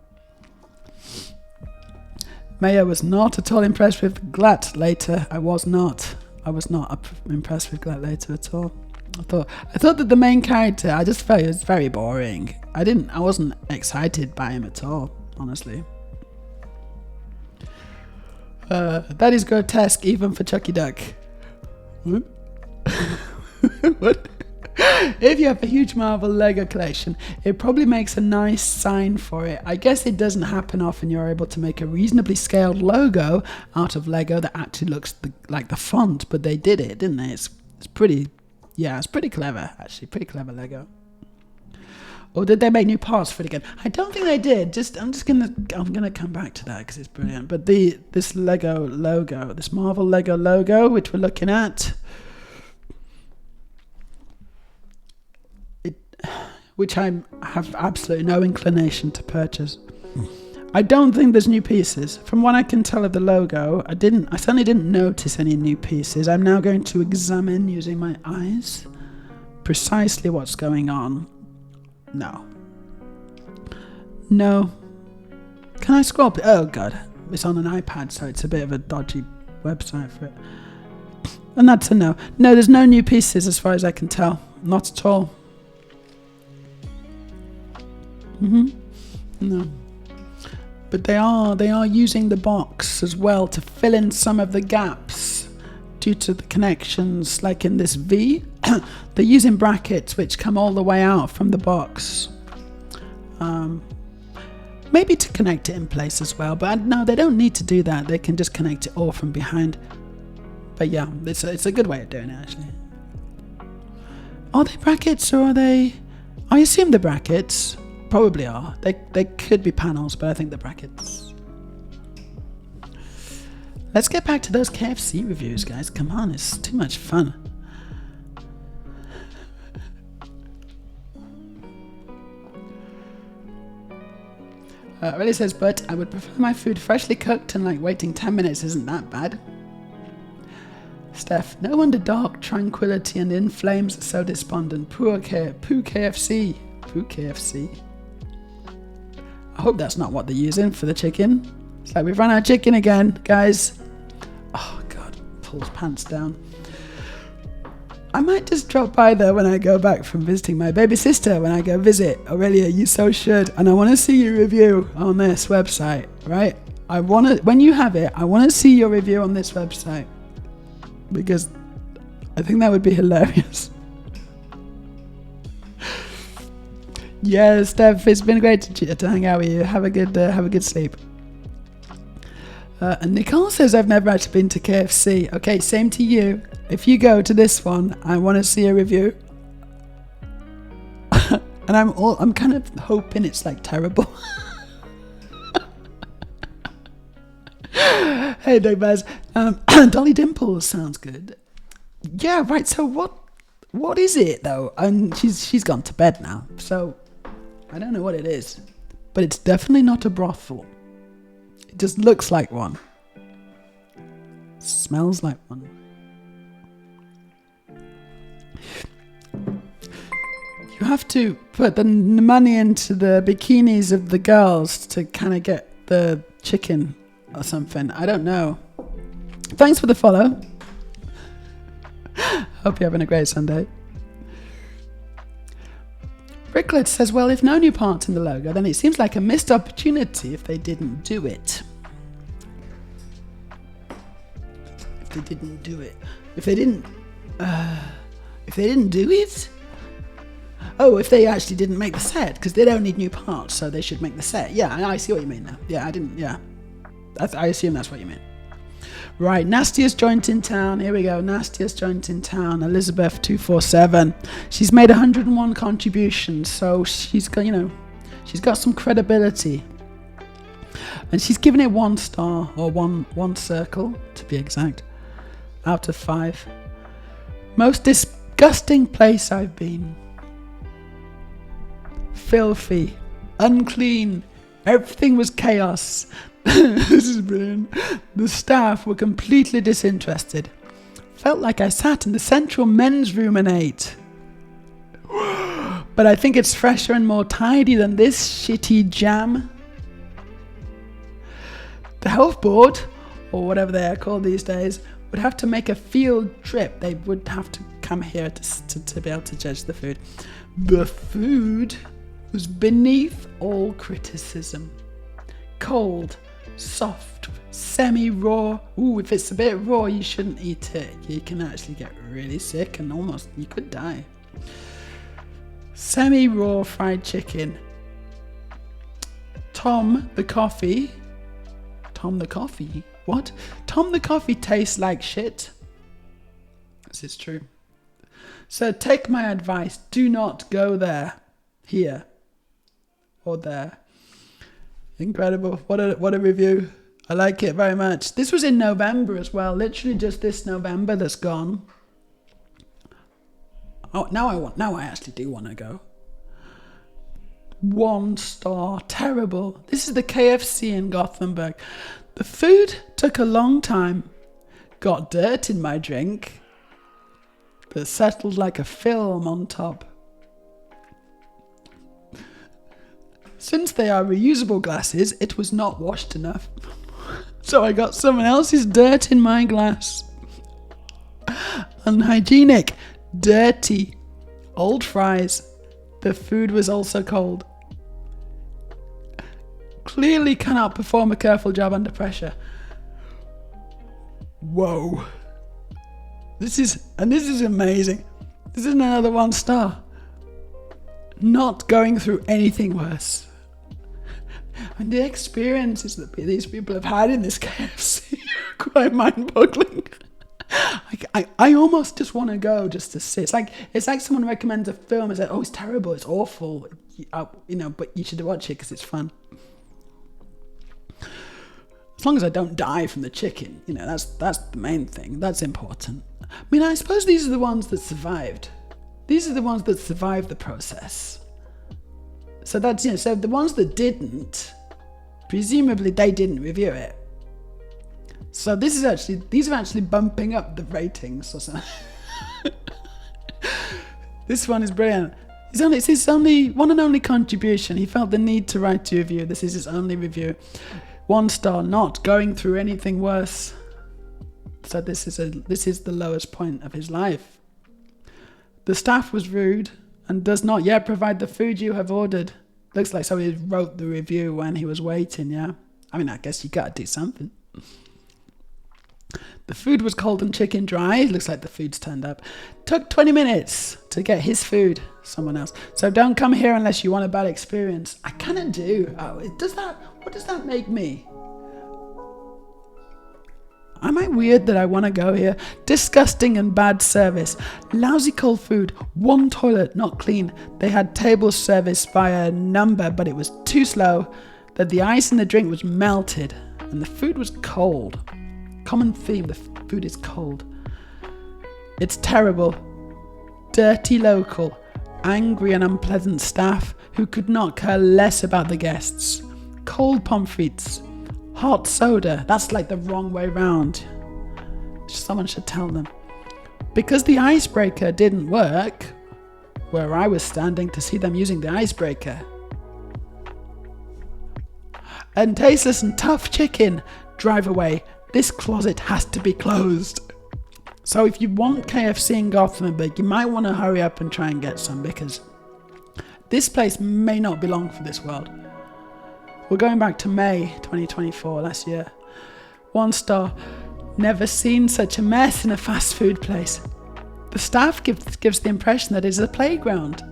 Meja was not at all impressed with Glatt later. I was not impressed with Glatt later at all. I thought that the main character, I just felt it was very boring. I wasn't excited by him at all, honestly. That is grotesque even for Chucky Duck. What? What? If you have a huge Marvel Lego collection, it probably makes a nice sign for it. I guess it doesn't happen often you're able to make a reasonably scaled logo out of Lego that actually looks like the font, but they did it, didn't they? It's pretty clever, actually. Pretty clever Lego. Or did they make new parts for it again? I don't think they did. I'm gonna come back to that because it's brilliant. But this Lego logo, this Marvel Lego logo, which we're looking at, which I have absolutely no inclination to purchase. I don't think there's new pieces. From what I can tell of the logo, I certainly didn't notice any new pieces. I'm now going to examine using my eyes precisely what's going on. No. Can I scroll? Oh god, it's on an iPad, so it's a bit of a dodgy website for it. And that's a no. No, there's no new pieces as far as I can tell. Not at all. No. But they are using the box as well to fill in some of the gaps due to the connections, like in this V. They're using brackets which come all the way out from the box. Maybe to connect it in place as well, but no, they don't need to do that. They can just connect it all from behind. But yeah, it's a good way of doing it, actually. Are they brackets or are they... I assume the brackets. Probably are. They could be panels, but I think they're brackets. Let's get back to those KFC reviews, guys. Come on, it's too much fun. Really says, but I would prefer my food freshly cooked, and like waiting 10 minutes isn't that bad. Steph, no wonder dark tranquility and in flames are so despondent. Poo KFC. Poo KFC. I hope that's not what they're using for the chicken. It's like we've run out of chicken again, guys. Oh God, pulls pants down. I might just drop by there when I go back from visiting my baby sister when I go visit. Aurelia, you so should. And I want to see your review on this website, right? When you have it, I want to see your review on this website. Because I think that would be hilarious. Yeah, Steph, it's been great to hang out with you. Have a good sleep. And Nicole says, I've never actually been to KFC. Okay, same to you. If you go to this one, I want to see a review. And I'm kind of hoping it's like terrible. Hey, Doug Baz. Dolly Dimples sounds good. Yeah, right. So what is it though? And she's gone to bed now, so I don't know what it is, but it's definitely not a brothel. It just looks like one. Smells like one. You have to put the money into the bikinis of the girls to kind of get the chicken or something. I don't know. Thanks for the follow. Hope you're having a great Sunday. Bricklet says, well, if no new parts in the logo, then it seems like a missed opportunity if they didn't do it. If they didn't do it. If they didn't do it? Oh, if they actually didn't make the set, because they don't need new parts, so they should make the set. Yeah, I see what you mean now. Yeah, I assume that's what you mean. Right, nastiest joint in town. Here we go. Nastiest joint in town. Elizabeth 247. She's made 101 contributions, so she's got some credibility. And she's given it 1 star, or one circle to be exact, out of 5. Most disgusting place I've been. Filthy, unclean. Everything was chaos. This is brilliant. The staff were completely disinterested. Felt like I sat in the central men's room and ate. But I think it's fresher and more tidy than this shitty jam. The health board, or whatever they are called these days, would have to make a field trip. They would have to come here to be able to judge the food. The food was beneath all criticism. Cold, soft, semi-raw. Ooh, if it's a bit raw, you shouldn't eat it. You can actually get really sick and almost, you could die. Semi-raw fried chicken. Tom the coffee. What? Tom the coffee tastes like shit. This is true. So take my advice. Do not go there. Here. Or there. Incredible. What a review. I like it very much. This was in November as well. Literally just this November that's gone. Oh, now I actually do want to go. 1 star. Terrible. This is the KFC in Gothenburg. The food took a long time. Got dirt in my drink. But settled like a film on top. Since they are reusable glasses, it was not washed enough. So I got someone else's dirt in my glass. Unhygienic, dirty, old fries. The food was also cold. Clearly cannot perform a careful job under pressure. Whoa. This is amazing. This is another 1 star. Not going through anything worse. And the experiences that these people have had in this KFC are quite mind-boggling. I almost just want to go just to see. It's like someone recommends a film and says, "Oh, it's terrible, it's awful," but you should watch it because it's fun. As long as I don't die from the chicken, that's the main thing. That's important. I mean, I suppose these are the ones that survived. These are the ones that survived the process. So that's, so the ones that didn't, Presumably they didn't review it. So these are actually bumping up the ratings or something. This one is brilliant. It's his only one and only contribution. He felt the need to write a review. This is his only review. 1 star, not going through anything worse. So this is the lowest point of his life. The staff was rude and does not yet provide the food you have ordered. Looks like somebody wrote the review when he was waiting, yeah? I mean, I guess you gotta do something. The food was cold and chicken dry. Looks like the food's turned up. Took 20 minutes to get his food. Someone else. So don't come here unless you want a bad experience. I kind of do. What does that make me? Am I weird that I want to go here? Disgusting and bad service. Lousy cold food. 1 toilet, not clean. They had table service via number, but it was too slow. That the ice in the drink was melted. And the food was cold. Common theme, the food is cold. It's terrible. Dirty local. Angry and unpleasant staff who could not care less about the guests. Cold pommes frites. Hot soda. That's like the wrong way round. Someone should tell them. Because the icebreaker didn't work, where I was standing to see them using the icebreaker. And tasteless and tough chicken. Drive away. This closet has to be closed. So if you want KFC in Gothenburg, you might want to hurry up and try and get some, because this place may not belong for this world. We're going back to May 2024, last year. 1 star. Never seen such a mess in a fast food place. The staff gives the impression that it's a playground.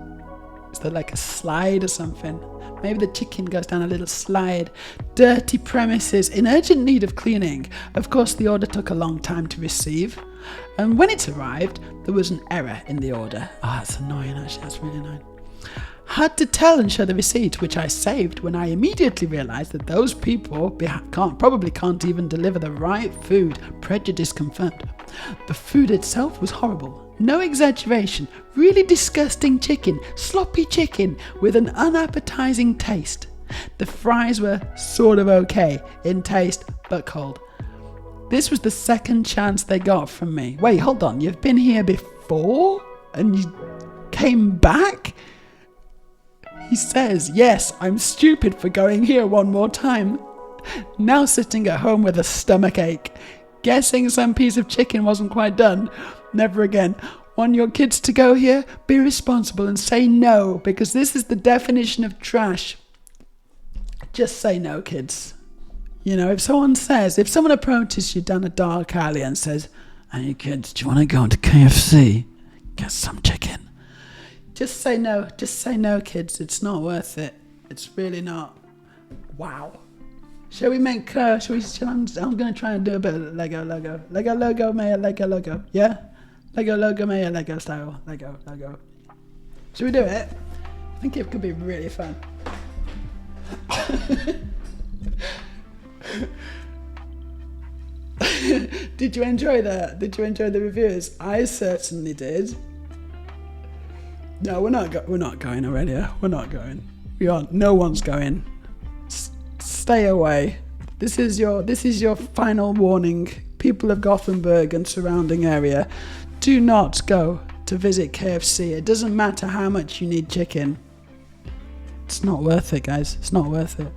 Is there like a slide or something? Maybe the chicken goes down a little slide. Dirty premises in urgent need of cleaning. Of course, the order took a long time to receive. And when it arrived, there was an error in the order. That's annoying, actually. That's really annoying. Had to tell and show the receipt, which I saved when I immediately realised that those people probably can't even deliver the right food. Prejudice confirmed. The food itself was horrible. No exaggeration. Really disgusting chicken. Sloppy chicken with an unappetizing taste. The fries were sort of okay in taste, but cold. This was the second chance they got from me. Wait, hold on. You've been here before? And you came back? He says, yes, I'm stupid for going here one more time. Now sitting at home with a stomach ache. Guessing some piece of chicken wasn't quite done. Never again. Want your kids to go here? Be responsible and say no, because this is the definition of trash. Just say no, kids. You know, if someone approaches you down a dark alley and says, hey kids, do you want to go to KFC? Get some chicken. Just say no. Just say no, kids. It's not worth it. It's really not. Wow. Shall we make, I'm going to try and do a bit of Lego logo. Lego logo, Meja, Lego logo. Yeah? Lego logo, Meja, Lego style. Lego logo. Should we do it? I think it could be really fun. Did you enjoy that? Did you enjoy the reviews? I certainly did. No, we're not going, Aurelia. We're not going. No one's going. Stay away. This is your final warning. People of Gothenburg and surrounding area, do not go to visit KFC. It doesn't matter how much you need chicken. It's not worth it, guys. It's not worth it.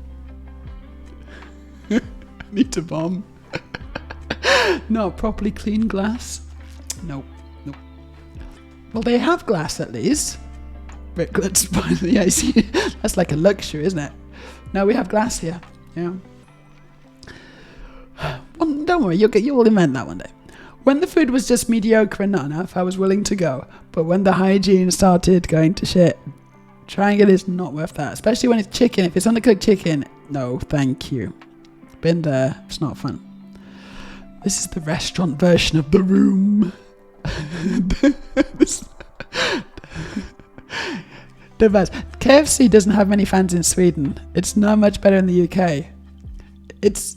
I need to bomb. Not properly clean glass. Nope. Well, they have glass at least. Bricklets, yeah, you see, that's like a luxury, isn't it? No, we have glass here. Yeah. Well, don't worry, you'll invent that one day. When the food was just mediocre and not enough, I was willing to go. But when the hygiene started going to shit, trying it is not worth that. Especially when it's chicken. If it's undercooked chicken, no, thank you. Been there. It's not fun. This is the restaurant version of The Room. The best. KFC doesn't have many fans in Sweden. It's not much better in the UK. It's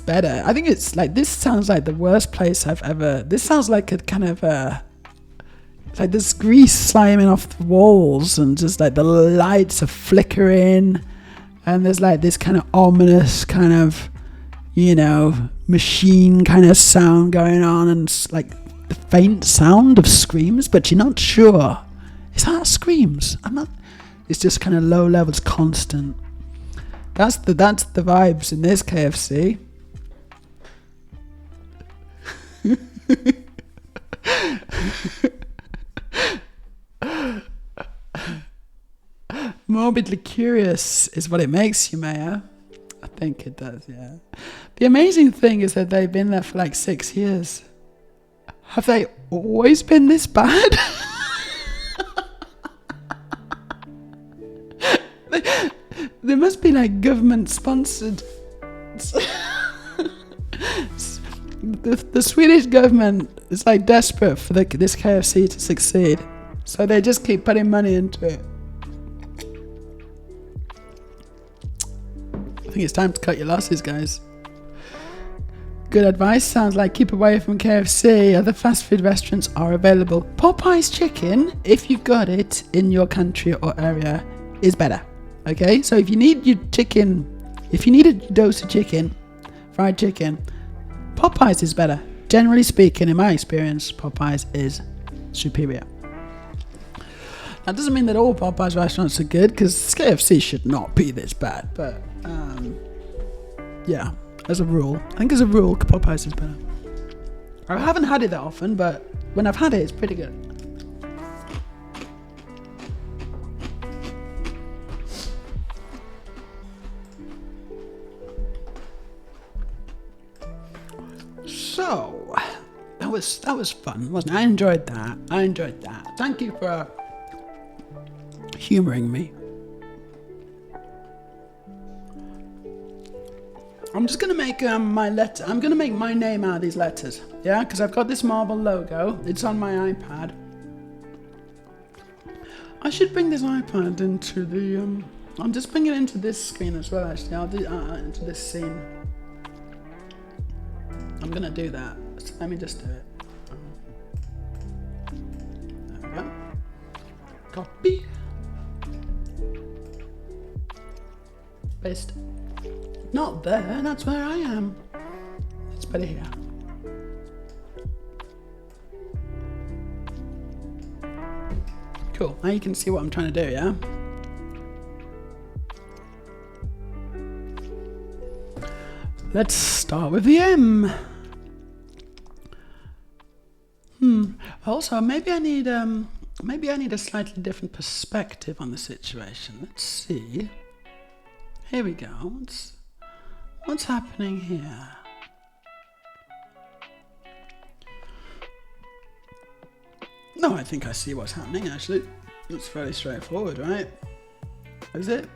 better. I think it's like, this sounds like the worst place I've ever. This sounds like a kind of like there's grease sliming off the walls and just like the lights are flickering And there's like this kind of ominous kind of, you know, machine kind of sound going on, and like the faint sound of screams, but you're not sure. Is that screams? I'm not. It's just kind of low levels, constant. That's the vibes in this KFC. Morbidly curious is what it makes you, Meja. I think it does, yeah. The amazing thing is that they've been there for like 6 years. Have they always been this bad? There must be like government sponsored. The Swedish government is like desperate for this KFC to succeed, so they just keep putting money into it. I think it's time to cut your losses, guys. Good advice sounds like keep away from KFC. Other fast food restaurants are available. Popeye's chicken, if you've got it in your country or area, is better. Okay, so if you need your chicken, if you need a dose of chicken, fried chicken, Popeye's is better. Generally speaking, in my experience, Popeye's is superior. That doesn't mean that all Popeye's restaurants are good, because KFC should not be this bad. But yeah, as a rule, I think as a rule, Popeye's is better. I haven't had it that often, but when I've had it, it's pretty good. So that was fun, wasn't it? I enjoyed that. Thank you for humoring me. I'm just gonna make my letter. I'm gonna make my name out of these letters. Yeah, because I've got this marble logo. It's on my iPad. I should bring this iPad into the. I'll just bring it into this screen as well. Actually, I'll do into this scene. I'm gonna do that. So let me just do it. There we go. Copy. Paste. Not there, that's where I am. It's better here. Cool, now you can see what I'm trying to do, yeah? Let's start with the M. Also, maybe I need a slightly different perspective on the situation. Let's see. Here we go. What's happening here? No, I think I see what's happening, actually. It's fairly straightforward, right? Is it?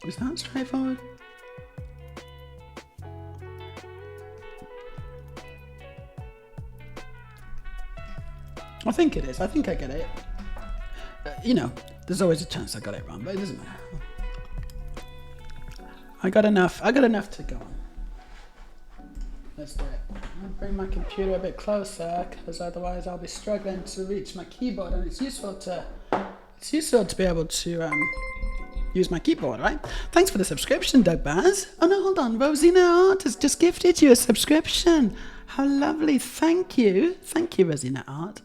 Is that straightforward? I think it is. I think I get it. You know, there's always a chance I got it wrong, but it doesn't matter. I got enough to go on. Let's do it. I'll bring my computer a bit closer, because otherwise I'll be struggling to reach my keyboard, and it's useful to be able to use my keyboard, right? Thanks for the subscription, Doug Baz. Oh no, hold on. Rosina Art has just gifted you a subscription. How lovely. Thank you, Rosina Art.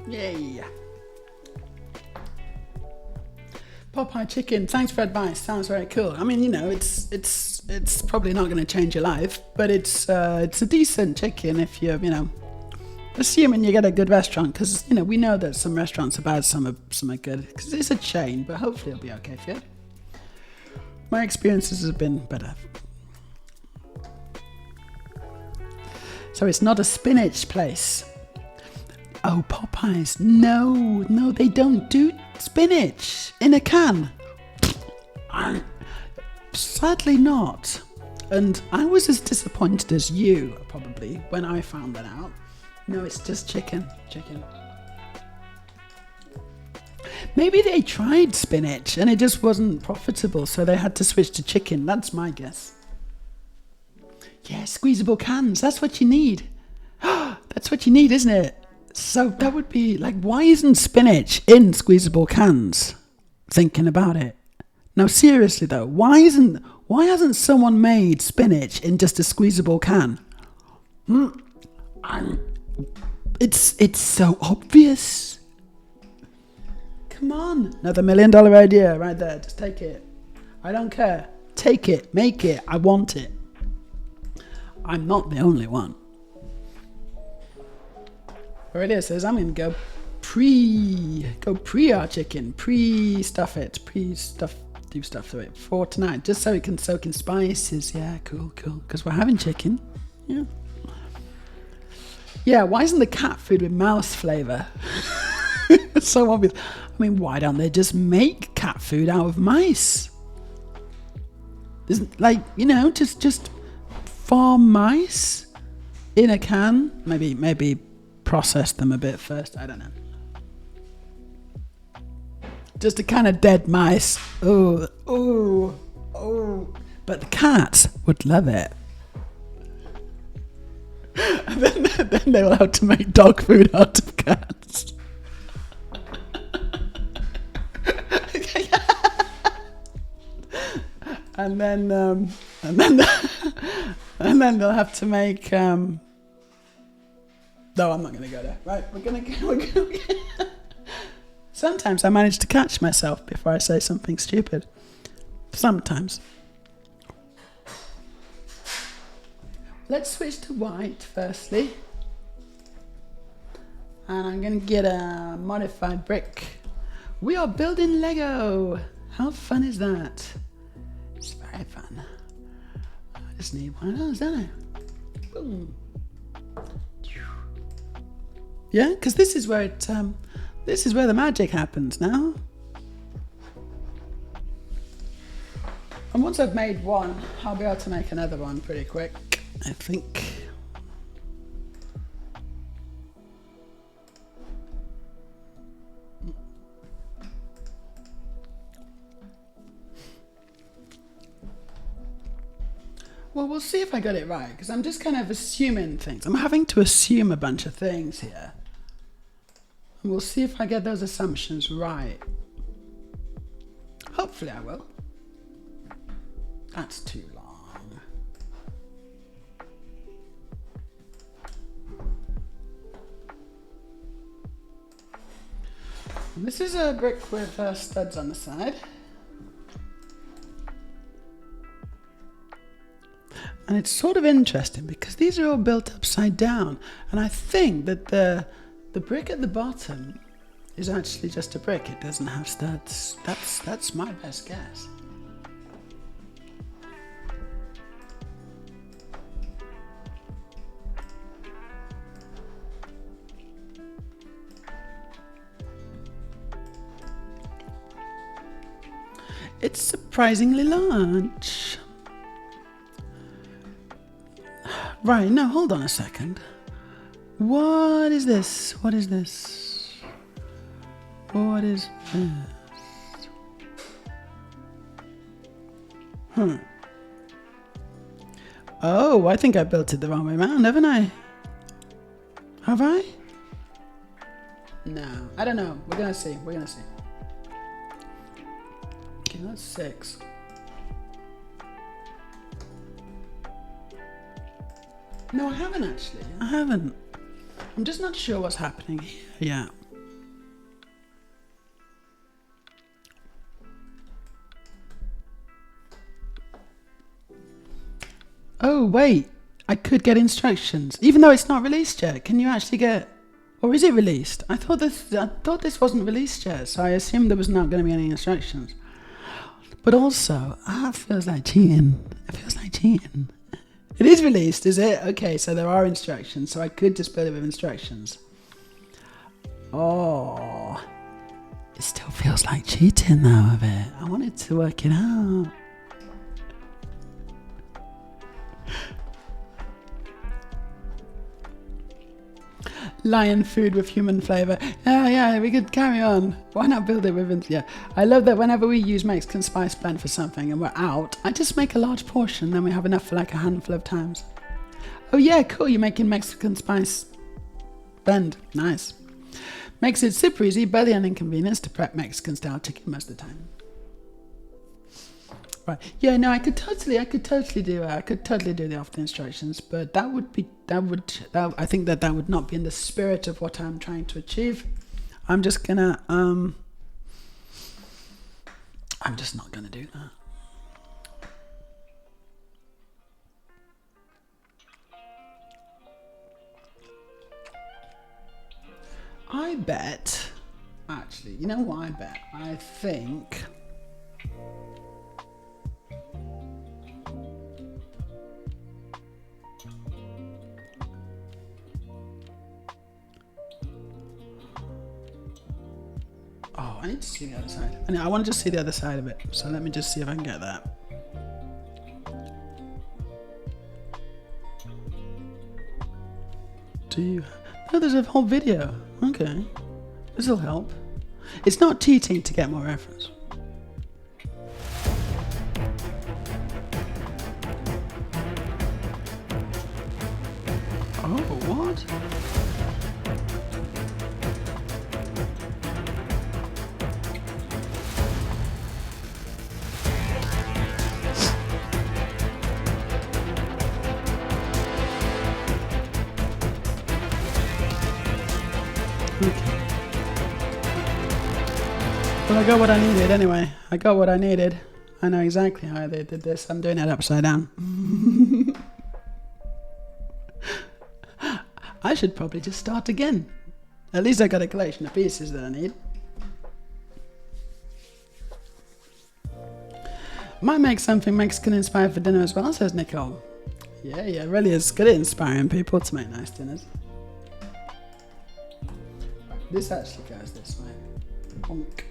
Yay. Popeye chicken, thanks for advice. Sounds very cool. I mean, you know, it's probably not going to change your life, but it's a decent chicken if you're, you know, assuming you get a good restaurant, because, you know, we know that some restaurants are bad, some are good, because it's a chain, but hopefully it'll be okay for you. My experiences have been better. So it's not a spinach place. Oh, Popeyes. No, they don't do spinach in a can. Sadly not. And I was as disappointed as you, probably, when I found that out. No, it's just chicken. Maybe they tried spinach and it just wasn't profitable, so they had to switch to chicken. That's my guess. Yeah, squeezable cans. That's what you need. That's what you need, isn't it? So that would be like, why isn't spinach in squeezable cans? Thinking about it. Now seriously though, why hasn't someone made spinach in just a squeezable can? It's so obvious. Come on. Another $1 million idea right there. Just take it. I don't care. Take it. Make it. I want it. I'm not the only one. Already it says I'm going to go pre our chicken. Pre-stuff it. Do stuff to it for tonight. Just so it can soak in spices. Yeah, cool. Because we're having chicken. Yeah. Yeah, why isn't the cat food with mouse flavour? It's so obvious. I mean, why don't they just make cat food out of mice? Isn't just farm mice in a can? Maybe process them a bit first. I don't know. Just a can of dead mice. Oh. But the cats would love it. And then they will have to make dog food out of cats. and then they'll have to make. No, I'm not going to go there. Right, we're going to. Sometimes I manage to catch myself before I say something stupid. Sometimes. Let's switch to white firstly. And I'm going to get a modified brick. We are building Lego. How fun is that? It's very fun. I just need one of those, don't I? Boom. Yeah, because this is where the magic happens now. And once I've made one, I'll be able to make another one pretty quick, I think. Well, we'll see if I got it right, because I'm just kind of assuming things. I'm having to assume a bunch of things here. And we'll see if I get those assumptions right. Hopefully I will. That's too long. This is a brick with studs on the side. And it's sort of interesting because these are all built upside down. And I think that the brick at the bottom is actually just a brick. It doesn't have studs. That's my best guess. It's surprisingly large. Right, no, hold on a second. What is this? What is this? What is this? Oh, I think I built it the wrong way around, haven't I? Have I? No, I don't know. We're gonna see. Okay, that's 6. No, I haven't actually. I haven't. I'm just not sure what's happening here. Yeah. Oh, wait. I could get instructions. Even though it's not released yet. Can you actually get... Or is it released? I thought this wasn't released yet, so I assumed there was not going to be any instructions. But also, it feels like cheating. It is released, is it? Okay, so there are instructions, so I could just build it with instructions. Oh, it still feels like cheating though a bit. I wanted to work it out. Lion food with human flavour. Yeah, we could carry on. Why not build it with... Yeah, I love that whenever we use Mexican spice blend for something and we're out, I just make a large portion, then we have enough for like a handful of times. Oh yeah, cool, you're making Mexican spice Bend. Nice. Makes it super easy, barely an inconvenience to prep Mexican style chicken most of the time. Right. Yeah, no, I could totally do the after instructions, but I think that would not be in the spirit of what I'm trying to achieve. I'm just not gonna do that. I bet, actually, you know what I bet? I think I need to see the other side. I want to just see the other side of it. So let me just see if I can get that. Oh, there's a whole video. Okay. This will help. It's not cheating to get more reference. Oh, what? Well, I got what I needed anyway. I got what I needed. I know exactly how they did this. I'm doing it upside down. I should probably just start again. At least I got a collection of pieces that I need. Might make something Mexican inspired for dinner as well, says Nicole. Yeah, really is good at inspiring people to make nice dinners. This actually goes this way. Bonk.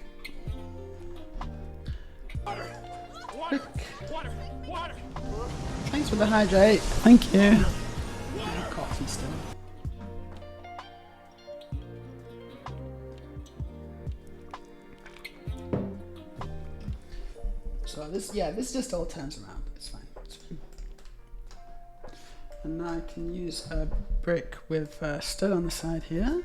Water. Thanks for the hydrate. Thank you. Coffee still. So this just all turns around. It's fine. And now I can use a brick with stud on the side here.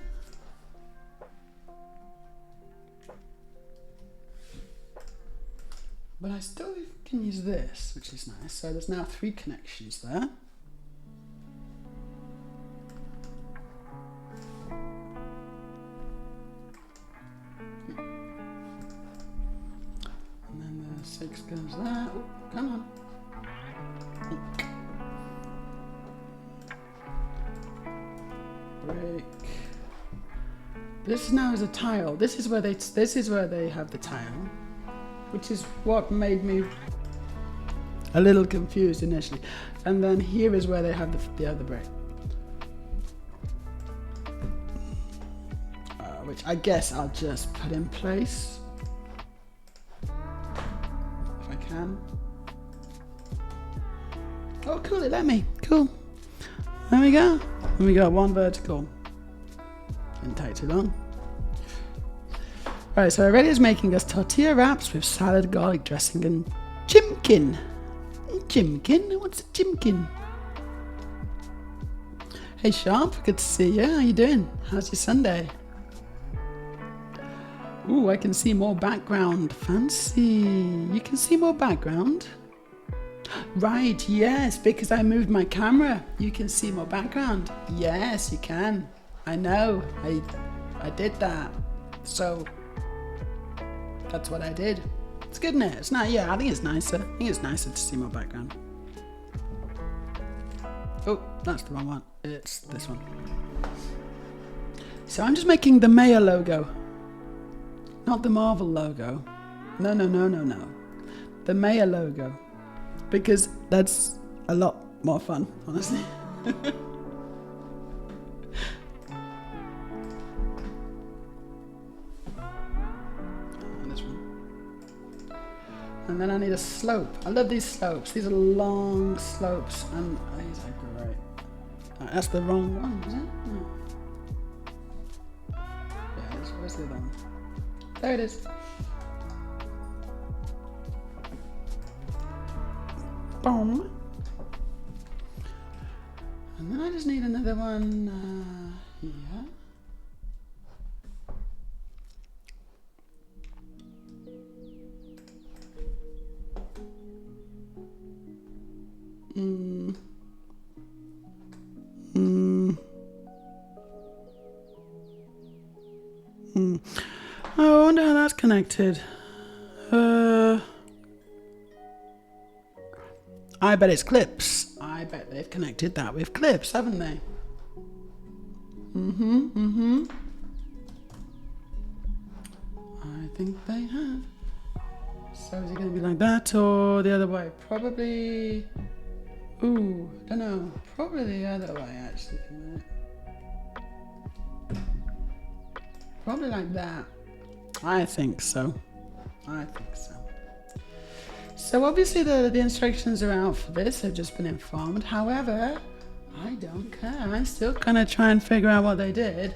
But I still can use this, which is nice. So there's now 3 connections there. And then the 6 goes there. Oh, come on. Break. This now is a tile. This is where they have the tile, which is what made me a little confused initially. And then here is where they have the other brick, which I guess I'll just put in place if I can. Oh, cool! It let me. Cool. There we go. And we got 1 vertical. Didn't take too long. Right, so Aurelia's making us tortilla wraps with salad, garlic dressing, and chimkin. Chimkin? What's a chimkin? Hey Sharp, good to see you. How you doing? How's your Sunday? Ooh, I can see more background. Fancy. You can see more background? Right, yes, because I moved my camera. You can see more background. Yes, you can. I know. I did that. So that's what I did. It's good, isn't it? It's not. Yeah, I think it's nicer. I think it's nicer to see more background. Oh, that's the wrong one. It's this one. So I'm just making the Meja logo, not the Marvel logo. No. The Meja logo, because that's a lot more fun, honestly. And then I need a slope. I love these slopes. These are long slopes, and these are great. That's the wrong one, is it? No. Yeah, it is. Where's the other one? There it is. Boom. And then I just need another one here. Mm. Mm. Mm. Oh, I wonder how that's connected. I bet it's clips. I bet they've connected that with clips, haven't they? I think they have. So is it going to be like that or the other way? Probably... Ooh, I don't know. Probably the other way, actually. Probably like that. I think so. So obviously the instructions are out for this. I've just been informed. However, I don't care. I'm still gonna try and figure out what they did.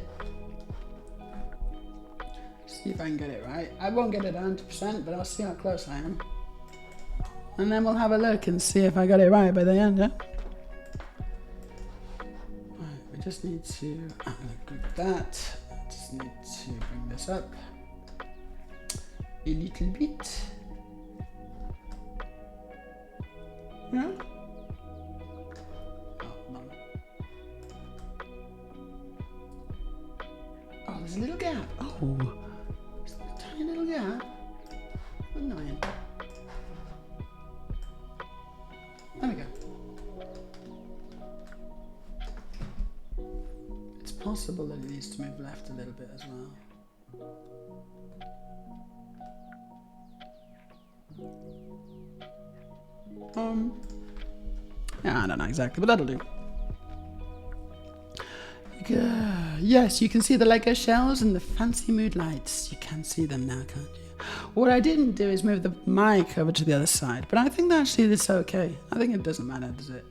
See if I can get it right. I won't get it 100%, but I'll see how close I am. And then we'll have a look and see if I got it right by the end, yeah? Right, we just need to group that. Just need to bring this up a little bit. Yeah? Oh, no. Oh, there's a little gap. Oh, there's a tiny little gap. Annoying. There we go. It's possible that it needs to move left a little bit as well. Yeah, I don't know exactly, but that'll do. Yes, you can see the Lego shells and the fancy mood lights. You can see them now, can't you? What I didn't do is move the mic over to the other side, but I think that actually it's okay. I think it doesn't matter, does it?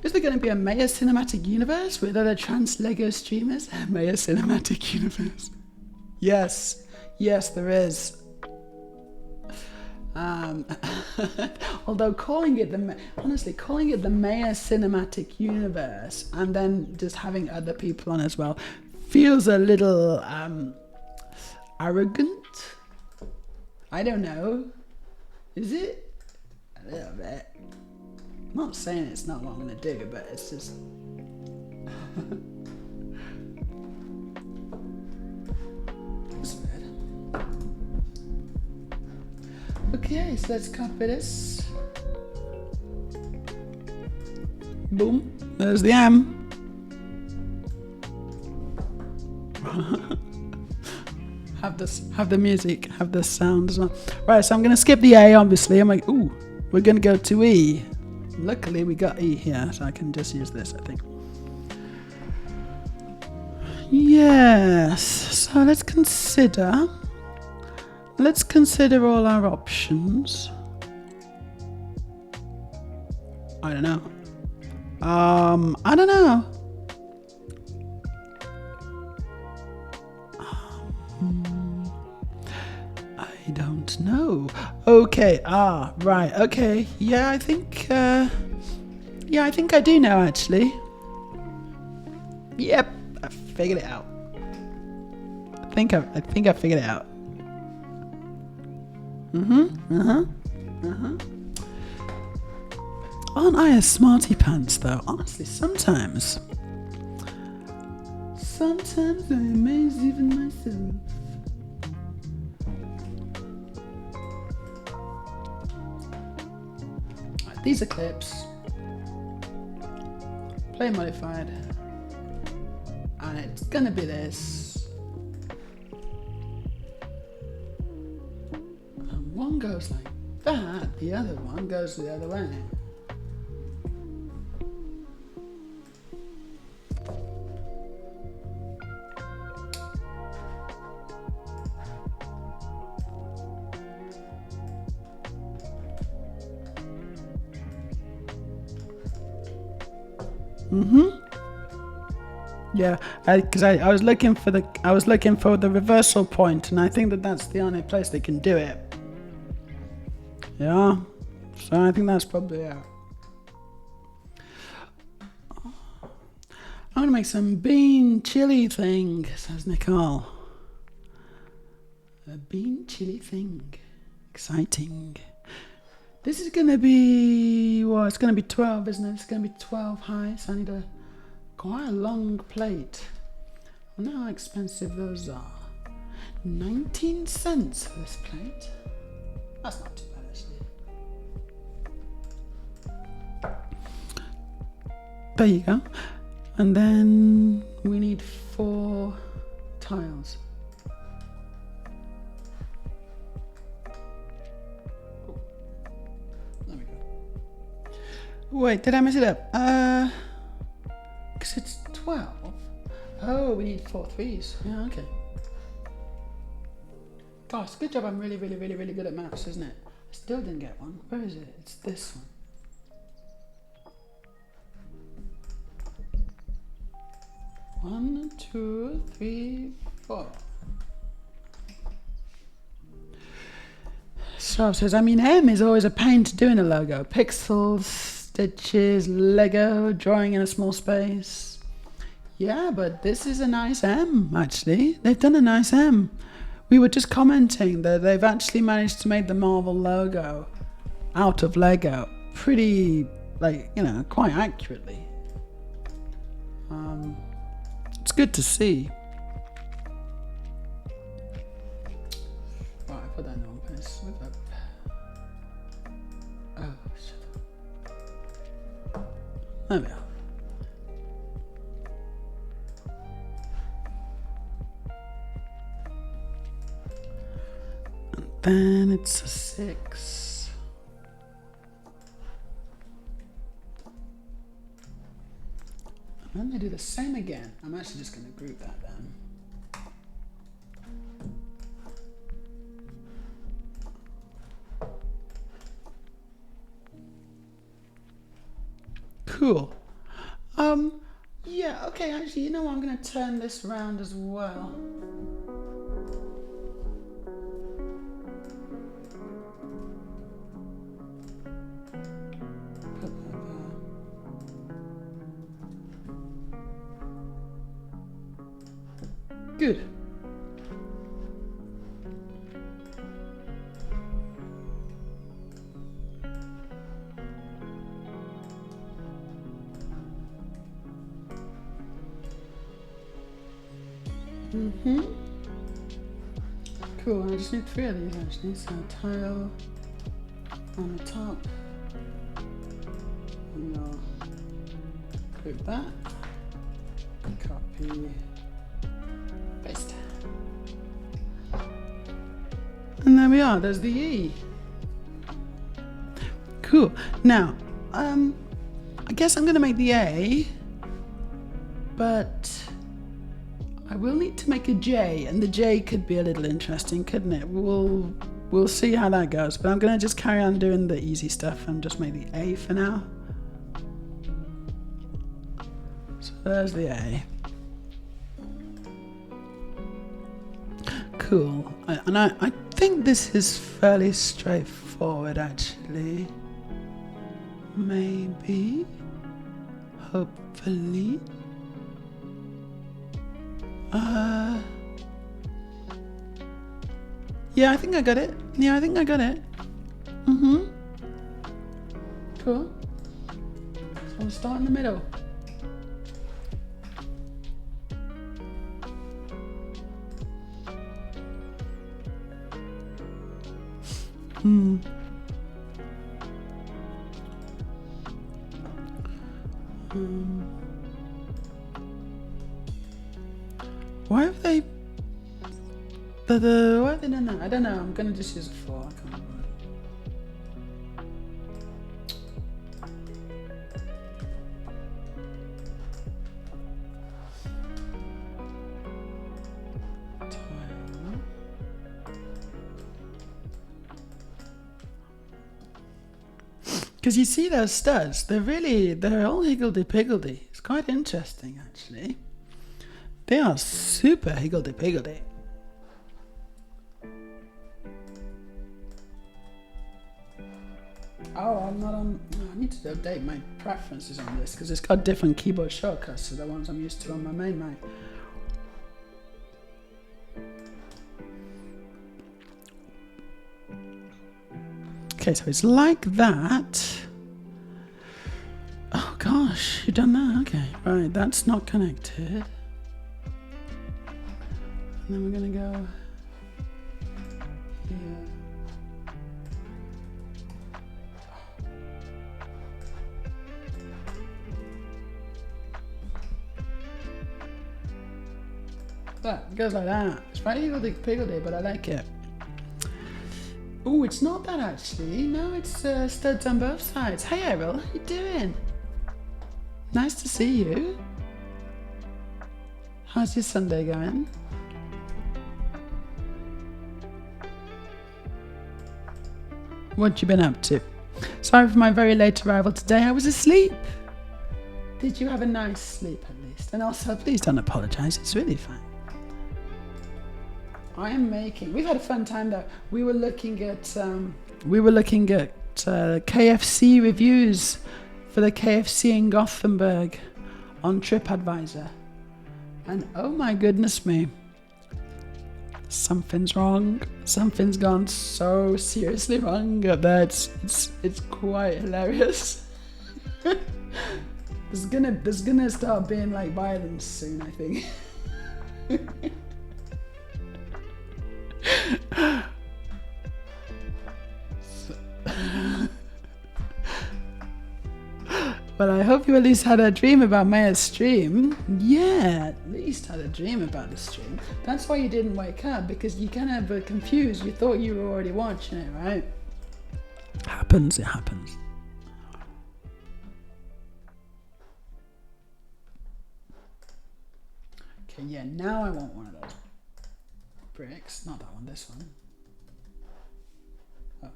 Is there going to be a Meja cinematic universe with other trans Lego streamers? Meja cinematic universe. Yes, there is. Although calling it the Meja cinematic universe and then just having other people on as well feels a little arrogant. I don't know. Is it? A little bit. I'm not saying it's not what I'm going to do, but it's just... That's weird. Okay, so let's copy this. Boom. There's the M. Have the music, have the sound as well. Right, so I'm going to skip the A, obviously. I'm like, ooh, we're going to go to E. Luckily, we got E here, so I can just use this, I think. Yes, so let's consider all our options. I don't know. I don't know. I don't know. Okay. Right. Okay. Yeah, I think I do know, actually. Yep. I figured it out. I think I figured it out. Aren't I a smarty pants, though? Honestly, sometimes I amaze even myself. Right, these are clips. Play modified. And it's gonna be this. And one goes like that, the other one goes the other way. Yeah, because I was looking for the reversal point, and I think that's the only place they can do it. Yeah, so I think that's probably it. I'm gonna make some bean chili thing, says Nicole. A bean chili thing, exciting. This is going to be, well, it's going to be 12, isn't it? It's going to be 12 high, so I need quite a long plate. I wonder how expensive those are. 19 cents for this plate. That's not too bad, actually. There you go. And then we need 4 tiles. There we go. Wait, did I mess it up? Because it's 12. Oh, we need 4 threes. Yeah, okay. Gosh, good job. I'm really good at maths, isn't it? I still didn't get one. Where is it? It's this one. 1, 2, 3, 4. So says, I mean, M is always a pain to do in a logo. Pixels, stitches, Lego, drawing in a small space. Yeah, but this is a nice M, actually. They've done a nice M. We were just commenting that they've actually managed to make the Marvel logo out of Lego pretty, like, you know, quite accurately. It's good to see. Right, I put that in the wrong place. What's that? Oh, shit. There we are. Then it's a 6. And then they do the same again. I'm actually just going to group that then. Cool. Yeah, okay, actually, you know what? I'm going to turn this around as well. Good. Cool, I just need 3 of these actually. So a tile on the top. And you'll group that. Copy. Paste. And there we are, there's the E. Cool. Now, I guess I'm going to make the A, but I will need to make a J, and the J could be a little interesting, couldn't it? We'll see how that goes, but I'm going to just carry on doing the easy stuff and just make the A for now. So there's the A. Cool. And I think this is fairly straightforward, actually. Maybe. Hopefully. Yeah, I think I got it. Cool. So we'll start in the middle. Why have they why have they done that? I don't know. I'm gonna just use a 4. I can't remember. Because you see those studs, they're all higgledy-piggledy. It's quite interesting, actually. They are super higgledy-piggledy. Oh, I'm not on... I need to update my preferences on this, because it's got different keyboard shortcuts to the ones I'm used to on my main Mac. Okay, so it's like that. Oh gosh, you've done that. Okay, right, that's not connected. And then we're gonna go here. That goes like that. It's very higgledy-piggledy, but I like it. Oh, it's not that actually. No, it's studs on both sides. Hey Errol, how you doing? Nice to see you. How's your Sunday going? What you been up to? Sorry for my very late arrival today. I was asleep. Did you have a nice sleep at least? And also, please don't apologise. It's really fine. We've had a fun time though. We were looking at KFC reviews for the KFC in Gothenburg on TripAdvisor. And oh my goodness me. Something's wrong. Something's gone so seriously wrong that it's quite hilarious. There's gonna start being like violence soon, I think. Well, I hope you at least had a dream about Meja's stream. Yeah, at least had a dream about the stream. That's why you didn't wake up, because you kind of were confused. You thought you were already watching it, right? Happens, it happens. Okay, yeah, now I want one of those bricks. Not that one, this one. Oh.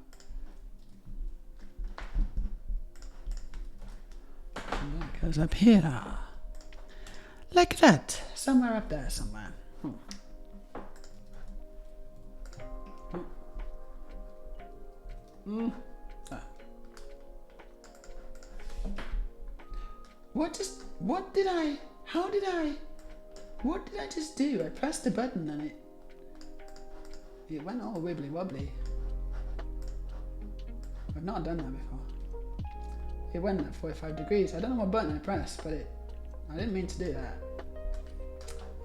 And that goes up here. Like that. Somewhere up there, somewhere. What did I just do? I pressed the button and it went all wibbly wobbly. I've not done that before. It went at 45 degrees. I don't know what button I pressed, but I didn't mean to do that.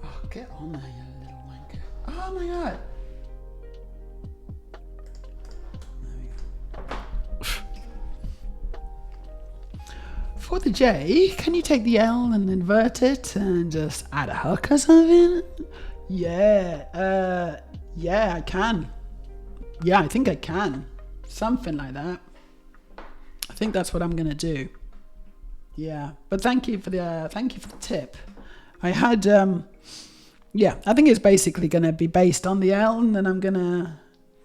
Oh, get on there, you little wanker. Oh my god. For the J, can you take the L and invert it and just add a hook or something? Yeah, I can. Yeah, I think I can. Something like that. I think that's what I'm gonna do. Yeah, but thank you for the tip. I had I think it's basically gonna be based on the L, and then I'm gonna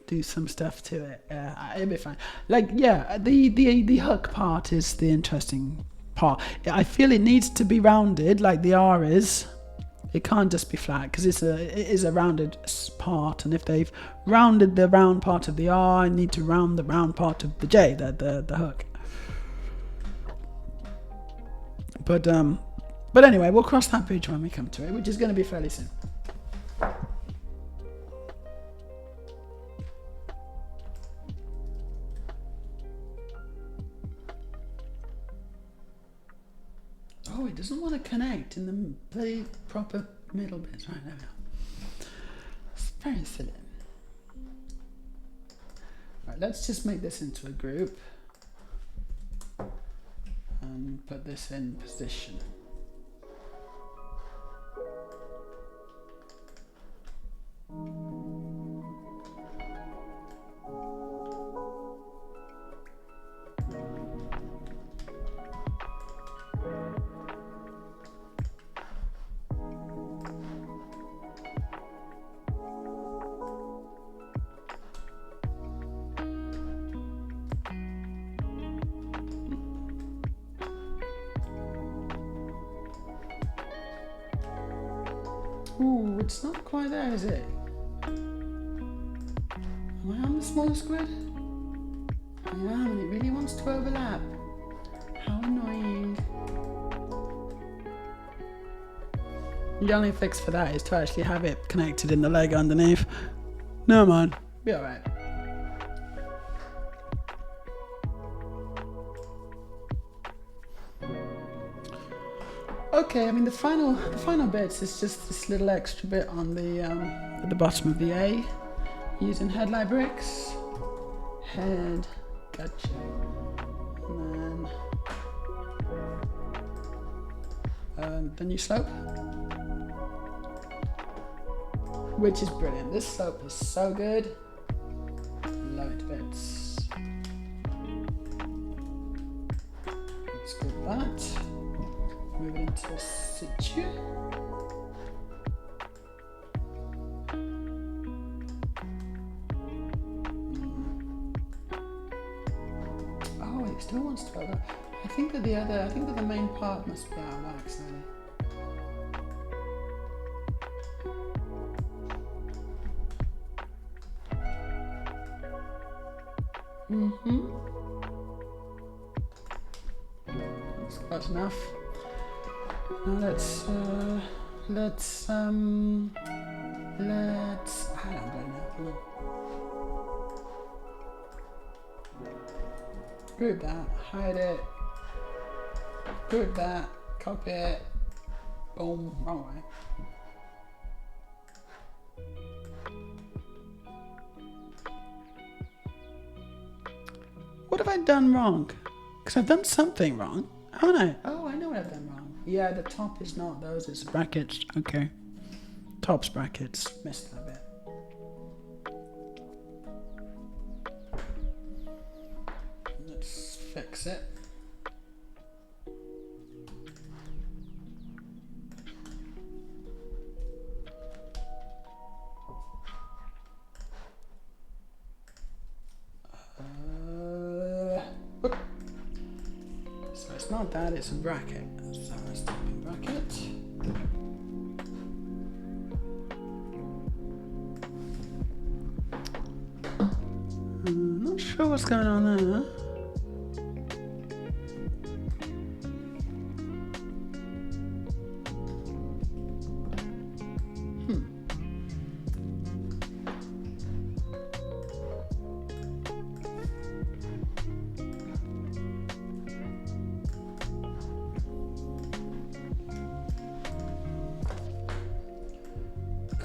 do some stuff to it. It'll be fine. Like, yeah, the hook part is the interesting part. I feel it needs to be rounded like the R is. It can't just be flat because it is a rounded part, and if they've rounded the round part of the R, I need to round the round part of the J, the hook. But anyway, we'll cross that bridge when we come to it, which is going to be fairly soon. Oh, it doesn't want to connect in the bloody proper middle bit. Right, there we go. It's very silly. Right, let's just make this into a group and put this in position. Ooh, it's not quite there, is it? Am I on the smaller squid? I am, and it really wants to overlap. How annoying. The only fix for that is to actually have it connected in the leg underneath. No, man. Be alright. Okay, I mean the final bits is just this little extra bit on the at the bottom of the A, using headlight bricks. Head, gotcha, and then the new slope, which is brilliant. This slope is so good. Love it to bits. Let's go with that. Move it into a situ. Oh, it still wants to go. I think that the main part must be out of wax, really. That's close enough. Now let's I don't know. Group that, hide it, group that, copy it, boom, wrong way. What have I done wrong? Because I've done something wrong, haven't I? Oh, I know what I've done wrong. Yeah, the top is not those, it's brackets. Okay. Top's brackets. Missed that bit. Let's fix it. So it's not that, it's a bracket. So let's type in bracket. Not sure what's going on there.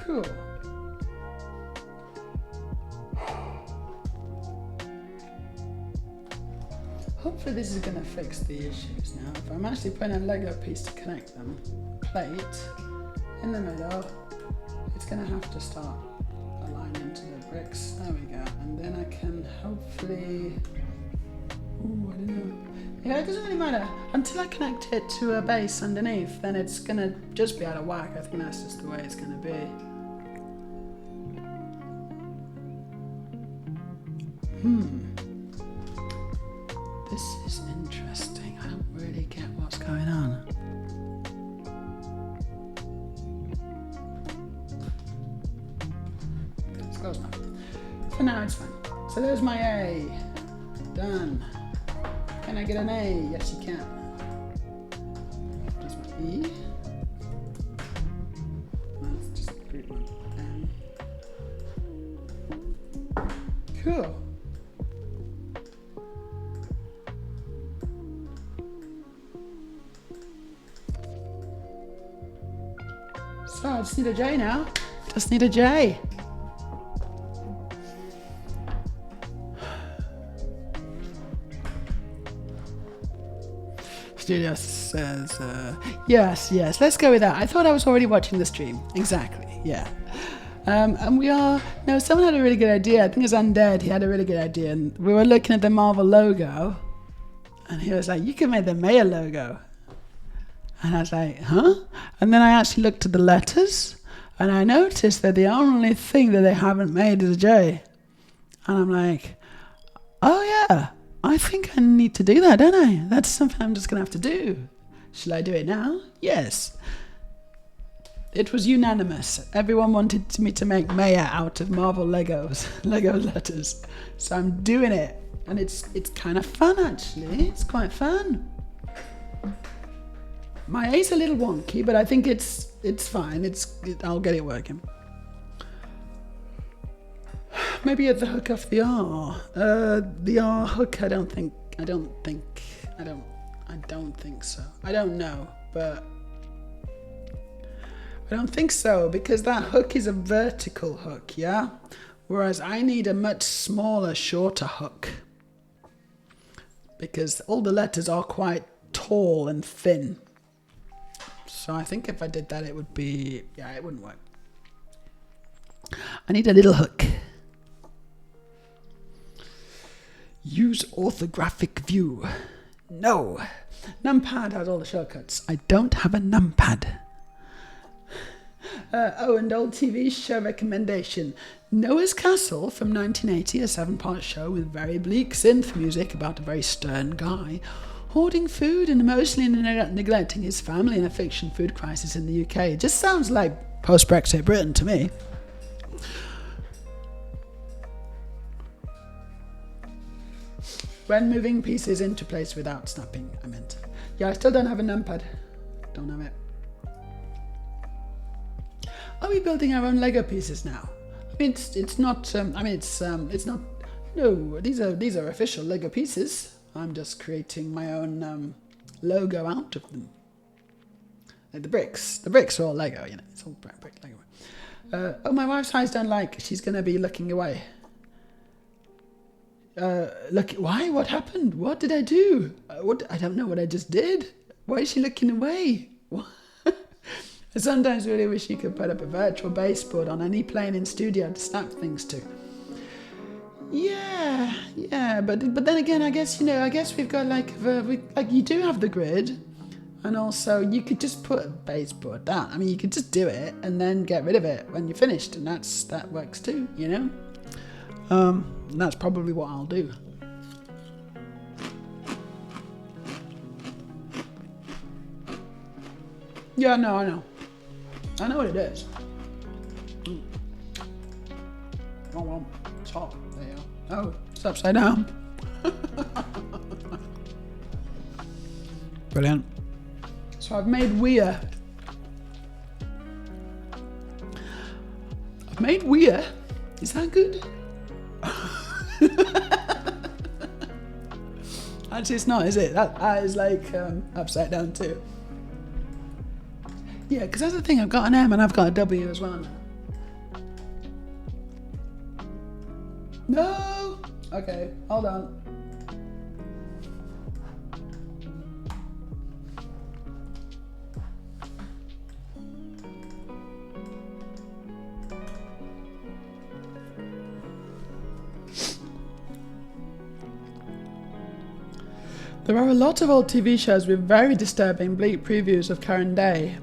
Cool. Hopefully this is going to fix the issues now. If I'm actually putting a Lego piece to connect them, plate in the middle, it's going to have to start aligning to the bricks. There we go. And then I can hopefully... Ooh, I don't know. Yeah, it doesn't really matter. Until I connect it to a base underneath, then it's going to just be out of whack. I think that's just the way it's going to be. This is interesting. I don't really get what's going on. It's close enough. For now, it's fine. So there's my A. Done. Can I get an A? Yes, you can. Here's my E. Let's just group my M. Cool. So I just need a J now. Just need a J. Studio says, yes, let's go with that. I thought I was already watching the stream. Exactly, yeah. And we are, no, someone had a really good idea. I think it's Undead. He had a really good idea. And we were looking at the Marvel logo. And he was like, you can make the Meja logo. And I was like, huh? And then I actually looked at the letters. And I noticed that the only thing that they haven't made is a J. And I'm like, oh yeah. I think I need to do that, don't I? That's something I'm just going to have to do. Shall I do it now? Yes. It was unanimous. Everyone wanted me to make Meja out of Marvel Legos, Lego letters. So I'm doing it. And it's kind of fun, actually. It's quite fun. My A's a little wonky, but I think it's fine. I'll get it working. Maybe at the hook off the R. The R hook, I don't think so. I don't know, but I don't think so, because that hook is a vertical hook, yeah? Whereas I need a much smaller, shorter hook. Because all the letters are quite tall and thin. So I think if I did that, it would be... yeah, it wouldn't work. I need a little hook. Use orthographic view. No. Numpad has all the shortcuts. I don't have a numpad. And old TV show recommendation. Noah's Castle from 1980, a 7-part show with very bleak synth music about a very stern guy hoarding food and emotionally neglecting his family in a fiction food crisis in the UK. It just sounds like post-Brexit Britain to me. When moving pieces into place without snapping, I meant. Yeah, I still don't have a numpad. Don't have it. Are we building our own Lego pieces now? I mean, it's not. It's not. No, these are official Lego pieces. I'm just creating my own logo out of them. Like the bricks. The bricks are all Lego. You know, it's all brick Lego. Oh, my wife's eyes don't like. She's gonna be looking away. Look. Why? What happened? What did I do? I don't know what I just did. Why is she looking away? What? I sometimes really wish you could put up a virtual baseboard on any plane in studio to snap things to. Yeah, but then again, I guess we've got like you do have the grid, and also you could just put a baseboard down. I mean, you could just do it and then get rid of it when you're finished, and that works too, you know. And that's probably what I'll do. Yeah, no, I know. I know what it is. Oh well, it's hot. There you go. Oh, it's upside down. Brilliant. So I've made weir. Is that good? Actually, it's not, is it? That is like upside down too. Yeah, because that's the thing. I've got an M and I've got a W as well. No. Okay, hold on. There are a lot of old TV shows with very disturbing, bleak previews of current day.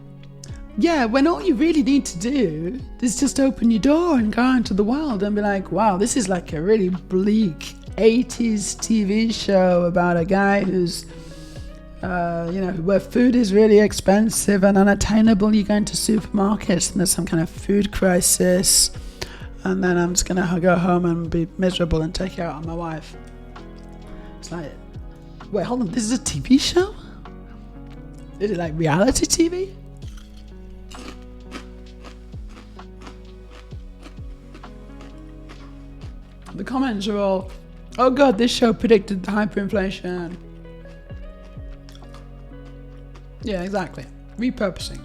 Yeah, when all you really need to do is just open your door and go out into the world and be like, wow, this is like a really bleak 80s TV show about a guy who's, where food is really expensive and unattainable. You go into supermarkets and there's some kind of food crisis, and then I'm just going to go home and be miserable and take it out on my wife. It's like, wait, hold on, this is a TV show? Is it like reality TV? The comments are all, oh god, this show predicted the hyperinflation. Yeah, exactly. Repurposing.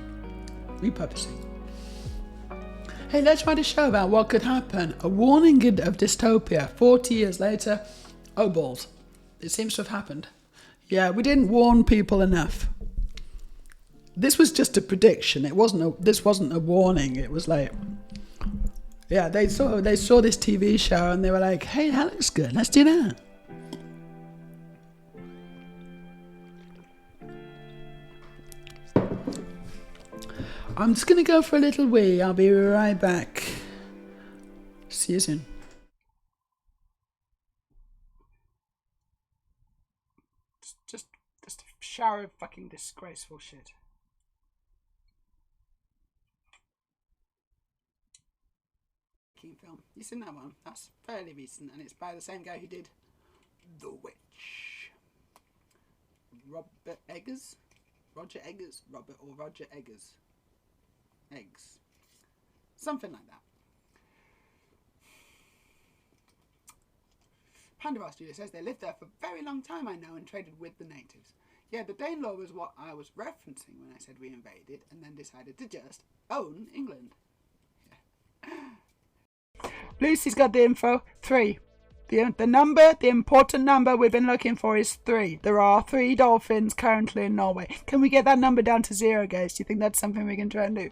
Hey, let's write a show about what could happen. A warning of dystopia. 40 years later, oh balls. It seems to have happened. Yeah, we didn't warn people enough. This was just a prediction. This wasn't a warning. It was like, yeah, they saw this TV show and they were like, hey, that looks good. Let's do that. I'm just going to go for a little wee. I'll be right back. See you soon. Just a shower of fucking disgraceful shit. Film. You seen that one? That's fairly recent, and it's by the same guy who did The Witch. Roger Eggers. Eggs. Something like that. Pandora Studio says they lived there for a very long time, I know, and traded with the natives. Yeah, the Danelaw was what I was referencing when I said we invaded and then decided to just own England. Yeah. Lucy's got the info. 3. The important number we've been looking for is 3. There are 3 dolphins currently in Norway. Can we get that number down to 0, guys? Do you think that's something we can try and do?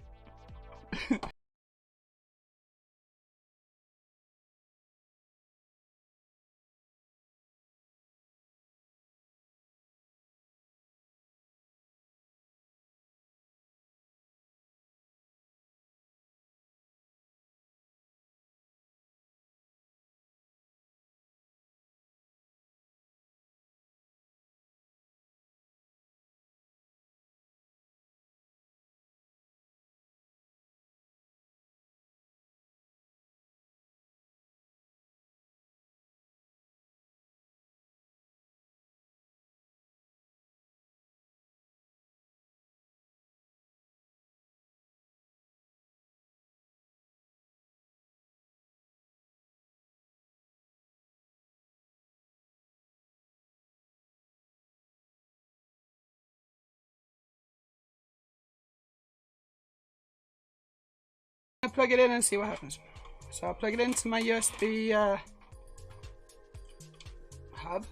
I'll plug it in and see what happens. So I'll plug it into my USB hub.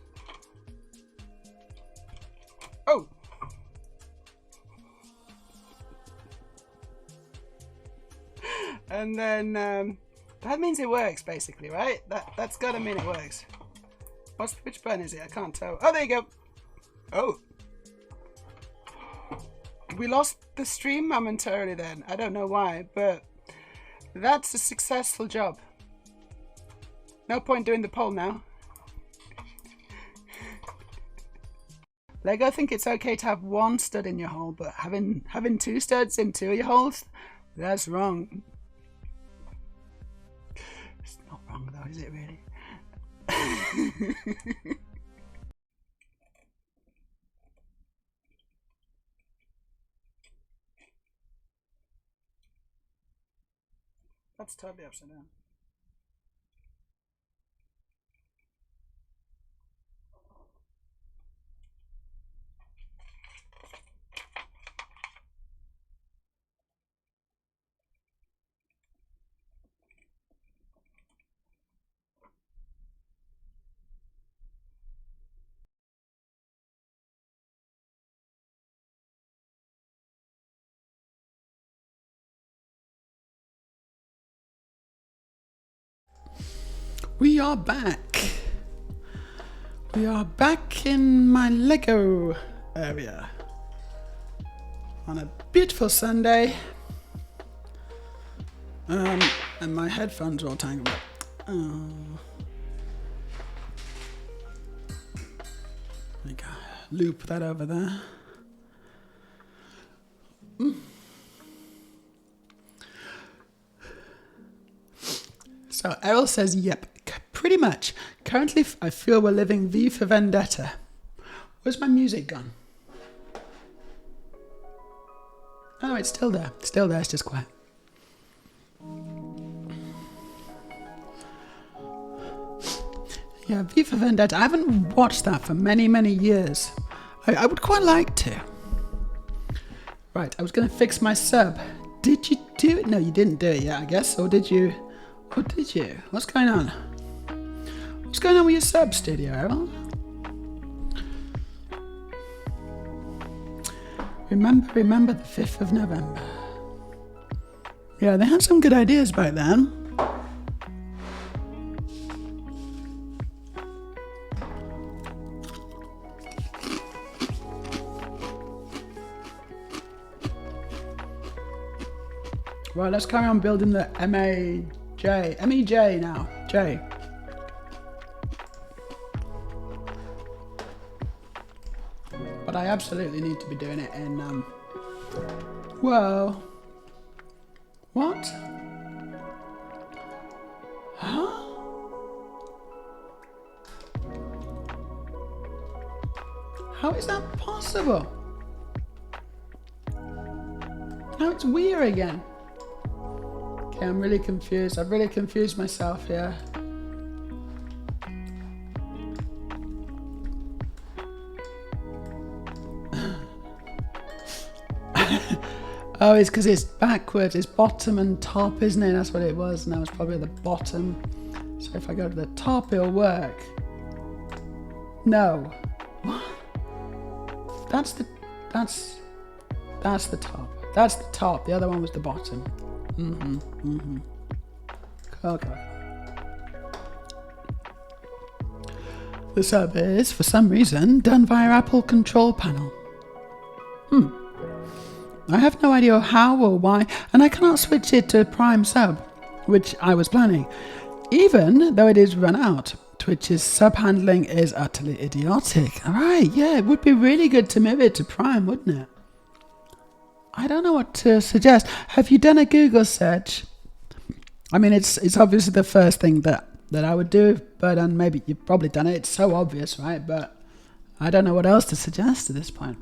Oh! And then that means it works basically, right? That's gotta mean it works. Which button is it? I can't tell. Oh, there you go. Oh. We lost the stream momentarily then. I don't know why, but that's a successful job. No point doing the poll now. Lego think it's okay to have 1 stud in your hole, but having 2 studs in 2 of your holes, that's wrong. It's not wrong though, is it really? That's totally upside down. We are back. We are back in my Lego area on a beautiful Sunday. And my headphones are all tangled up. Oh. There you go. Loop that over there. So Errol says, yep, pretty much. Currently, I feel we're living V for Vendetta. Where's my music gone? Oh, it's still there. It's still there, it's just quiet. Yeah, V for Vendetta. I haven't watched that for many, many years. I would quite like to. Right, I was going to fix my sub. Did you do it? No, you didn't do it yet, I guess. Or did you? Or did you? What's going on? What's going on with your sub, Studio Errol? Remember the 5th of November. Yeah, they had some good ideas back then. Right, let's carry on building the MEJ now. J. But I absolutely need to be doing it in, whoa. What? Huh? How is that possible? Now it's weird again. Okay, I'm really confused. I've really confused myself here. Oh, it's because it's backwards. It's bottom and top, isn't it? That's what it was. Now it's probably the bottom. So if I go to the top, it'll work. No. What? That's the top. That's the top. The other one was the bottom. Okay. The sub is, for some reason, done via Apple control panel. I have no idea how or why, and I cannot switch it to Prime sub, which I was planning, even though it is run out. Twitch's sub handling is utterly idiotic. Alright, yeah, it would be really good to move it to Prime, wouldn't it? I don't know what to suggest. Have you done a Google search? I mean, it's obviously the first thing that I would do, but maybe you've probably done it. It's so obvious, right? But I don't know what else to suggest at this point.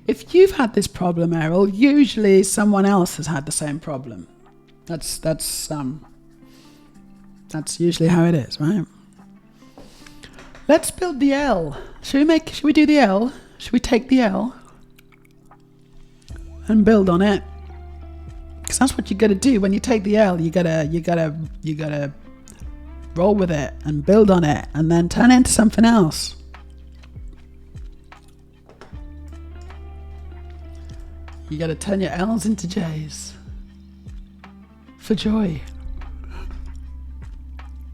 If you've had this problem, Errol, usually someone else has had the same problem. That's usually how it is, right? Let's build the L. Should we do the L? Should we take the L and build on it? Because that's what you got to do when you take the L. You gotta roll with it and build on it, and then turn it into something else. You got to turn your L's into J's for joy.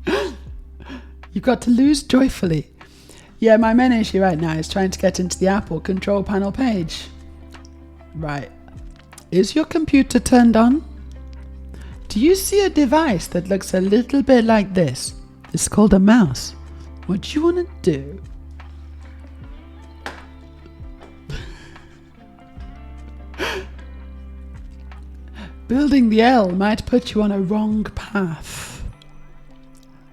You've got to lose joyfully. Yeah, my main issue right now is trying to get into the Apple control panel page. Right. Is your computer turned on? Do you see a device that looks a little bit like this? It's called a mouse. What do you want to do? Building the L might put you on a wrong path.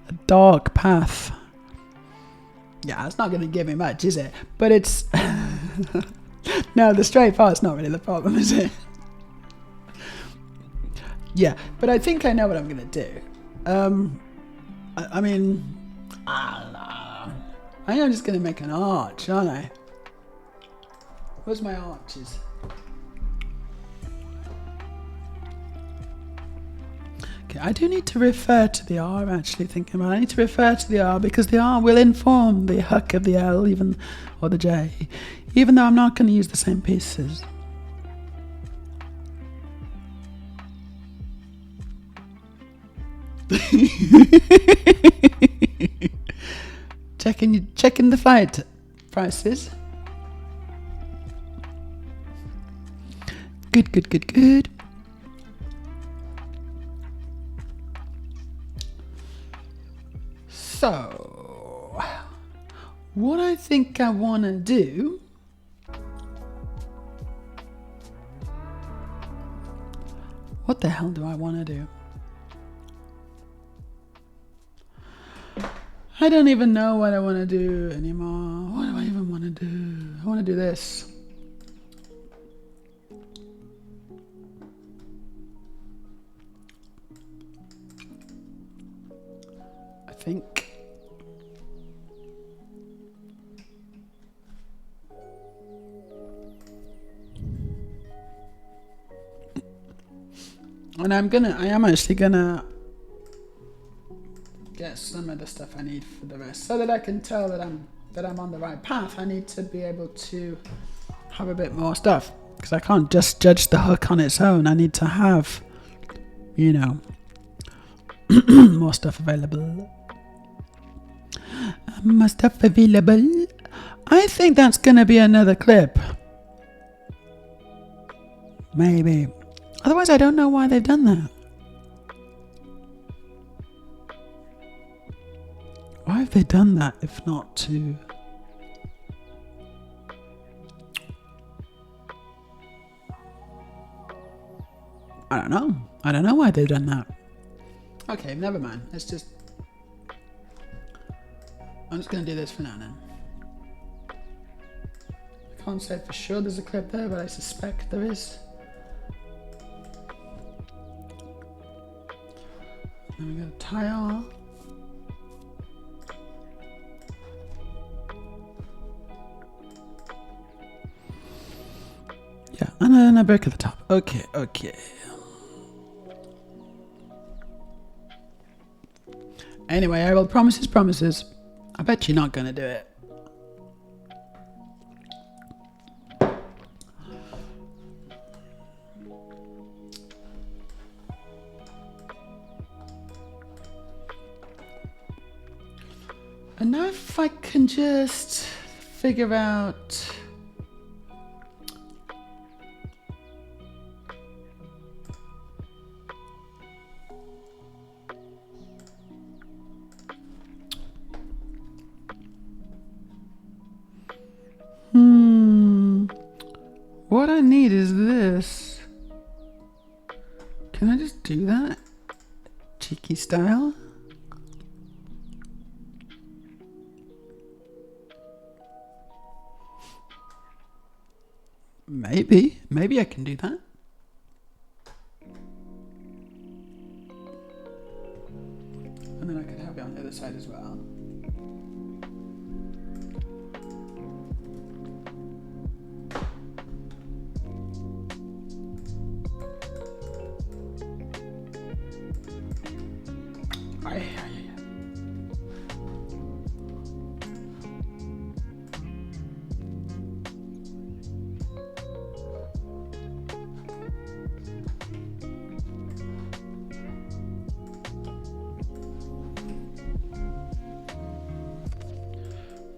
A dark path. Yeah, it's not going to give me much, is it? But it's... No, the straight path's not really the problem, is it? Yeah, but I think I know what I'm going to do. I mean, I don't know. I think I'm just going to make an arch, aren't I? Where's my arches? Okay, I do need to refer to the R, actually, thinking about it. I need to refer to the R because the R will inform the hook of the L, or the J, even though I'm not going to use the same pieces. Checking the flight prices. Good. So, what I think I want to do what the hell do I want to do? I don't even know what I want to do anymore. What do I even want to do? I want to do this. I think. And I am actually gonna get some of the stuff I need for the rest, so that I can tell that I'm on the right path. I need to be able to have a bit more stuff, because I can't just judge the hook on its own. I need to have, more stuff available. More stuff available. I think that's gonna be another clip. Maybe. Otherwise, I don't know why they've done that. Why have they done that if not to... I don't know. I don't know why they've done that. Okay, never mind. I'm just going to do this for now then. I can't say for sure there's a clip there, but I suspect there is. Then we got a tile. Yeah, and a brick at the top. Okay, okay. Anyway, I will promises, promises. I bet you're not going to do it. And now if I can just figure out... What I need is this. Can I just do that? Cheeky style? Maybe I can do that. And then I could have it on the other side as well.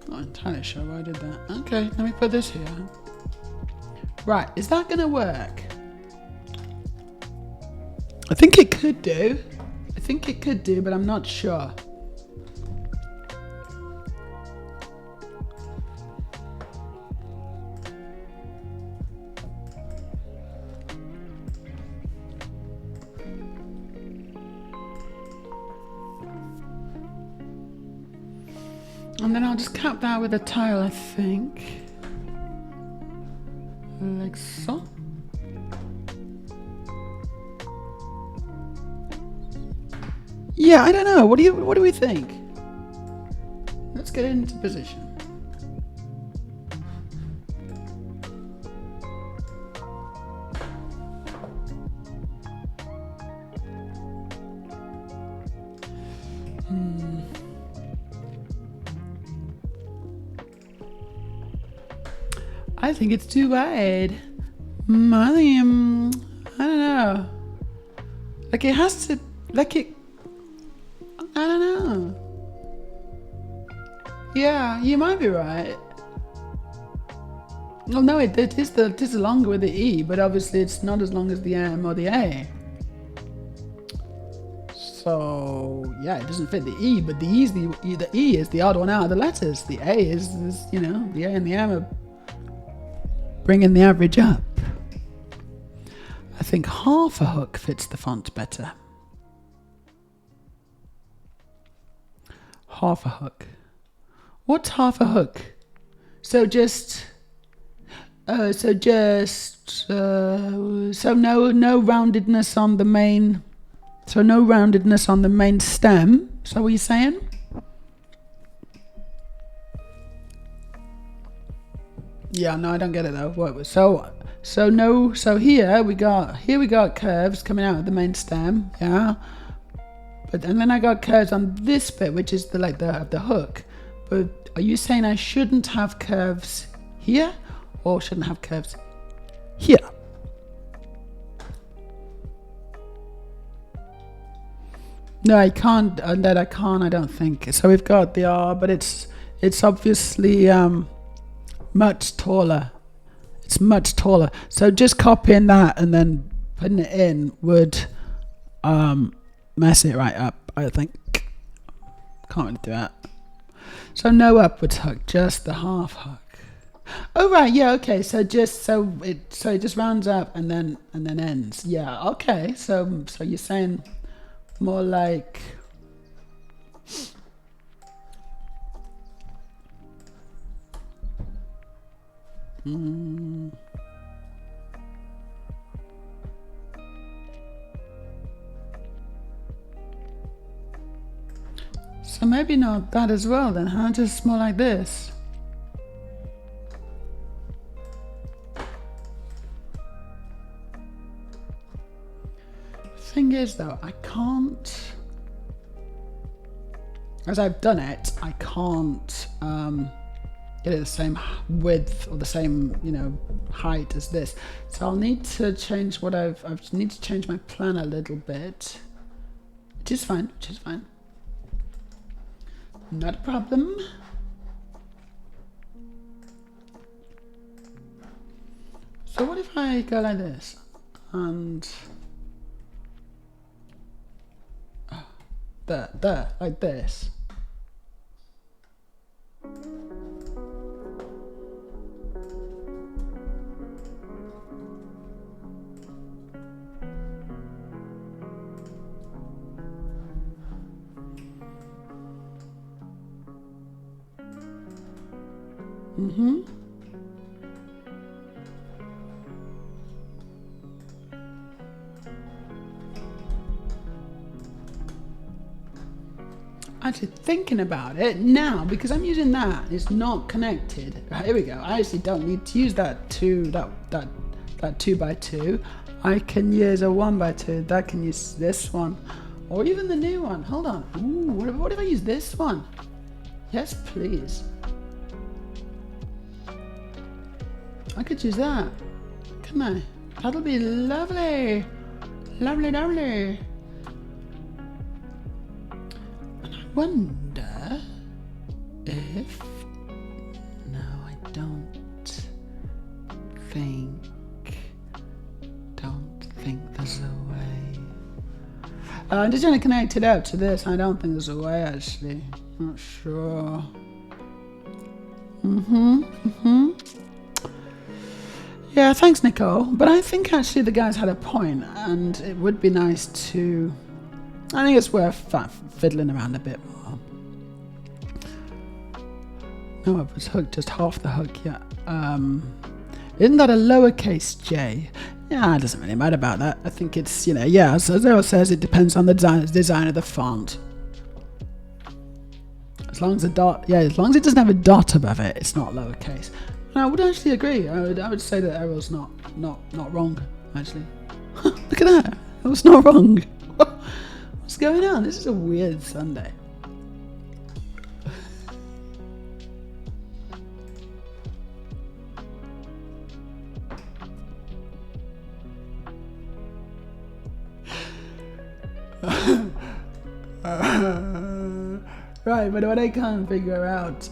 Not entirely sure why I did that. Okay, let me put this here. Right, is that going to work? I think it could do. But I'm not sure. And then I'll just cap that with a tile, I think. Like so. Yeah, I don't know. What do we think? Let's get into position. I think it's too wide. I don't know. Like it has to, like it, I don't know. Yeah, you might be right. Well, no, it is longer with the E, but obviously it's not as long as the M or the A. So yeah, it doesn't fit the E, but the E is the odd one out of the letters. The A is the A and the M are bringing the average up. I think half a hook fits the font better. Half a hook. What's half a hook? So no roundedness on the main. So no roundedness on the main stem. Is that what you're saying? Yeah, no, I don't get it though. What? So here we got curves coming out of the main stem. Yeah. And then I got curves on this bit, which is the hook. But are you saying I shouldn't have curves here, or shouldn't have curves here? No, I can't. That I can't. I don't think. So we've got the R, but it's obviously much taller. It's much taller. So just copying that and then putting it in would mess it right up, I think. Can't really do that. So no upwards hook, just the half hook. Oh right, yeah, okay. So it just rounds up and then ends. Yeah, okay. So you're saying more like So maybe not that as well then, huh? Just more like this. thing is though, I can't, as I've done it, I can't get it the same width or the same, you know, height as this. So I'll need to change what I need to change my plan a little bit, which is fine, not a problem. So what if I go like this and there, like this. Actually thinking about it now, because I'm using that, it's not connected. Right, here we go. I actually don't need to use that 2x2. I can use a 1x2. That can use this one, or even the new one. Hold on. Ooh, what if I use this one? Yes, please. I could use that, couldn't I? That'll be lovely. Lovely. Wonder if, no, I don't think there's a way. I'm just going to connect it up to this. I don't think there's a way, actually. Not sure. Yeah, thanks, Nicole. But I think actually the guys had a point, and it would be nice to, I think it's worth fiddling around a bit more. No, I was hooked just half the hook, yeah. Isn't that a lowercase j? Yeah, it doesn't really matter about that. I think it's, you know, yeah, as Errol says, it depends on the design of the font. As long as as long as it doesn't have a dot above it, it's not lowercase. And I would actually agree. I would say that Errol's not wrong, actually. Look at that. Errol's not wrong. What's going on? This is a weird Sunday. Right, but what I can't figure out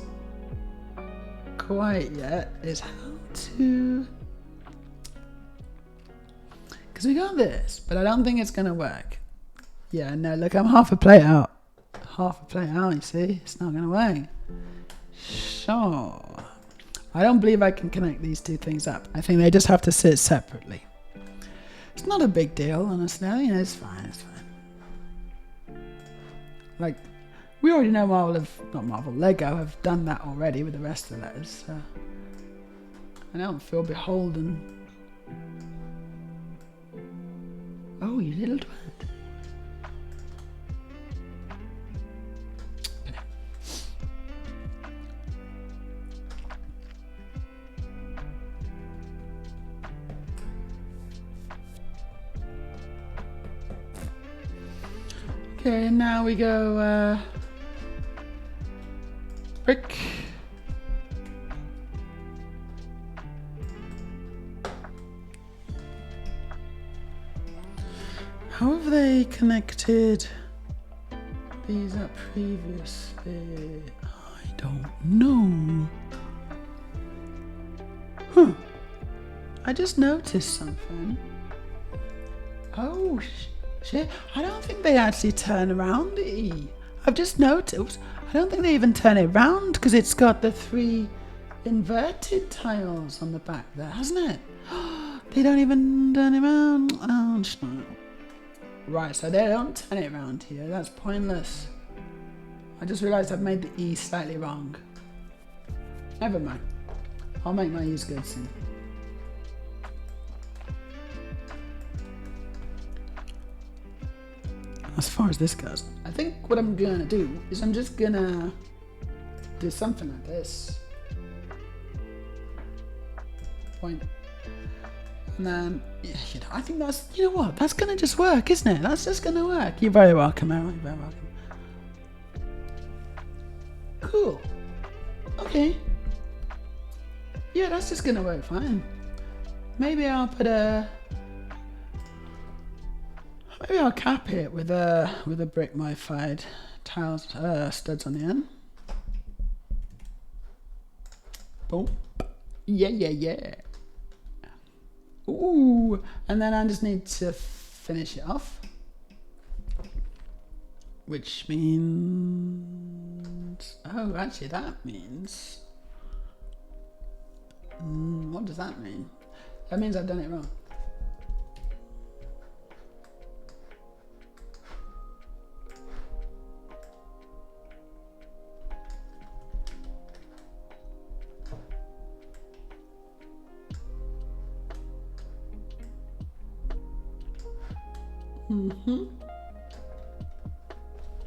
quite yet is how to, because we got this, but I don't think it's gonna work. Yeah, no, look, I'm half a plate out, you see, it's not gonna work. Sure, I don't believe I can connect these two things up. I think they just have to sit separately. It's not a big deal, honestly. I mean, it's fine. Like, we already know Lego have done that already with the rest of the letters, so I don't feel beholden. Oh, you little twat. Okay, now we go brick. How have they connected these up previously? I don't know. Huh. I just noticed something. Oh, shit. I don't think they actually turn around the E. I've just noticed. I don't think they even turn it round because it's got the 3 inverted tiles on the back there, hasn't it? They don't even turn it around. Oh, no. Right, so they don't turn it around here. That's pointless. I just realised I've made the E slightly wrong. Never mind. I'll make my E's good soon. As far as this goes, I think what I'm gonna do is I'm just gonna do something like this. Point. And then, yeah, I think that's, what? That's going to just work, isn't it? That's just going to work. You're very welcome, Errol. You're very welcome. Cool. Okay. Yeah, that's just going to work fine. Maybe I'll put maybe I'll cap it with a brick modified tiles studs on the end. Boom. Yeah. Ooh, and then I just need to finish it off, which means, oh, actually that means, what does that mean? That means I've done it wrong.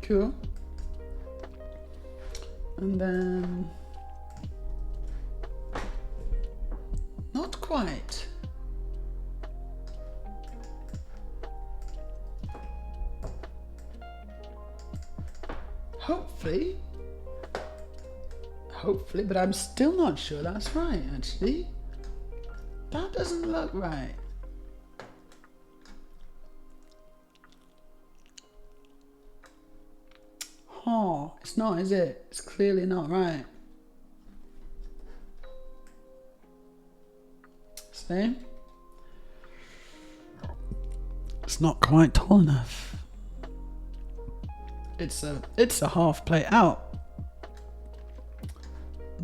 Cool. And then, not quite. Hopefully, but I'm still not sure that's right, actually. That doesn't look right. Oh, it's not, is it? It's clearly not right. See? It's not quite tall enough. It's a half plate out.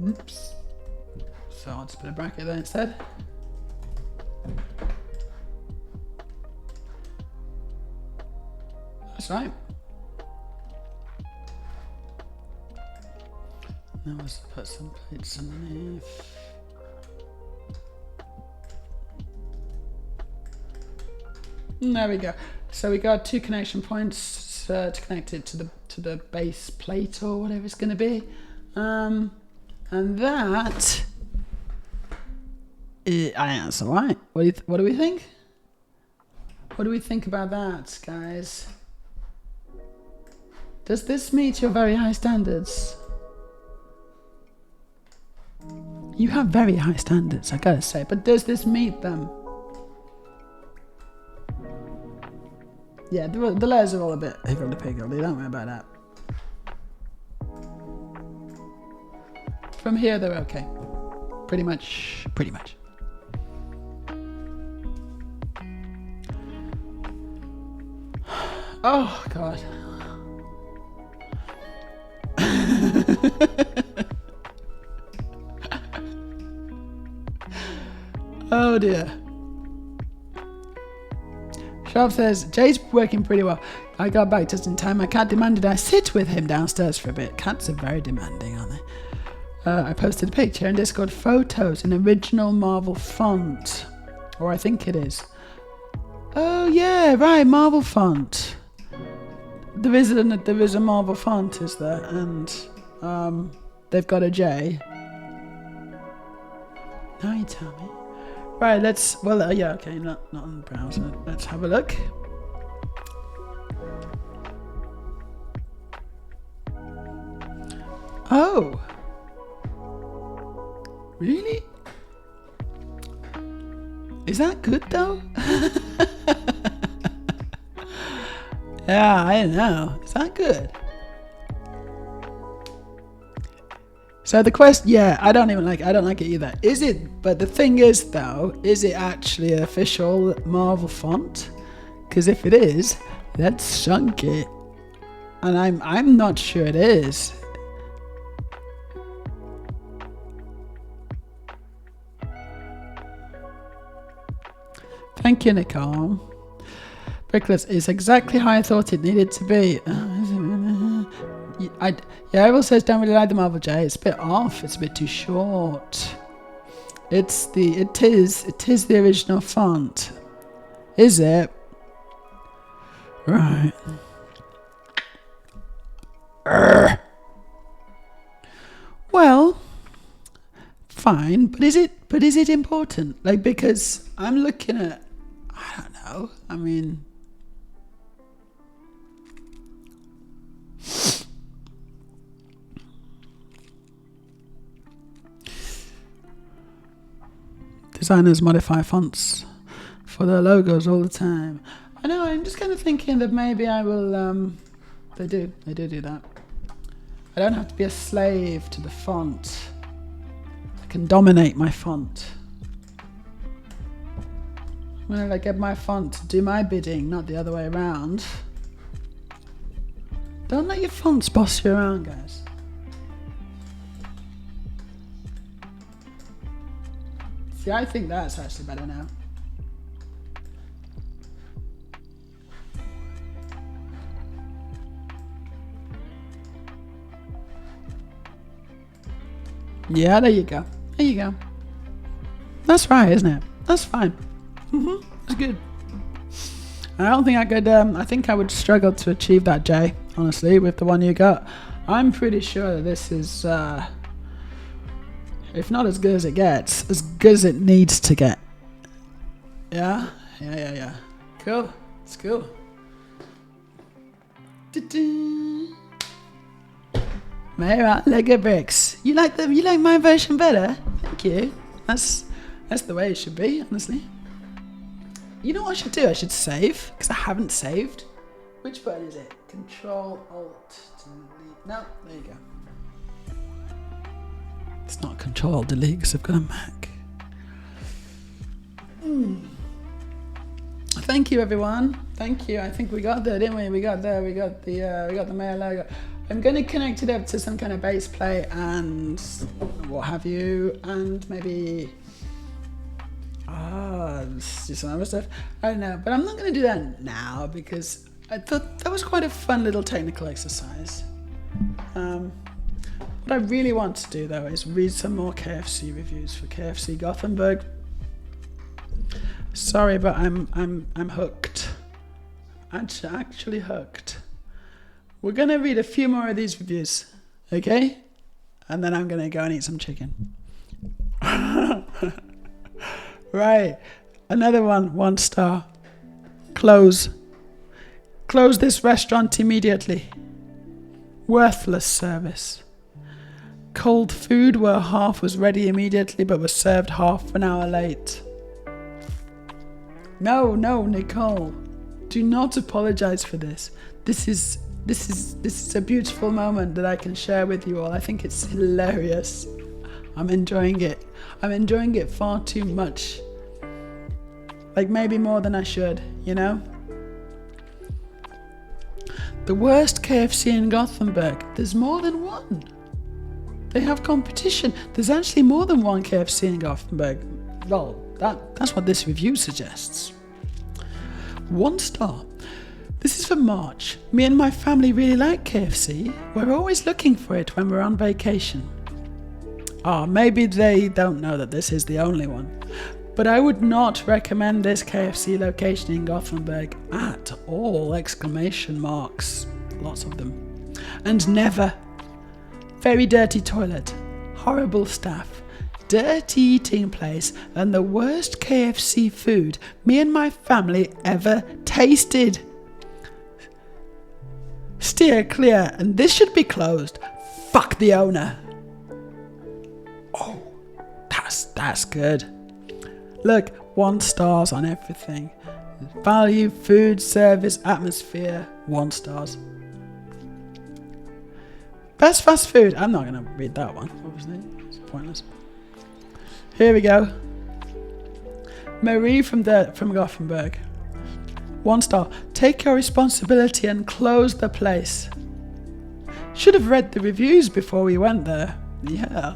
Oops. So I'll just put a bracket there instead. That's right. Now let's put some plates underneath. There we go. So we got 2 connection points to connect it to the base plate or whatever it's going to be, and that that's all right. What do we think? What do we think about that, guys? Does this meet your very high standards? You have very high standards, I gotta say, but does this meet them? Yeah, the layers are all a bit higgledy-piggledy, don't worry about that. From here, they're okay. Pretty much. Oh, God. Oh, dear. Sharp says, Jay's working pretty well. I got back just in time. My cat demanded I sit with him downstairs for a bit. Cats are very demanding, aren't they? I posted a picture in Discord photos in original Marvel font. Or I think it is. Oh, yeah, right, Marvel font. There is a Marvel font, is there? And they've got a J. Now you tell me. Right, yeah, okay, not on the browser. Let's have a look. Oh. Really? Is that good though? Yeah, I don't know. Is that good? So the I don't like it either. Is it? But the thing is, though, is it actually an official Marvel font? Because if it is, let's chunk it. And I'm not sure it is. Thank you, Nicole. Brickless is exactly how I thought it needed to be. Everyone says don't really like the Marvel J. It's a bit off. It's a bit too short. It is the original font. Is it? Right. Well, fine, but is it important? Like, because I'm looking at, I don't know. I mean, designers modify fonts for their logos all the time. I know, I'm just kind of thinking that maybe I will, they do that. I don't have to be a slave to the font. I can dominate my font. When I get my font to do my bidding, not the other way around. Don't let your fonts boss you around, guys. See, I think that's actually better now. Yeah, there you go. There you go. That's right, isn't it? That's fine. That's good. I don't think I could, I think I would struggle to achieve that, Jay, honestly, with the one you got. I'm pretty sure that this is, if not as good as it gets, as good as it needs to get. Yeah? Yeah. Cool. It's cool. Meja, Lego bricks. You like them? You like my version better? Thank you. That's the way it should be, honestly. You know what I should do? I should save, because I haven't saved. Which button is it? Control Alt Delete. No, there you go. It's not Control Alt Delete because I've got a Mac. Thank you, everyone. Thank you. I think we got there, didn't we? We got there. We got the Meja logo. I'm going to connect it up to some kind of bass plate and what have you, and maybe do some other stuff. I don't know, but I'm not going to do that now because I thought that was quite a fun little technical exercise. What I really want to do though is read some more KFC reviews for KFC Gothenburg. Sorry, but I'm hooked. Actually hooked. We're going to read a few more of these reviews, okay? And then I'm going to go and eat some chicken. Right. Another one, 1 star. Close. Close this restaurant immediately. Worthless service. Cold food where half was ready immediately but was served half an hour late. No, Nicole. Do not apologize for this. This is a beautiful moment that I can share with you all. I think it's hilarious. I'm enjoying it. I'm enjoying it far too much. Like maybe more than I should, you know? The worst KFC in Gothenburg. There's more than one. They have competition. There's actually more than one KFC in Gothenburg. Well, that's what this review suggests. 1 star. This is for March. Me and my family really like KFC. We're always looking for it when we're on vacation. Maybe they don't know that this is the only one. But I would not recommend this KFC location in Gothenburg at all! Exclamation marks. Lots of them. And never. Very dirty toilet. Horrible staff. Dirty eating place. And the worst KFC food me and my family ever tasted. Steer clear, and this should be closed. Fuck the owner. Oh, that's good. Look, 1 stars on everything. Value, food, service, atmosphere, 1 stars. Best fast food. I'm not going to read that one, obviously. It's pointless. Here we go. Marie from Gothenburg. 1 star. Take your responsibility and close the place. Should have read the reviews before we went there. Yeah.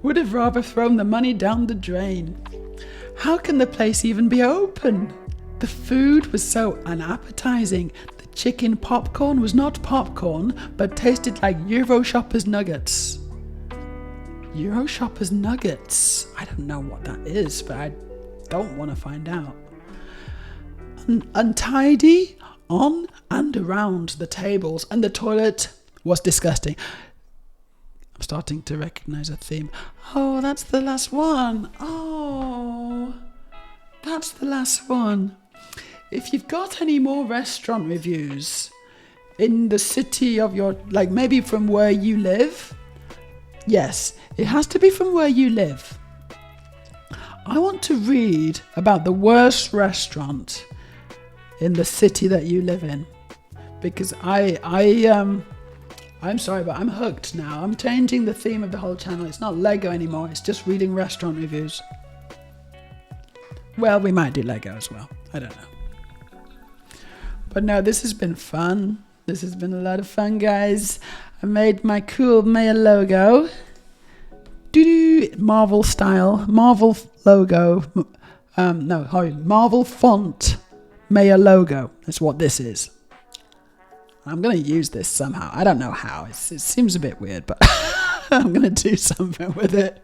Would have rather thrown the money down the drain. How can the place even be open? The food was so unappetizing. The chicken popcorn was not popcorn, but tasted like Euroshoppers nuggets. Euroshoppers nuggets? I don't know what that is, but I don't want to find out. Untidy on and around the tables, and the toilet was disgusting. I'm starting to recognize a theme. Oh, that's the last one. Oh, that's the last one. If you've got any more restaurant reviews in the city of your, like maybe from where you live, yes, it has to be from where you live. I want to read about the worst restaurant in the city that you live in, because I'm sorry, but I'm hooked now. I'm changing the theme of the whole channel. It's not Lego anymore. It's just reading restaurant reviews. Well, we might do Lego as well. I don't know. But no, this has been fun. This has been a lot of fun, guys. I made my cool Meja logo. Marvel style. Marvel logo. Marvel font Meja logo. That's what this is. I'm going to use this somehow. I don't know how. It seems a bit weird, but I'm going to do something with it.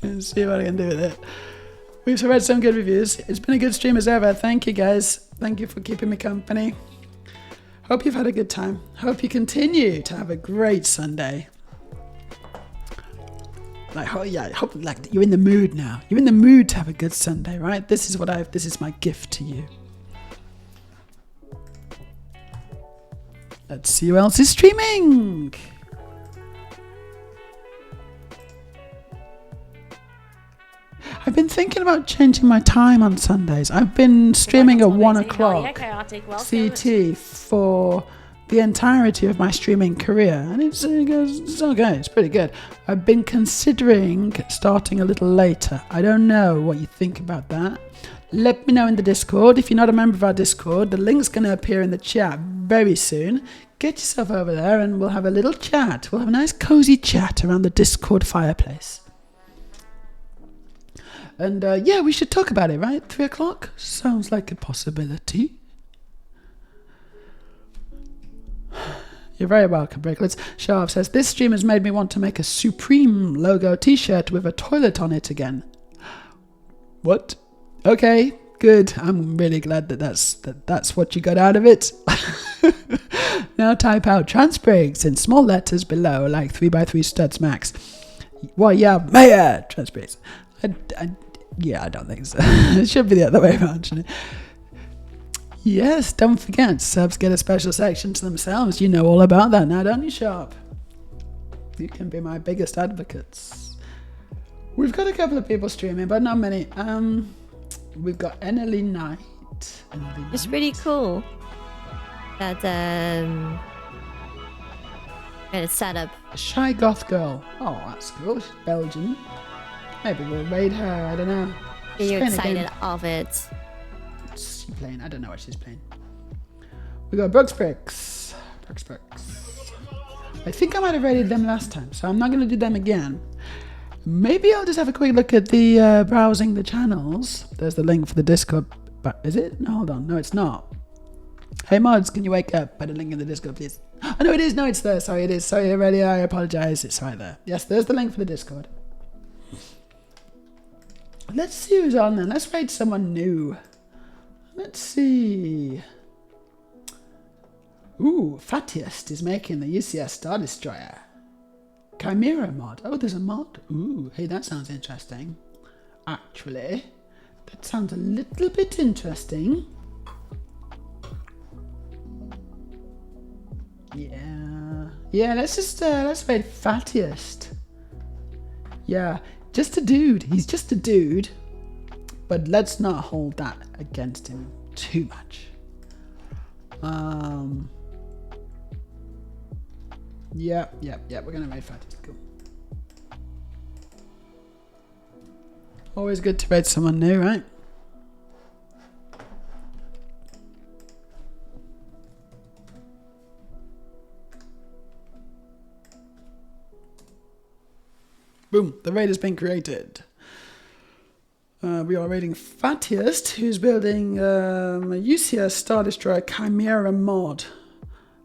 And see what I can do with it. We've read some good reviews. It's been a good stream as ever. Thank you, guys. Thank you for keeping me company. Hope you've had a good time. Hope you continue to have a great Sunday. I hope like you're in the mood now. You're in the mood to have a good Sunday, right? This is my gift to you. Let's see who else is streaming. I've been thinking about changing my time on Sundays. I've been streaming at 1 o'clock CT for the entirety of my streaming career, and it's okay. It's pretty good. I've been considering starting a little later. I don't know what you think about that. Let me know in the Discord. If you're not a member of our Discord, the link's going to appear in the chat very soon. Get yourself over there and we'll have a little chat. We'll have a nice cozy chat around the Discord fireplace. And yeah, we should talk about it, right? 3 o'clock? Sounds like a possibility. You're very welcome, Bricklets. Sharp says, this stream has made me want to make a Supreme logo t-shirt with a toilet on it again. What? Okay, good. I'm really glad that's what you got out of it. Now type out Transbriggs in small letters below, like 3x3 studs max. Well, yeah, Meja Transbriggs. I don't think so. It should be the other way around, shouldn't it? Yes, don't forget, subs get a special section to themselves. You know all about that now, don't you, Sharp? You can be my biggest advocates. We've got a couple of people streaming, but not many. We've got Enely Knight. It's pretty cool that kind of setup. A Shy Goth Girl. Oh, that's cool. She's Belgian. Maybe we'll raid her. I don't know. Are you excited of it? What's she playing? I don't know what she's playing. We got Brooks. I think I might have raided them last time, so I'm not going to do them again. Maybe I'll just have a quick look at the browsing the channels. There's the link for the Discord. But is it? No, hold on. No, it's not. Hey mods, can you wake up? Put a link in the Discord, please. Oh, no, it is. No, it's there. Sorry, it is. Sorry, Aurelia. I apologize. It's right there. Yes, there's the link for the Discord. Let's see who's on then. Let's raid someone new. Let's see. Ooh, Fattiest is making the UCS Star Destroyer. Chimera mod. Oh, there's a mod. Ooh, hey, that sounds interesting. Actually, that sounds a little bit interesting. Yeah, let's raid Fattiest. Yeah, just a dude. He's just a dude. But let's not hold that against him too much. Yeah, we're gonna raid Fattiest. Cool. Always good to raid someone new, right? Boom, the raid has been created. We are raiding Fattiest, who's building a UCS Star Destroyer Chimera mod.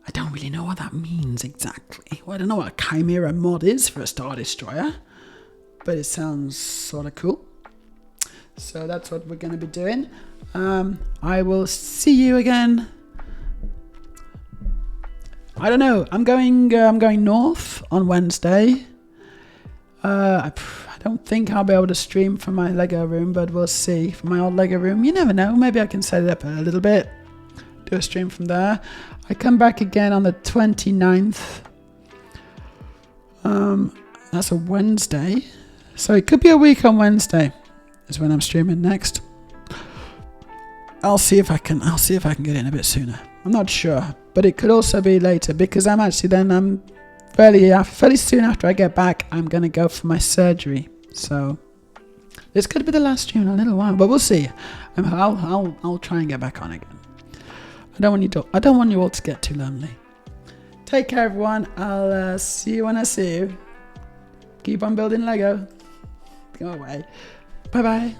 I don't really know what that means exactly. Well, I don't know what a Chimera mod is for a Star Destroyer, but it sounds sort of cool. So that's what we're going to be doing. I will see you again. I don't know. I'm going north on Wednesday. I don't think I'll be able to stream from my Lego room, but we'll see. From my old Lego room, you never know. Maybe I can set it up a little bit, do a stream from there. I come back again on the 29th. That's a Wednesday, so it could be a week on Wednesday is when I'm streaming next. I'll see if I can get in a bit sooner. I'm not sure, but it could also be later because I'm fairly soon after I get back, I'm gonna go for my surgery. So this could be the last stream in a little while, but we'll see. I'll try and get back on again. I don't want you all to get too lonely. Take care, everyone. I'll see you when I see you. Keep on building Lego. Go away. Bye bye.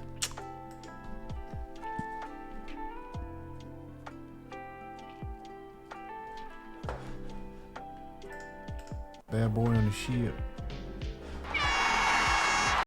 Bad boy on the ship.